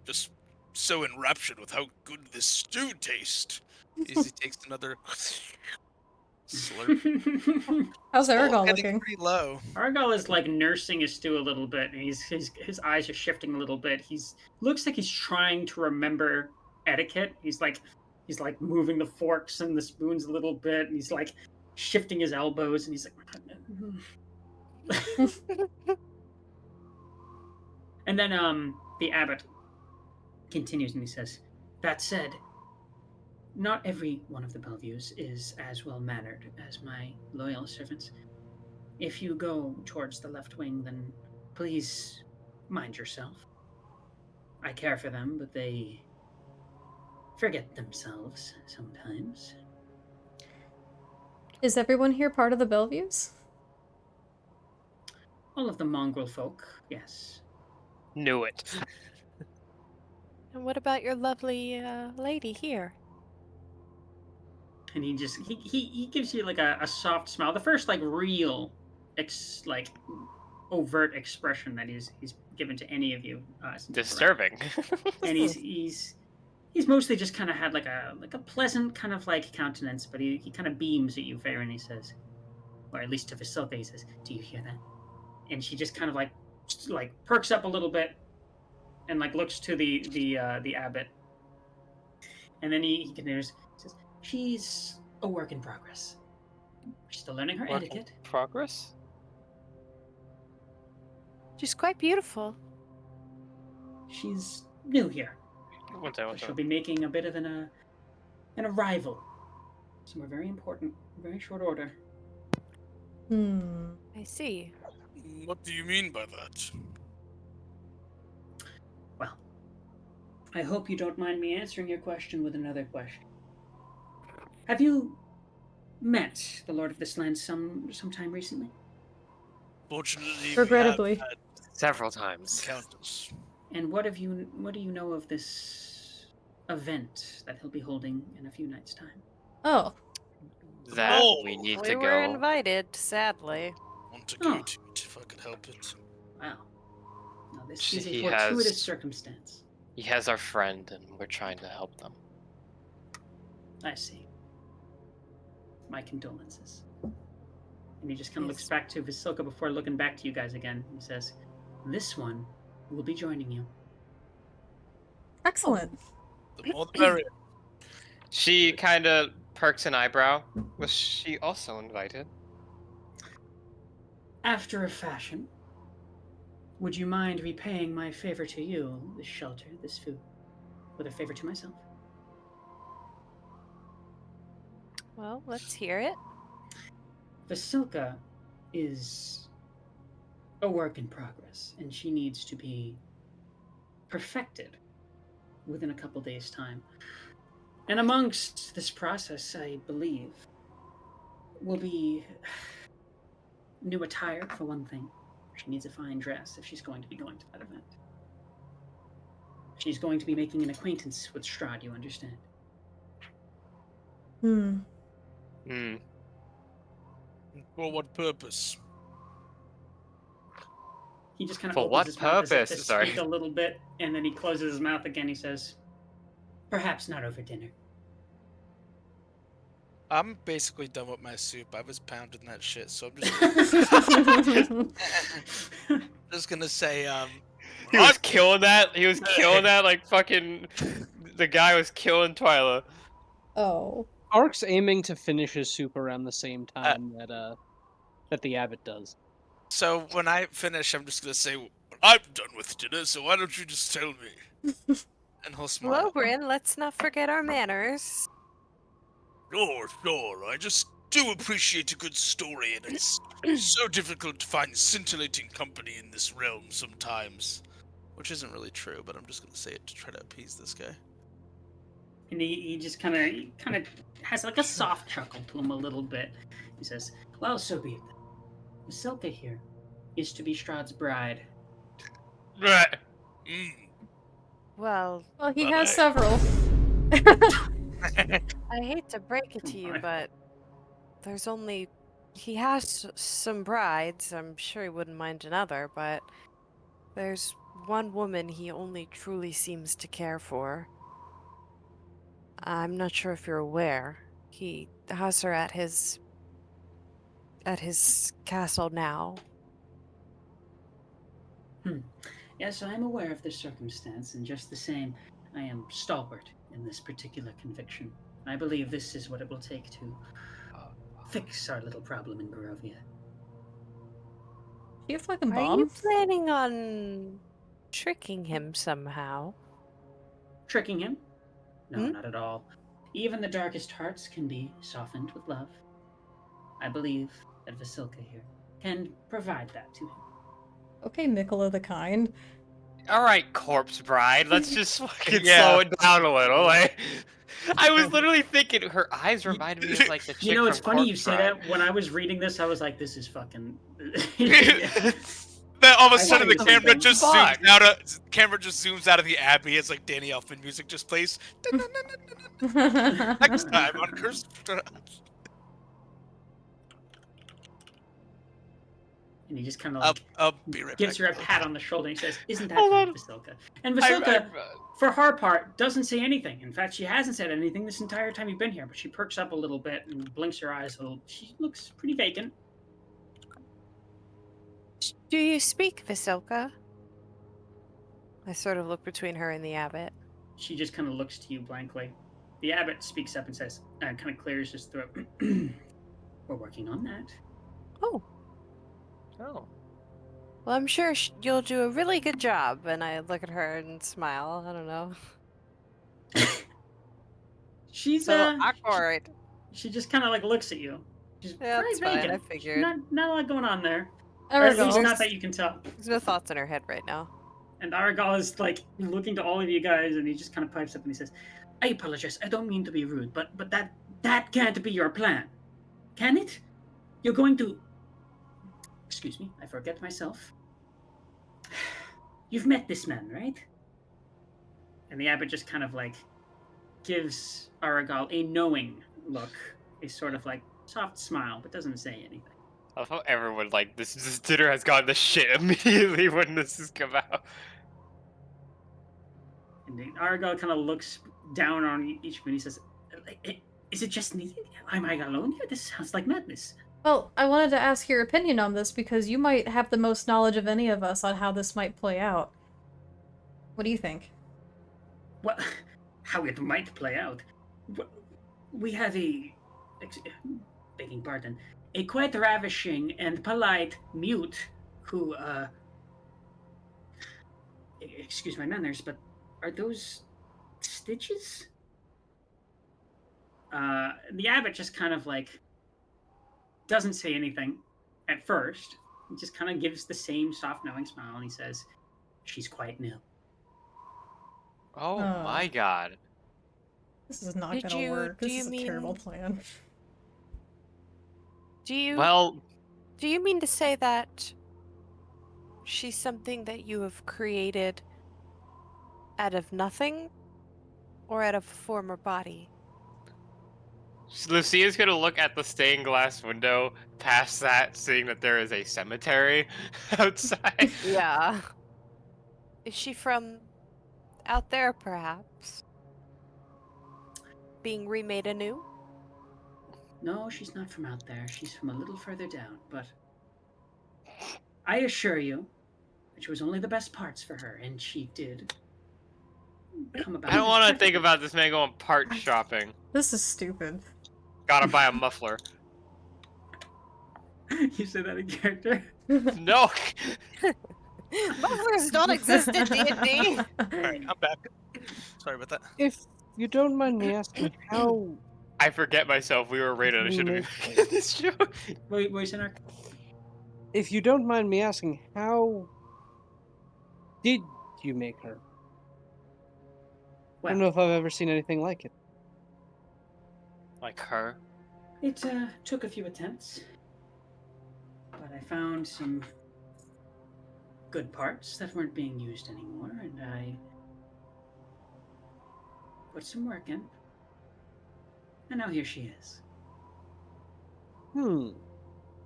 Just so enraptured with how good this stew tastes. Easy takes another slurp. How's Aragol Getting looking? pretty low. Argyle is like nursing his stew a little bit, and his eyes are shifting a little bit. Looks like he's trying to remember etiquette. He's like moving the forks and the spoons a little bit, and he's like shifting his elbows, and he's like. And then the abbot continues, and he says, "That said, not every one of the Bellevues is as well mannered as my loyal servants. If you go towards the left wing, then please mind yourself. I care for them, but they forget themselves sometimes." Is everyone here part of the Bellevues? All of the mongrel folk, yes. Knew it. And what about your lovely lady here? And he just he gives you like a soft smile. The first like real overt expression that he's given to any of you. Disturbing. And he's mostly just kind of had like a pleasant kind of like countenance, but he kind of beams at you, Fair, and he says, or at least to Vasilka, he says, "Do you hear that?" And she just kind of like perks up a little bit, and like looks to the abbot, and then he continues. He says, "She's a work in progress. She's still learning her etiquette. Progress? She's quite beautiful. She's new here. One second. She'll be making a bit of an arrival. Somewhere very important, very short order." I see. What do you mean by that? Well, I hope you don't mind me answering your question with another question. Have you met the Lord of this land sometime recently? Fortunately, Regrettably. we have had Several times. Countess. And what do you know of this event that he'll be holding in a few nights' time? Oh, That Oh, we need We to were go. invited, sadly. Want to Oh. go to it if I could help it. Wow. Now, this is a He fortuitous has- circumstance. He has our friend, and we're trying to help them. I see. My condolences. And he just kind of Yes. looks back to Vasilka before looking back to you guys again. He says, "This one will be joining you." excellent. The more the merrier. She kind of perks an eyebrow. Was she also invited? After a fashion. Would you mind repaying my favor to you, this shelter, this food, with a favor to myself? Well, let's hear it. Vasilka is a work in progress, and she needs to be perfected within a couple days' time. And amongst this process, I believe, will be new attire, for one thing. She needs a fine dress if she's going to be going to that event. She's going to be making an acquaintance with Strahd, you understand? Hmm. Hmm. For what purpose? He just kind of For opens what his mouth as if to purpose? Sorry. speak a little bit, and then he closes his mouth again. He says, "Perhaps not over dinner." I'm basically done with my soup. I was pounding that shit, so I'm just gonna say, He was killing that. He was killing that like fucking. The guy was killing Twyla. Oh. Ark's aiming to finish his soup around the same time that the abbot does. So when I finish, I'm just gonna say, well, I'm done with dinner, so why don't you just tell me? And he'll smile. Lobrin, let's not forget our manners. Sure. I just do appreciate a good story, and it's so difficult to find scintillating company in this realm sometimes. Which isn't really true, but I'm just gonna say it to try to appease this guy. And he just kind of has like a soft chuckle to him a little bit. He says, "Well, so be it. Vasilka here is to be Strahd's bride." Right. Well, Well, he Bye-bye. has several. I hate to break it to you, but there's only. He has some brides. I'm sure he wouldn't mind another, but there's one woman he only truly seems to care for. I'm not sure if you're aware. He has her at his castle now. Yes, I am aware of this circumstance, and just the same, I am stalwart in this particular conviction. I believe this is what it will take to fix our little problem in Barovia. She a fucking Are you bomb? planning on tricking him somehow? Tricking him? No, Hmm? not at all. Even the darkest hearts can be softened with love. I believe that Vasilka here can provide that to him. Okay, Nicola the Kind. All right, corpse bride. Let's just fucking Yeah. slow it down a little. Like, I was literally thinking her eyes reminded me of like the chick You know, it's from funny you Corpse say Bride. that. When I was reading this, I was like, "This is fucking." Then all of a I sudden the see camera something. just Fuck. zooms out of the abbey as like Danny Elfman music just plays. Next time on Cursed. And he just kind of like I'll be right gives back. her a pat on the shoulder and says, "Isn't that Hold right, on. Vasilka?" And Vasilka, for her part, doesn't say anything. In fact, she hasn't said anything this entire time you've been here. But she perks up a little bit and blinks her eyes a little. She looks pretty vacant. Do you speak Vasilka? I sort of look between her and the abbot. She just kind of looks to you blankly. The abbot speaks up and says, kind of clears his throat. "We're working on that." Oh, Oh. well, I'm sure you'll do a really good job. And I look at her and smile. I don't know. She's So awkward. she just kind of like looks at you. She's Yeah, very that's fine, vacant. I figured. Not a lot going on there. There Or we at least go. not that you can tell. There's no thoughts in her head right now. And Aragal is like looking to all of you guys, and he just kind of pipes up and he says, "I apologize. I don't mean to be rude, but that can't be your plan, can it? You're going to... Excuse me, I forget myself. You've met this man, right? And the abbot just kind of like gives Aragal a knowing look, a sort of like soft smile, but doesn't say anything. I love how everyone like this dinner has gotten the shit immediately when this has come out. And Aragal kind of looks down on each of you and he says, "Is it just me? Am I alone here? This sounds like madness." Well, I wanted to ask your opinion on this because you might have the most knowledge of any of us on how this might play out. What do you think? Well, how it might play out. We have begging pardon, a quite ravishing and polite mute who, excuse my manners, but are those stitches? The abbot just kind of like doesn't say anything at first. He just kind of gives the same soft, knowing smile and he says, "She's quite new." Oh my god. This is not Did gonna you- work. do This you is a mean- terrible plan. Do you Well, do you mean to say that she's something that you have created out of nothing or out of a former body? Lucia's gonna look at the stained glass window past that, seeing that there is a cemetery outside. Yeah. Is she from out there, perhaps? Being remade anew? No, she's not from out there. She's from a little further down, but I assure you, it was only the best parts for her, and she did come about. I don't this want to perfectly. think about this man going part shopping. This is stupid. Gotta buy a muffler. You say that in character? No. Mufflers don't exist in D&D! Alright, I'm back. Sorry about that. If you don't mind me asking, how I forget myself. We were rated. I should have been Make making this joke. Wait, Sinark? if you don't mind me asking, how did you make her? I don't know Well, if I've ever seen anything like it. Like her. it took a few attempts, but I found some good parts that weren't being used anymore, and I put some work in. And now here she is.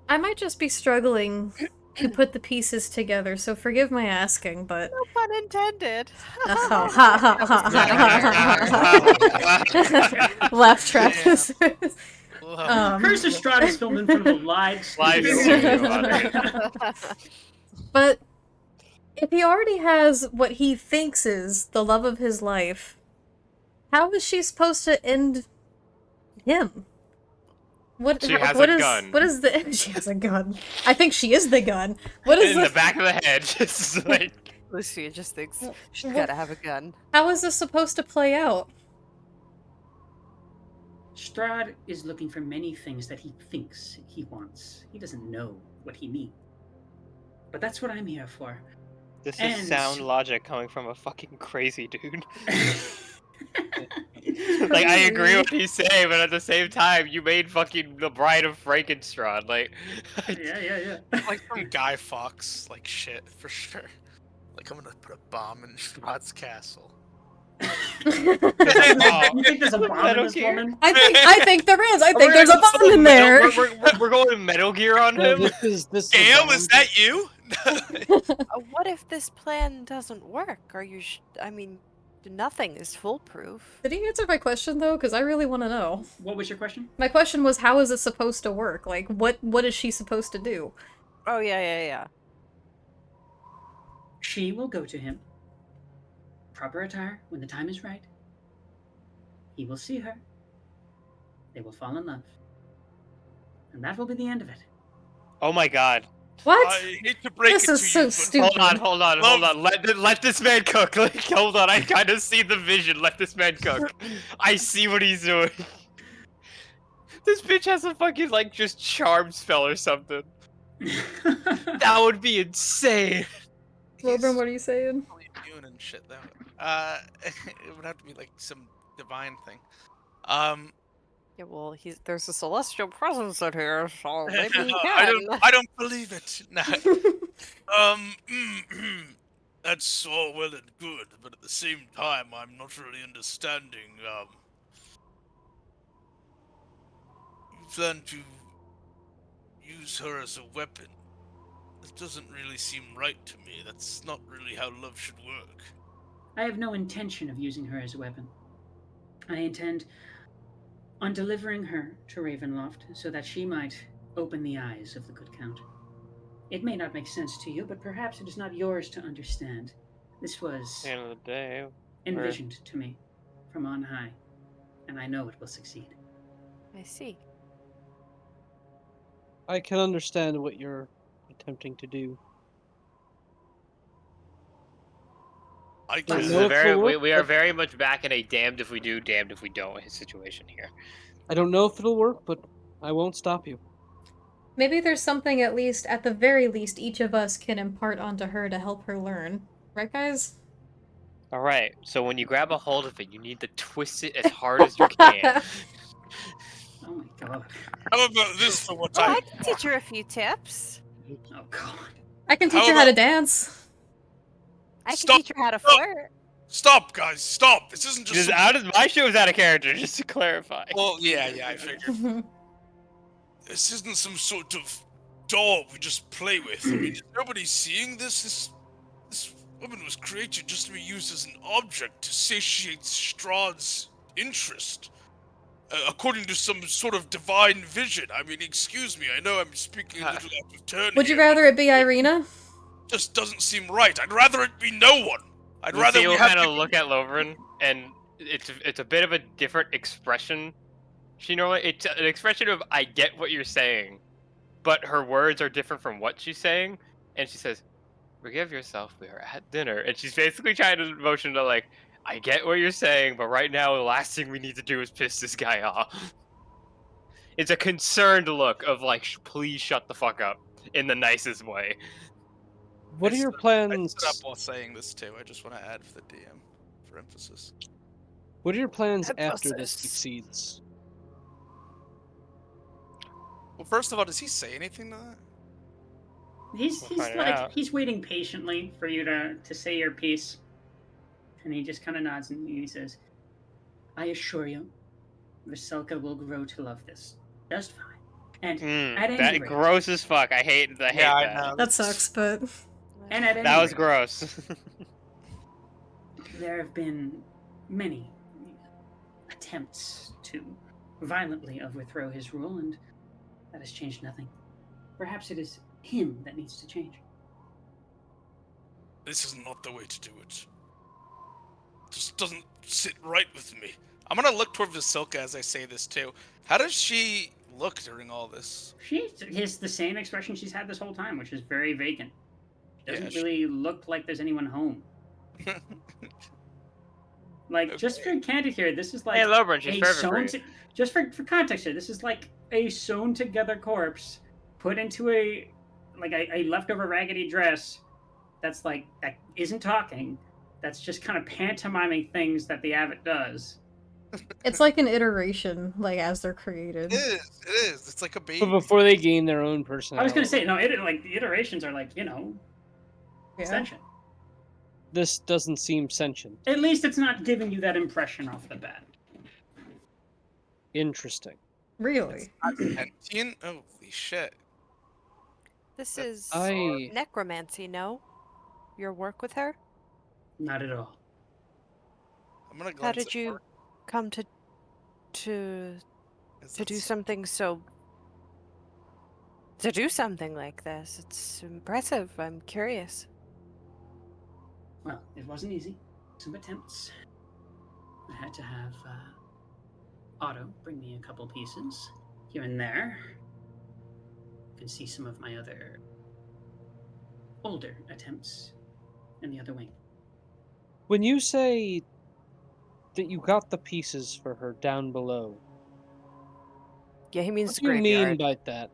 I might just be struggling to put the pieces together, so forgive my asking, but... No pun intended. Laugh track. Curse of Strahd is filmed in front of a live Live studio. But if he already has what he thinks is the love of his life, how is she supposed to end him? She has what a is, gun. What is the? She has a gun. I think she is the gun. What is In the back of the head, just like. Lucia just thinks she's What- gotta have a gun. How is this supposed to play out? Strahd is looking for many things that he thinks he wants. He doesn't know what he needs. But that's what I'm here for. This is And- sound logic coming from a fucking crazy dude. Like, I agree with what he's saying, but at the same time, you made fucking the Bride of Frankenstrahd. Like, Yeah. Like from Guy Fawkes, like shit, for sure. Like, I'm gonna put a bomb in Strahd's castle. You think there's a bomb in Metal this Gear? woman? I think there is. I think there's a bomb in there. We're going Metal Gear on No, him. this is Gail, is that you? What if this plan doesn't work? Are you I mean, nothing is foolproof. Did he answer my question though? Because I really want to know. What was your question? My question was, how is it supposed to work? Like, what is she supposed to do? Oh, yeah. She will go to him. Proper attire when the time is right. He will see her. They will fall in love. And that will be the end of it. Oh my god. What? I hate to break This it is to so you, but stupid. Hold on. Let this man cook. Like, hold on. I kind of see the vision. Let this man cook. I see what he's doing. This bitch has a fucking, like, just charm spell or something. That would be insane. Wilburn, what are you saying? Really immune and shit though. It would have to be like some divine thing. Yeah, well, there's a celestial presence in here, so maybe he I can. don't believe it. No. That's all well and good, but at the same time, I'm not really understanding. You plan to use her as a weapon. This doesn't really seem right to me. That's not really how love should work. I have no intention of using her as a weapon. I intend on delivering her to Ravenloft so that she might open the eyes of the good Count. It may not make sense to you, but perhaps it is not yours to understand. This was End of the day, envisioned to me from on high, and I know it will succeed. I see. I can understand what you're attempting to do. I Don't this guess is know a if very it'll work, we are but very much back in a damned if we do, damned if we don't situation here. I don't know if it'll work, but I won't stop you. Maybe there's something at least, at the very least, each of us can impart onto her to help her learn. Right, guys? All right. So when you grab a hold of it, you need to twist it as hard as you can. Oh my god. How about this for what Oh, I I can teach her a few tips. Oh god. I can teach How her how to about- dance. I can Stop. teach her how to Stop. flirt. Stop, guys, stop! This isn't just Just some... out of my show is out of character. Just to clarify. Well, yeah, I figured. This isn't some sort of doll we just play with. I mean, is nobody seeing this? This woman was created just to be used as an object to satiate Strahd's interest. According to some sort of divine vision. I mean, excuse me, I know I'm speaking a little out of turn Would you here, rather it be Irina? but just doesn't seem right. I'd rather it be no one. I'd rather Lucia we will have kind of people... look at Lovren, and it's a bit of a different expression. She normally it's an expression of I get what you're saying, but her words are different from what she's saying, and she says, "Forgive yourself. We are at dinner," and she's basically trying to motion to like, I get what you're saying, but right now the last thing we need to do is piss this guy off. It's a concerned look of like, please shut the fuck up in the nicest way. What are your I plans? stood up while saying this too. I just want to add for the DM, for emphasis. What are your plans after this Emphasis. succeeds? Well, first of all, does he say anything to that? He's We'll he's find like out. he's waiting patiently for you to say your piece. And he just kind of nods and he says, I assure you, Veselka will grow to love this just fine. And at any That rate, gross as fuck. I hate that. That sucks, but and at any That was rate, gross. there have been many attempts to violently overthrow his rule, and that has changed nothing. Perhaps it is him that needs to change. This is not the way to do it. Just doesn't sit right with me. I'm gonna look toward Vasilka as I say this too. How does she look during all this? She has the same expression she's had this whole time, which is very vacant. She doesn't Yeah, really look like there's anyone home. Like, just for candid here, this is like Hey, Lobran, she's a perfect sewn for you. just for context here, this is like a sewn together corpse put into a leftover raggedy dress that's like that isn't talking. That's just kind of pantomiming things that the abbot does. it's like an iteration, like as they're created. It is. It's like a baby. But before they gain their own personality. I was gonna say no. Like the iterations are like Yeah. sentient. This doesn't seem sentient. At least it's not giving you that impression off the bat. Interesting. Really? Sentient? Holy shit. This is I- necromancy, no? Your work with her? Not at all. I'm gonna glance How at did you Mark. come to do something so like this? It's impressive. I'm curious. Well, it wasn't easy. Some attempts. I had to have Otto bring me a couple pieces here and there. You can see some of my other older attempts in the other wing. When you say that you got the pieces for her down below, Yeah, he means what the do you mean graveyard. by that?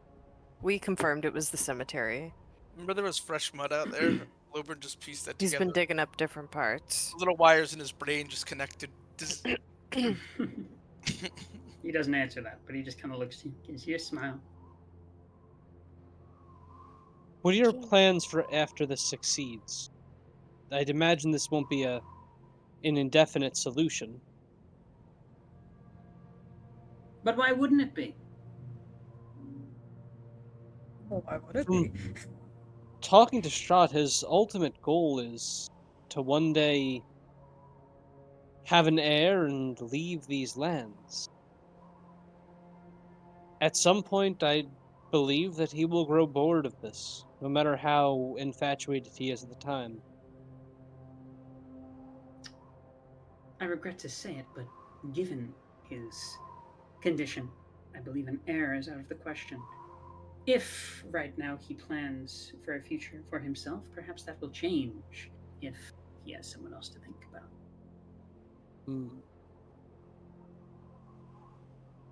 We confirmed it was the cemetery. Remember there was fresh mud out there? Lobran just pieced that He's together. been digging up different parts. Little wires in his brain just connected. He doesn't answer that, but he just kind of looks to you, gives you a smile. What are your plans for after this succeeds? I'd imagine this won't be an indefinite solution. But why wouldn't it be? Oh, why would it From be? talking to Strahd, his ultimate goal is to one day have an heir and leave these lands. At some point, I believe that he will grow bored of this, no matter how infatuated he is at the time. I regret to say it, but given his condition, I believe an heir is out of the question. If right now he plans for a future for himself, perhaps that will change if he has someone else to think about. Hmm.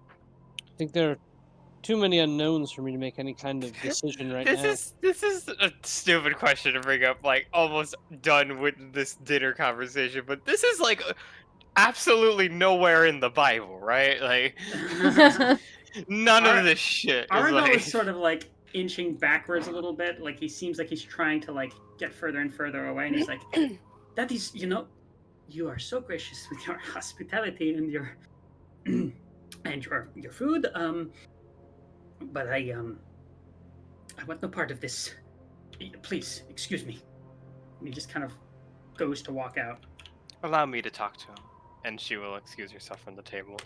I think there are too many unknowns for me to make any kind of decision right This now. is a stupid question to bring up. Like almost done with this dinner conversation, but this is like absolutely nowhere in the Bible, right? Like none of Ar- this shit is Aragal is like. sort of like inching backwards a little bit, like he seems like he's trying to like get further and further away, and he's like, "That is, you are so gracious with your hospitality and your and your food. But I want no part of this. Please, excuse me." And he just kind of goes to walk out. Allow me to talk to him, and she will excuse herself from the table.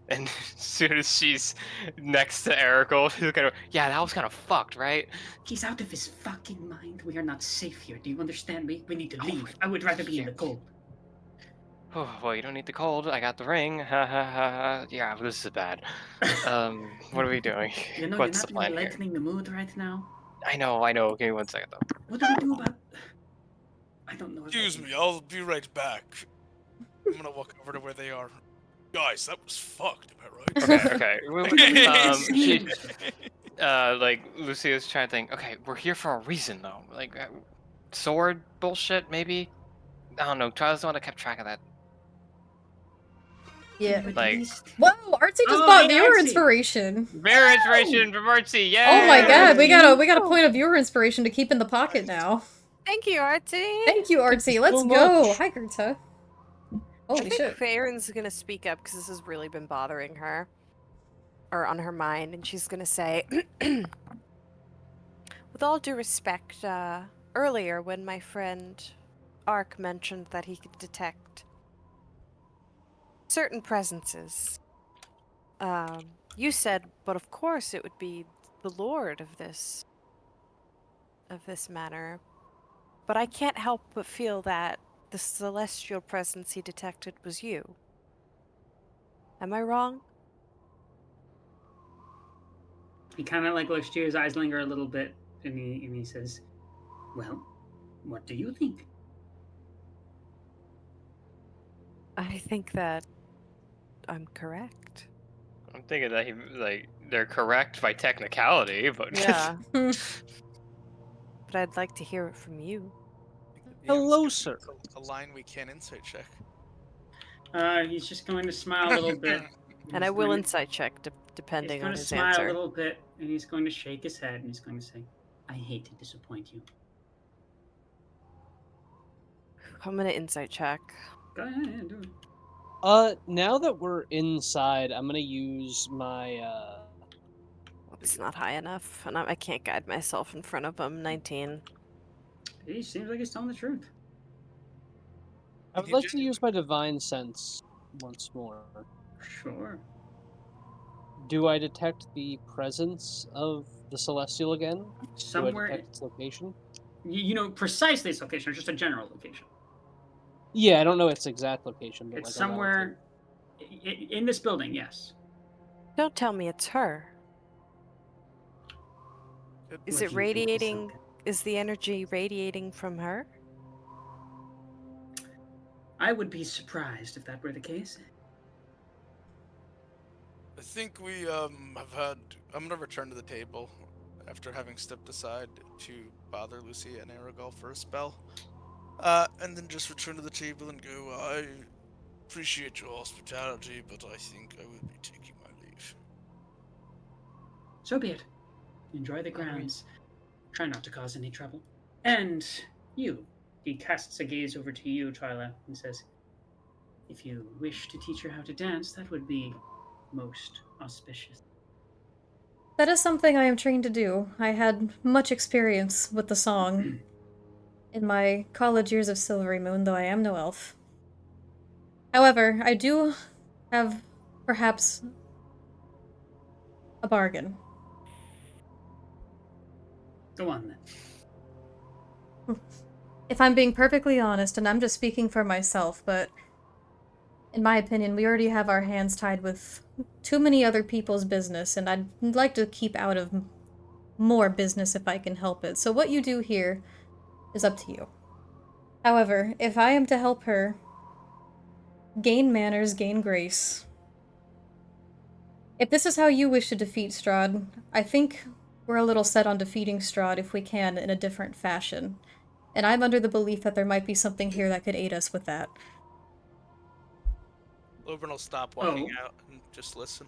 And as soon as she's next to Erical, she'll kind of, yeah, that was kind of fucked, right? He's out of his fucking mind. We are not safe here. Do you understand me? We need to Oh leave. my- I would rather be in yeah. the cold. Oh, well, you don't need the cold. I got the ring. Ha ha ha. Ha. Yeah, this is bad. What are we doing? You're What's the not plan here? lightening the mood right now. I know, I know. Give me 1 second though. What do we do about? I don't know. Excuse me, I'll be right back. I'm gonna walk over to where they are. Guys, that was fucked, am I right? Okay, okay. She, like Lucia's trying to think. Okay, we're here for a reason though. Like sword bullshit, maybe. I don't know. Tyler's the one that kept track of that. Yeah. Like Whoa, Artsy just Oh, bought hey, viewer Artsy. inspiration. mirror inspiration from Artsy. Yeah. Oh my god, we got Yay! a point of viewer inspiration to keep in the pocket now. Thank you, Artie. Thank you, Artsy. you Let's so go. much. Hi, Gerta. I Holy think shit. Farron's gonna speak up because this has really been bothering her. Or on her mind, and she's gonna say, with all due respect, earlier when my friend Ark mentioned that he could detect certain presences, you said, but of course it would be the lord of this manor. But I can't help but feel that the celestial presence he detected was you. Am I wrong? He kind of like looks to you, his eyes linger a little bit, and he says, "Well, what do you think?" I think that I'm correct. I'm thinking that they're correct by technicality, but Yeah. But I'd like to hear it from you. Hello, sir. A line we can insight check. He's just going to smile a little bit. And I He's will going to- insight check depending He's on going to his smile answer. a little bit, and he's going to shake his head, and he's going to say, "I hate to disappoint you." I'm gonna insight check. Go ahead, yeah, do it. Now that we're inside, I'm gonna use my It's not high enough, and I can't guide myself in front of him. 19. He seems like he's telling the truth. I would like to use my divine sense once more. Sure. Do I detect the presence of the celestial again? Do I Somewhere, detect its location? you know precisely its location, or just a general location. Yeah, I don't know its exact location, but It's like somewhere in this building, yes. Don't tell me it's her. Is What it do you think is radiating? so Is the energy radiating from her? I would be surprised if that were the case. I think we have had. I'm gonna return to the table after having stepped aside to bother Lucia and Aragol for a spell, and then just return to the table and go. I appreciate your hospitality, but I think I will be taking my leave. So be it. Enjoy the grounds. Try not to cause any trouble. And you, He casts a gaze over to you, Twyla, and says, "If you wish to teach her how to dance, that would be most auspicious." That is something I am trained to do. I had much experience with the song in my college years of Silvery Moon, though I am no elf. However, I do have perhaps a bargain. Go on then. If I'm being perfectly honest, and I'm just speaking for myself, but in my opinion, we already have our hands tied with too many other people's business, and I'd like to keep out of more business if I can help it. So what you do here is up to you. However, if I am to help her gain manners, gain grace, if this is how you wish to defeat Strahd, I think we're a little set on defeating Strahd if we can in a different fashion. And I'm under the belief that there might be something here that could aid us with that. Lobren will stop walking Oh. out and just listen.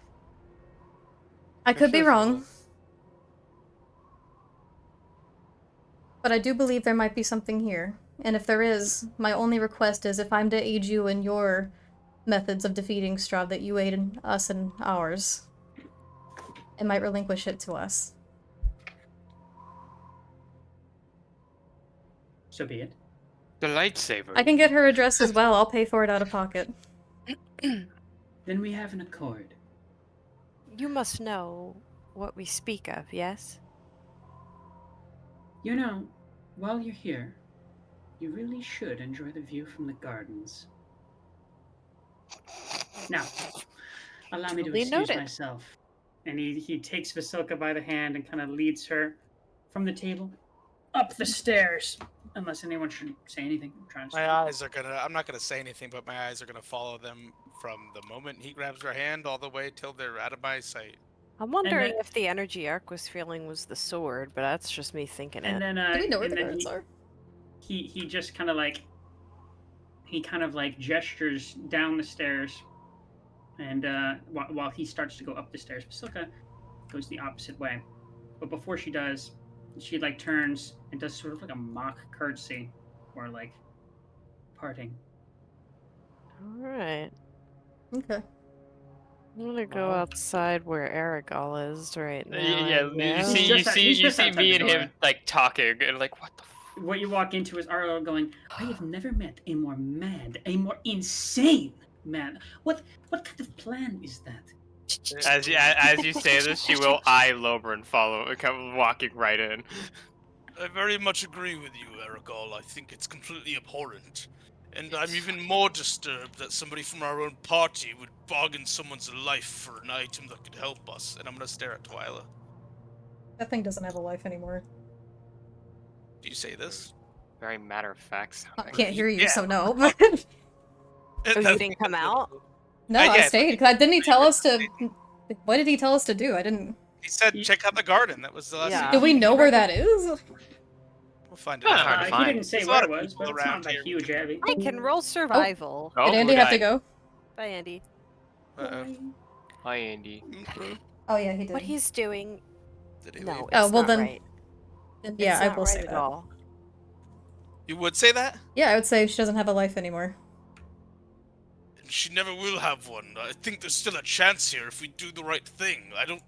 I could be wrong. But I do believe there might be something here. And if there is, my only request is if I'm to aid you in your methods of defeating Strahd, that you aid in us in ours. And might relinquish it to us. So be it. The lightsaber. I can get her address as well. I'll pay for it out of pocket. Then we have an accord. You must know what we speak of, yes? You know, while you're here, you really should enjoy the view from the gardens. Now, allow me to Duly excuse noted. myself. And he takes Vasilka by the hand and kind of leads her from the table up the stairs. Unless anyone should say anything. I'm trying to I'm not gonna say anything, but my eyes are gonna follow them from the moment he grabs her hand all the way till they're out of my sight. I'm wondering then- if the energy Arc was feeling was the sword, but that's just me thinking And it. then Do we know where and the then guards are? he just kind of like gestures down the stairs, and while he starts to go up the stairs, Vasilka goes the opposite way. But before she does, she like turns and does sort of like a mock curtsy, or like parting. Alright. Okay. I'm gonna go Wow. outside where Aragol is right now. Yeah, I you guess. see, He's you just see outside me the and him door. like talking, and like, what the? What you walk into is Arlo going, "I have never met a more mad, a more insane man. What kind of plan is that?" As you say this, she will eye Lobren follow, come walking right in. I very much agree with you, Aragol. I think it's completely abhorrent. And I'm even more disturbed that somebody from our own party would bargain someone's life for an item that could help us. And I'm gonna stare at Twyla. That thing doesn't have a life anymore. Do you say this? Very matter of fact I sounding. can't hear you, Yeah. so no. But Oh, you didn't come out? no, I yeah, stayed. Didn't he tell us to? What did he tell us to do? I didn't. He said, check out the garden. That was the last Yeah. Do thing. we know where that is? We'll find it Not out. hard to He find. didn't say There's a where lot it of was, people but it's around not that here. huge, Abby. I can roll survival. Oh, Did Andy would have to I? go? Bye, Andy. Uh-oh. Hi, Andy. Oh yeah, he did. What he's doing, Did he no, leave? it's Oh, well not then- right. Then yeah, It's I not will right say at that. all. You would say that? Yeah, I would say she doesn't have a life anymore. She never will have one. I think there's still a chance here if we do the right thing. I don't...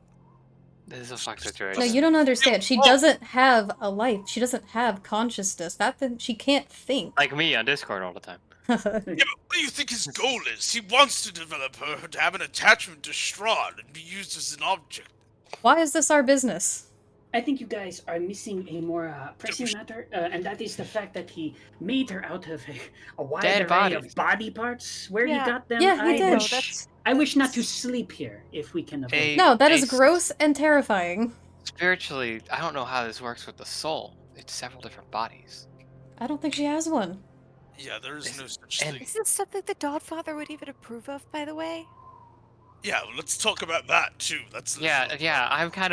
This is a fuck situation. No, you don't understand. She Oh. doesn't have a life. She doesn't have consciousness. She can't think. Like me on Discord all the time. Yeah, but what do you think his goal is? He wants to develop her to have an attachment to Strahd and be used as an object. Why is this our business? I think you guys are missing a more pressing matter, and that is the fact that he made her out of a wide Dead array bodies. of body parts. Where Yeah. he got them, Yeah, he I did. wish, I wish not to sleep here if we can avoid. Hey. No, that is Ace. gross and terrifying. Spiritually, I don't know how this works with the soul. It's several different bodies. I don't think she has one. Yeah, there is no such And- thing. Is this something the Godfather would even approve of, by the way? Yeah, well, let's talk about that too. That's Yeah. I'm kind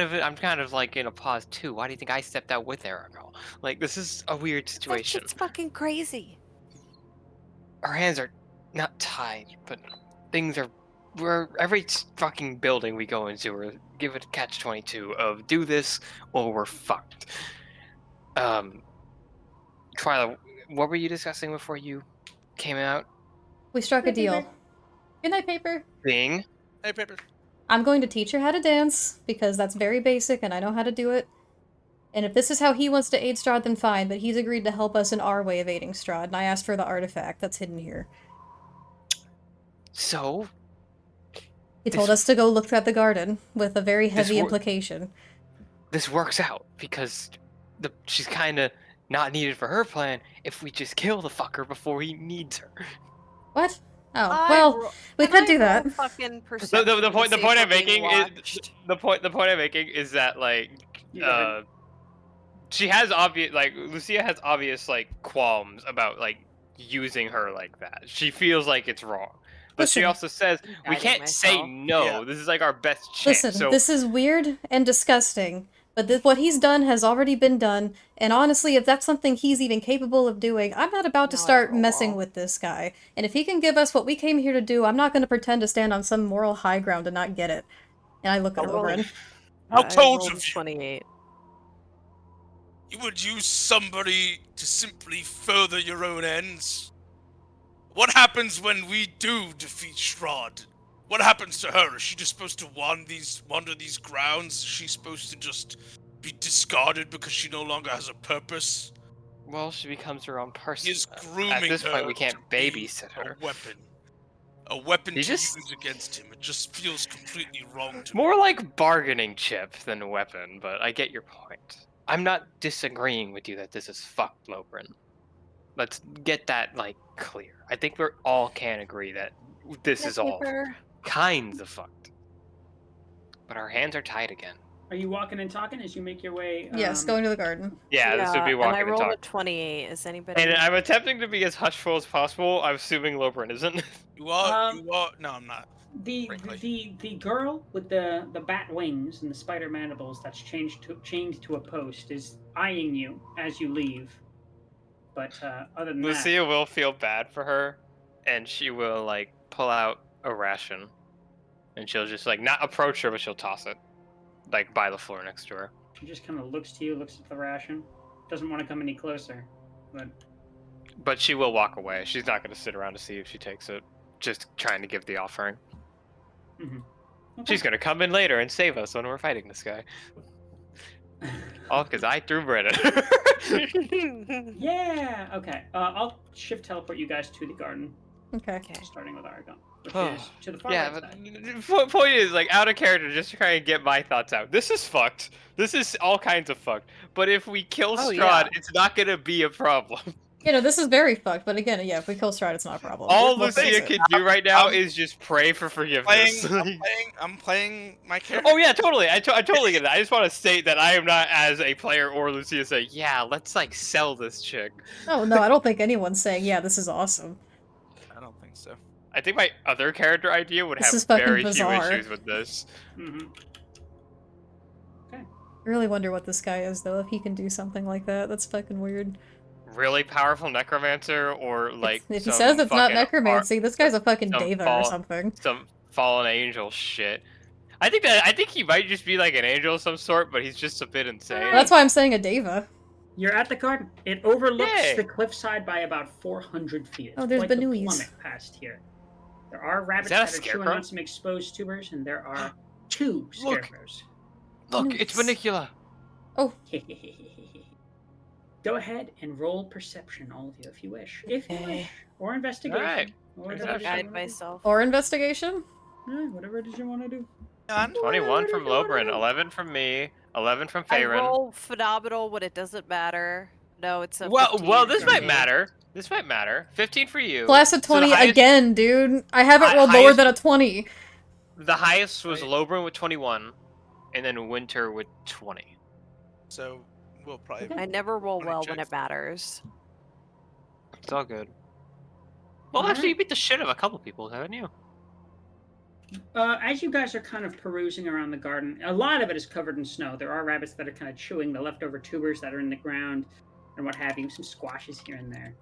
of like in a pause too. Why do you think I stepped out with Aragorn? Like, this is a weird That situation. shit's fucking crazy. Our hands are not tied, but things are. Every fucking building we go into, we're give it a catch-22 of do this or we're fucked. Twyla, what were you discussing before you came out? We struck a Hey, deal. Paper. Good night, Paper. Thing? Hey, Paper. I'm going to teach her how to dance, because that's very basic and I know how to do it. And if this is how he wants to aid Strahd, then fine, but he's agreed to help us in our way of aiding Strahd, and I asked for the artifact that's hidden here. So? He told us to go look at the garden, with a very heavy implication. This works out, because she's kind of not needed for her plan if we just kill the fucker before he needs her. What? Oh, well, we could do that. Fucking The point I'm making is the point I'm making is that like she has obvious Lucia has obvious qualms about using her like that. She feels like it's wrong. But Listen, she also says we can't say no. Yeah. This is like our best chance. Listen, So this is weird and disgusting, but what he's done has already been done, and honestly, if that's something he's even capable of doing, I'm not about to start messing with this guy. And if he can give us what we came here to do, I'm not going to pretend to stand on some moral high ground and not get it. And I look at Oberyn. How cold of you? 28. You would use somebody to simply further your own ends? What happens when we do defeat Strahd? What happens to her? Is she just supposed to wander these grounds? Is she supposed to just be discarded because she no longer has a purpose? well, she becomes her own person. He is grooming At this point, her we can't to be babysit her. A weapon He to just- use against him. It just feels completely wrong to me. More like bargaining chip than a weapon, but I get your point. I'm not disagreeing with you that this is fucked, Lobrin. Let's get that clear. I think we all can agree that this is all kinds of fucked. But our hands are tied again. Are you walking and talking as you make your way? Yes, going to the garden. Yeah, this would be and walking I and rolled talking. a 28. Is anybody? And I'm attempting to be as hushful as possible. I'm assuming Lobrin isn't. You are. No, I'm not. The girl with the bat wings and the spider mandibles that's chained to a post is eyeing you as you leave. But other than Lucia will feel bad for her, and she will pull out a ration, and she'll just not approach her, but she'll toss it by the floor next to her. she just kind of looks to you, looks at the ration, doesn't want to come any closer. But she will walk away. She's not going to sit around to see if she takes it. Just trying to give the offering. Okay. She's going to come in later and save us when we're fighting this guy. All because I threw bread at her. Yeah. Okay. I'll shift teleport you guys to the garden. Okay. Starting with Aragon, which is to the far Yeah, right but side. point is, out of character, just to try and get my thoughts out. This is fucked. This is all kinds of fucked. But if we kill Strahd, it's not going to be be This is very fucked, but again, yeah, if we kill Strahd, it's not a problem. All We'll face Lucia it. can do right now is just pray for forgiveness. I'm playing my character. Oh yeah, totally. I totally get it. I just want to state that I am not, as a player or Lucia, say, yeah, let's sell this chick. Oh no, I don't think anyone's saying, yeah, this is awesome. I don't think so. I think my other character idea would This have is fucking very bizarre. few issues with this. Mm-hmm. I really wonder what this guy is, though, if he can do something like that. That's fucking weird. Really powerful necromancer, or If he some says it's not fucking necromancy, this guy's a fucking some deva fall- or something. some fallen angel shit. I think he might just be an angel of some sort, but he's just a bit insane. Well, that's why I'm saying a deva. You're at the garden. It overlooks Yay. the cliffside by about 400 feet. It's Oh, there's quite the Banuis. plummet past here. There are rabbits that a that are chewing scarecrow? on some exposed tubers, and there are two Look. scarecrows. Look, it's Banicula. Oh, Go ahead and roll perception, all of you, if you wish. If you wish. Or investigation. Alright. Or whatever Perception. it is you Guide wanna do. myself. or investigation? Yeah, whatever it is you want to do. 21 from Lobrin, 11 from me, 11 from I Faerun. roll phenomenal when it doesn't matter. No, it's a Well, 15 this for might me. matter. This might matter. 15 for you. Class of So the 20 highest- again, dude. I haven't rolled lower highest- than a 20. The highest was Lobrin with 21, and then Winter with 20. So we'll probably. Okay. I never roll Wanna well check? when it matters. It's all good. Well, actually, you beat the shit out of a couple people, haven't you? As you guys are kind of perusing around the garden, a lot of it is covered in snow. There are rabbits that are kind of chewing the leftover tubers that are in the ground and what have you, some squashes here and there.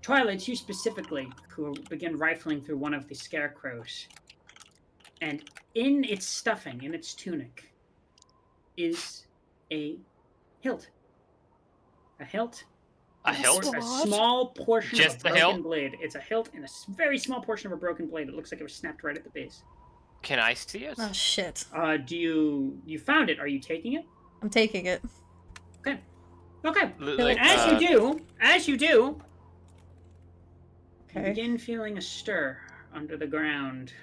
Twilight, it's you specifically who begin rifling through one of the scarecrows. And in its stuffing, in its tunic, is a hilt. A hilt A hilt? A small portion Just of the a broken hilt? blade. It's a hilt and a very small portion of a broken blade. It looks like it was snapped right at the base. Can I see it? Oh shit. Do you found it? Are you taking it? I'm taking it. Okay. Okay. Like, As you do, you Okay. begin feeling a stir under the ground.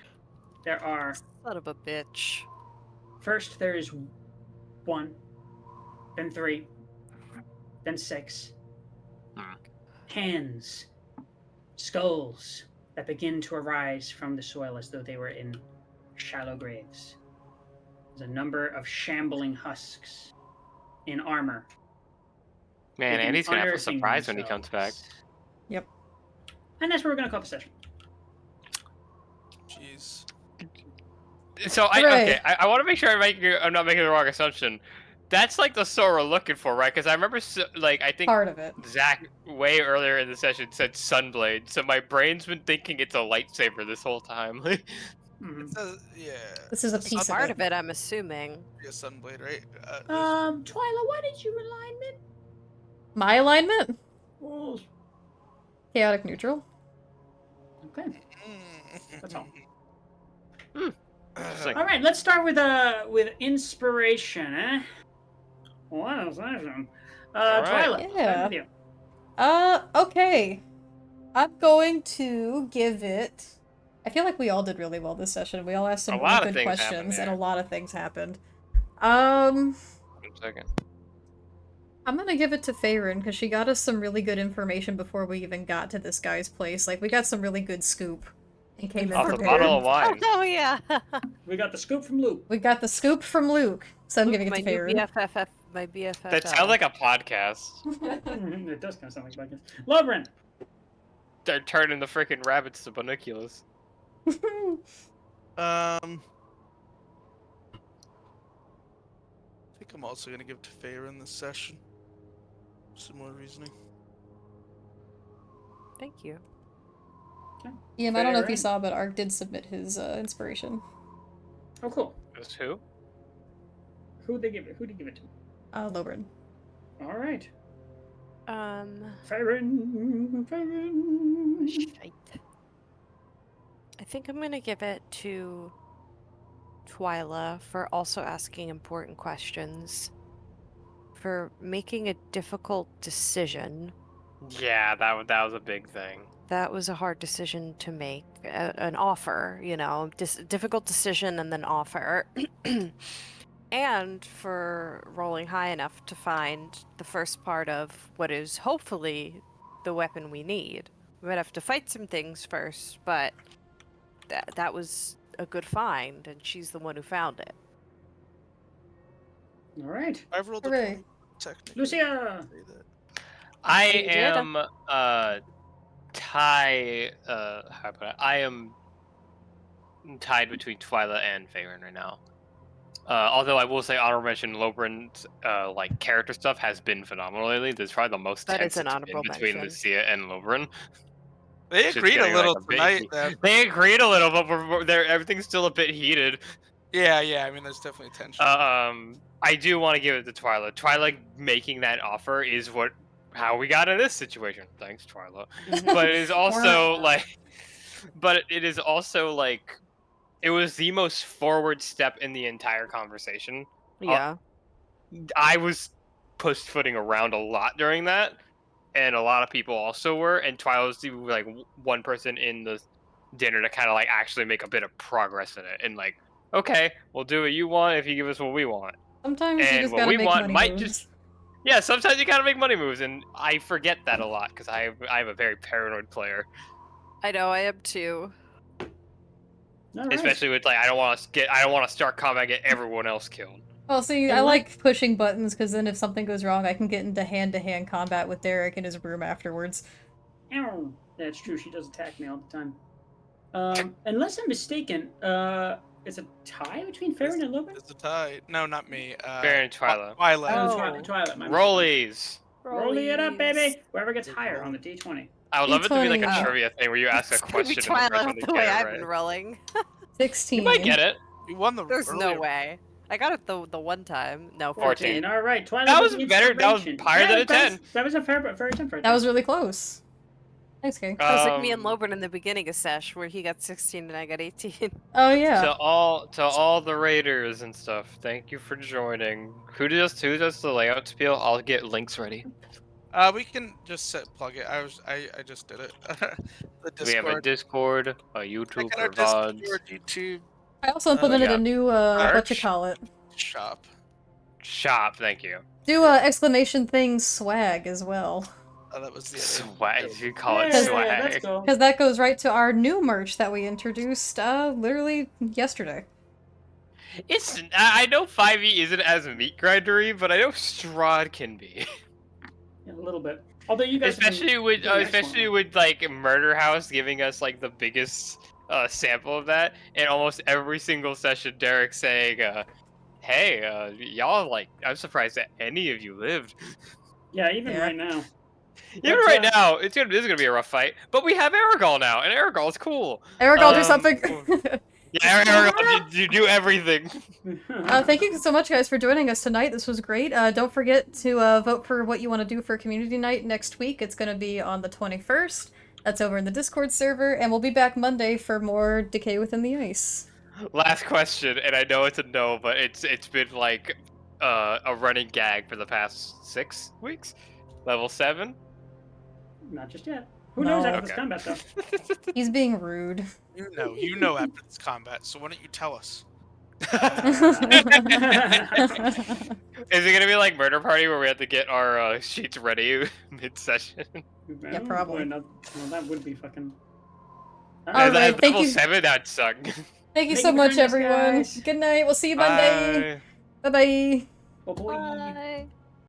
There are Son of a bitch. first there is 1, then 3, then 6. Hands, skulls that begin to arise from the soil as though they were in shallow graves. There's a number of shambling husks in armor. Man, begin Andy's gonna have a unearthing surprise when he comes back. themselves. Yep. And that's what we're gonna call the session. Jeez. So Hooray. I want to make sure I'm not making the wrong assumption. That's like the sword we're looking for, right? Because I remember, I think Part of it. Zach way earlier in the session said sunblade, so my brain's been thinking it's a lightsaber this whole time. It says, yeah. This is a piece of Part it. of it, I'm assuming. Yeah, Sunblade, right? Twyla, what is your alignment? My alignment? Oh, Chaotic neutral. okay. That's all. It's like, All right, let's start with inspiration, eh? What is that? All right. Twyla, Yeah. with you. Okay. I'm going to give it... I feel like we all did really well this session. We all asked some A lot really of good things happened questions, and a there. lot of things happened. 1 second. I'm gonna give it to Faerun, because she got us some really good information before we even got to this guy's place. Like, we got some really good scoop and came in Off the prepared. bottle of wine. Oh yeah. We got the scoop from Luke. We got the scoop from Luke, so I'm Luke, giving it my to new Faerun. BFF, my BFF. That sounds like a podcast. It does kind of sound like Vikings. Lobren. They're turning the freaking rabbits to binoculars. I think I'm also gonna give it to Faerun this session. Similar reasoning. Thank you. Ian, I don't know if you Faerun. saw, but Ark did submit his inspiration. Oh, cool. That's who? Who'd they give it? Who'd he give it to? Lobrin. All right. Shite. Faerun. I think I'm gonna give it to Twyla for also asking important questions, for making a difficult decision. Yeah, that was a big thing. That was a hard decision to make. An offer, difficult decision and then offer. And for rolling high enough to find the first part of what is hopefully the weapon we need. We might have to fight some things first, but that was a good find, and she's the one who found it. All right. I've rolled a Hooray. 20, technically. Lucia. Say that. I You did? am how about I am tied between Twyla and Faerun right now. Although I will say, honorable mention, Lobrin's character stuff has been phenomenal lately. There's probably the most That tense is an it's honorable been between mention. Lucia and Lobrin. They Just agreed a getting, little like, a bit tonight. heat- They agreed a little, but everything's still a bit heated. Yeah. I mean, there's definitely tension. I do want to give it to Twyla. Twyla making that offer is how we got in this situation. Thanks, Twyla. But it is also it was the most forward step in the entire conversation. Yeah. I was pussyfooting around a lot during that, and a lot of people also were. And Twyla was the one person in the dinner to kind of actually make a bit of progress in it, and okay, we'll do what you want if you give us what we want. Sometimes you And just what gotta we make want money might moves. just yeah. Sometimes you gotta make money moves, and I forget that a lot because I'm a very paranoid player. I know, I am too. All right. Especially with I don't want to start combat and get everyone else killed. Well, see, And I like- like pushing buttons, because then if something goes wrong, I can get into hand-to-hand combat with Derek in his room afterwards. Ow. That's true. She does attack me all the time. Unless I'm mistaken, it's a tie between Faerun and Lobrin? It's a tie. No, not me. Faerun and Twyla. Twyla. Oh. Twilight. My mistake. Rollies. Rolling it up, baby. Whoever gets higher on the D20. I would love it to be like a D20. trivia thing where you ask a It's gonna be question and the Twyla person the they way get I've it been right. rolling. 16. You might get it. You won the There's no earlier- way. I got it the one time. No, 14. 14. All right. Twilight That with was the better. That was inspiration. higher than a that 10. That was a fair attempt right That there. was really close. Thanks, Kay. That was like me and Um, Lobren in the beginning of Sesh, where he got 16 and I got 18. Oh yeah. To all the raiders and stuff, thank you for joining. Who does the layout spiel? I'll get links ready. We can just plug it. I just did it. The We have a Discord. Discord, a Check YouTube out our for VODs. Discord, YouTube I also implemented yeah. a new Merch? whatchamacallit. shop. Shop, thank you. Do exclamation thing swag as well. Oh, that was the other. Swag, you call it Yeah, swag. let's go. Because that goes right to our new merch that we introduced literally yesterday. It's I know 5e isn't as meat grindery, but I know Strahd can be. Yeah, a little bit. Although you guys, especially with like Murder House giving us like the biggest sample of that, and almost every single session Derek saying, "Hey, y'all like, I'm surprised that any of you lived." Yeah, even Yeah. right now. Even right now, this is gonna be a rough fight, but we have Aragol now, and Aragol's cool. Eric, do something. Yeah, Aragol, you do everything. Thank you so much, guys, for joining us tonight. This was great. Don't forget to vote for what you want to do for community night next week. It's going to be on the 21st. That's over in the Discord server, and we'll be back Monday for more Decay Within the Ice. Last question, and I know it's a no, but it's been like a running gag for the past 6 weeks. Level 7. Not just yet. Who No. knows after this Okay. combat, though? He's being rude. You know after this combat, so why don't you tell us? Is it gonna be like Murder Party where we have to get our sheets ready mid-session? Yeah, probably. Well, that would be fucking... Alright, At thank level you. 7, that'd suck. Thank you Thank so you for much, joining us, everyone. guys. Good night. We'll see you Monday. Bye. Bye-bye. Oh boy. Bye.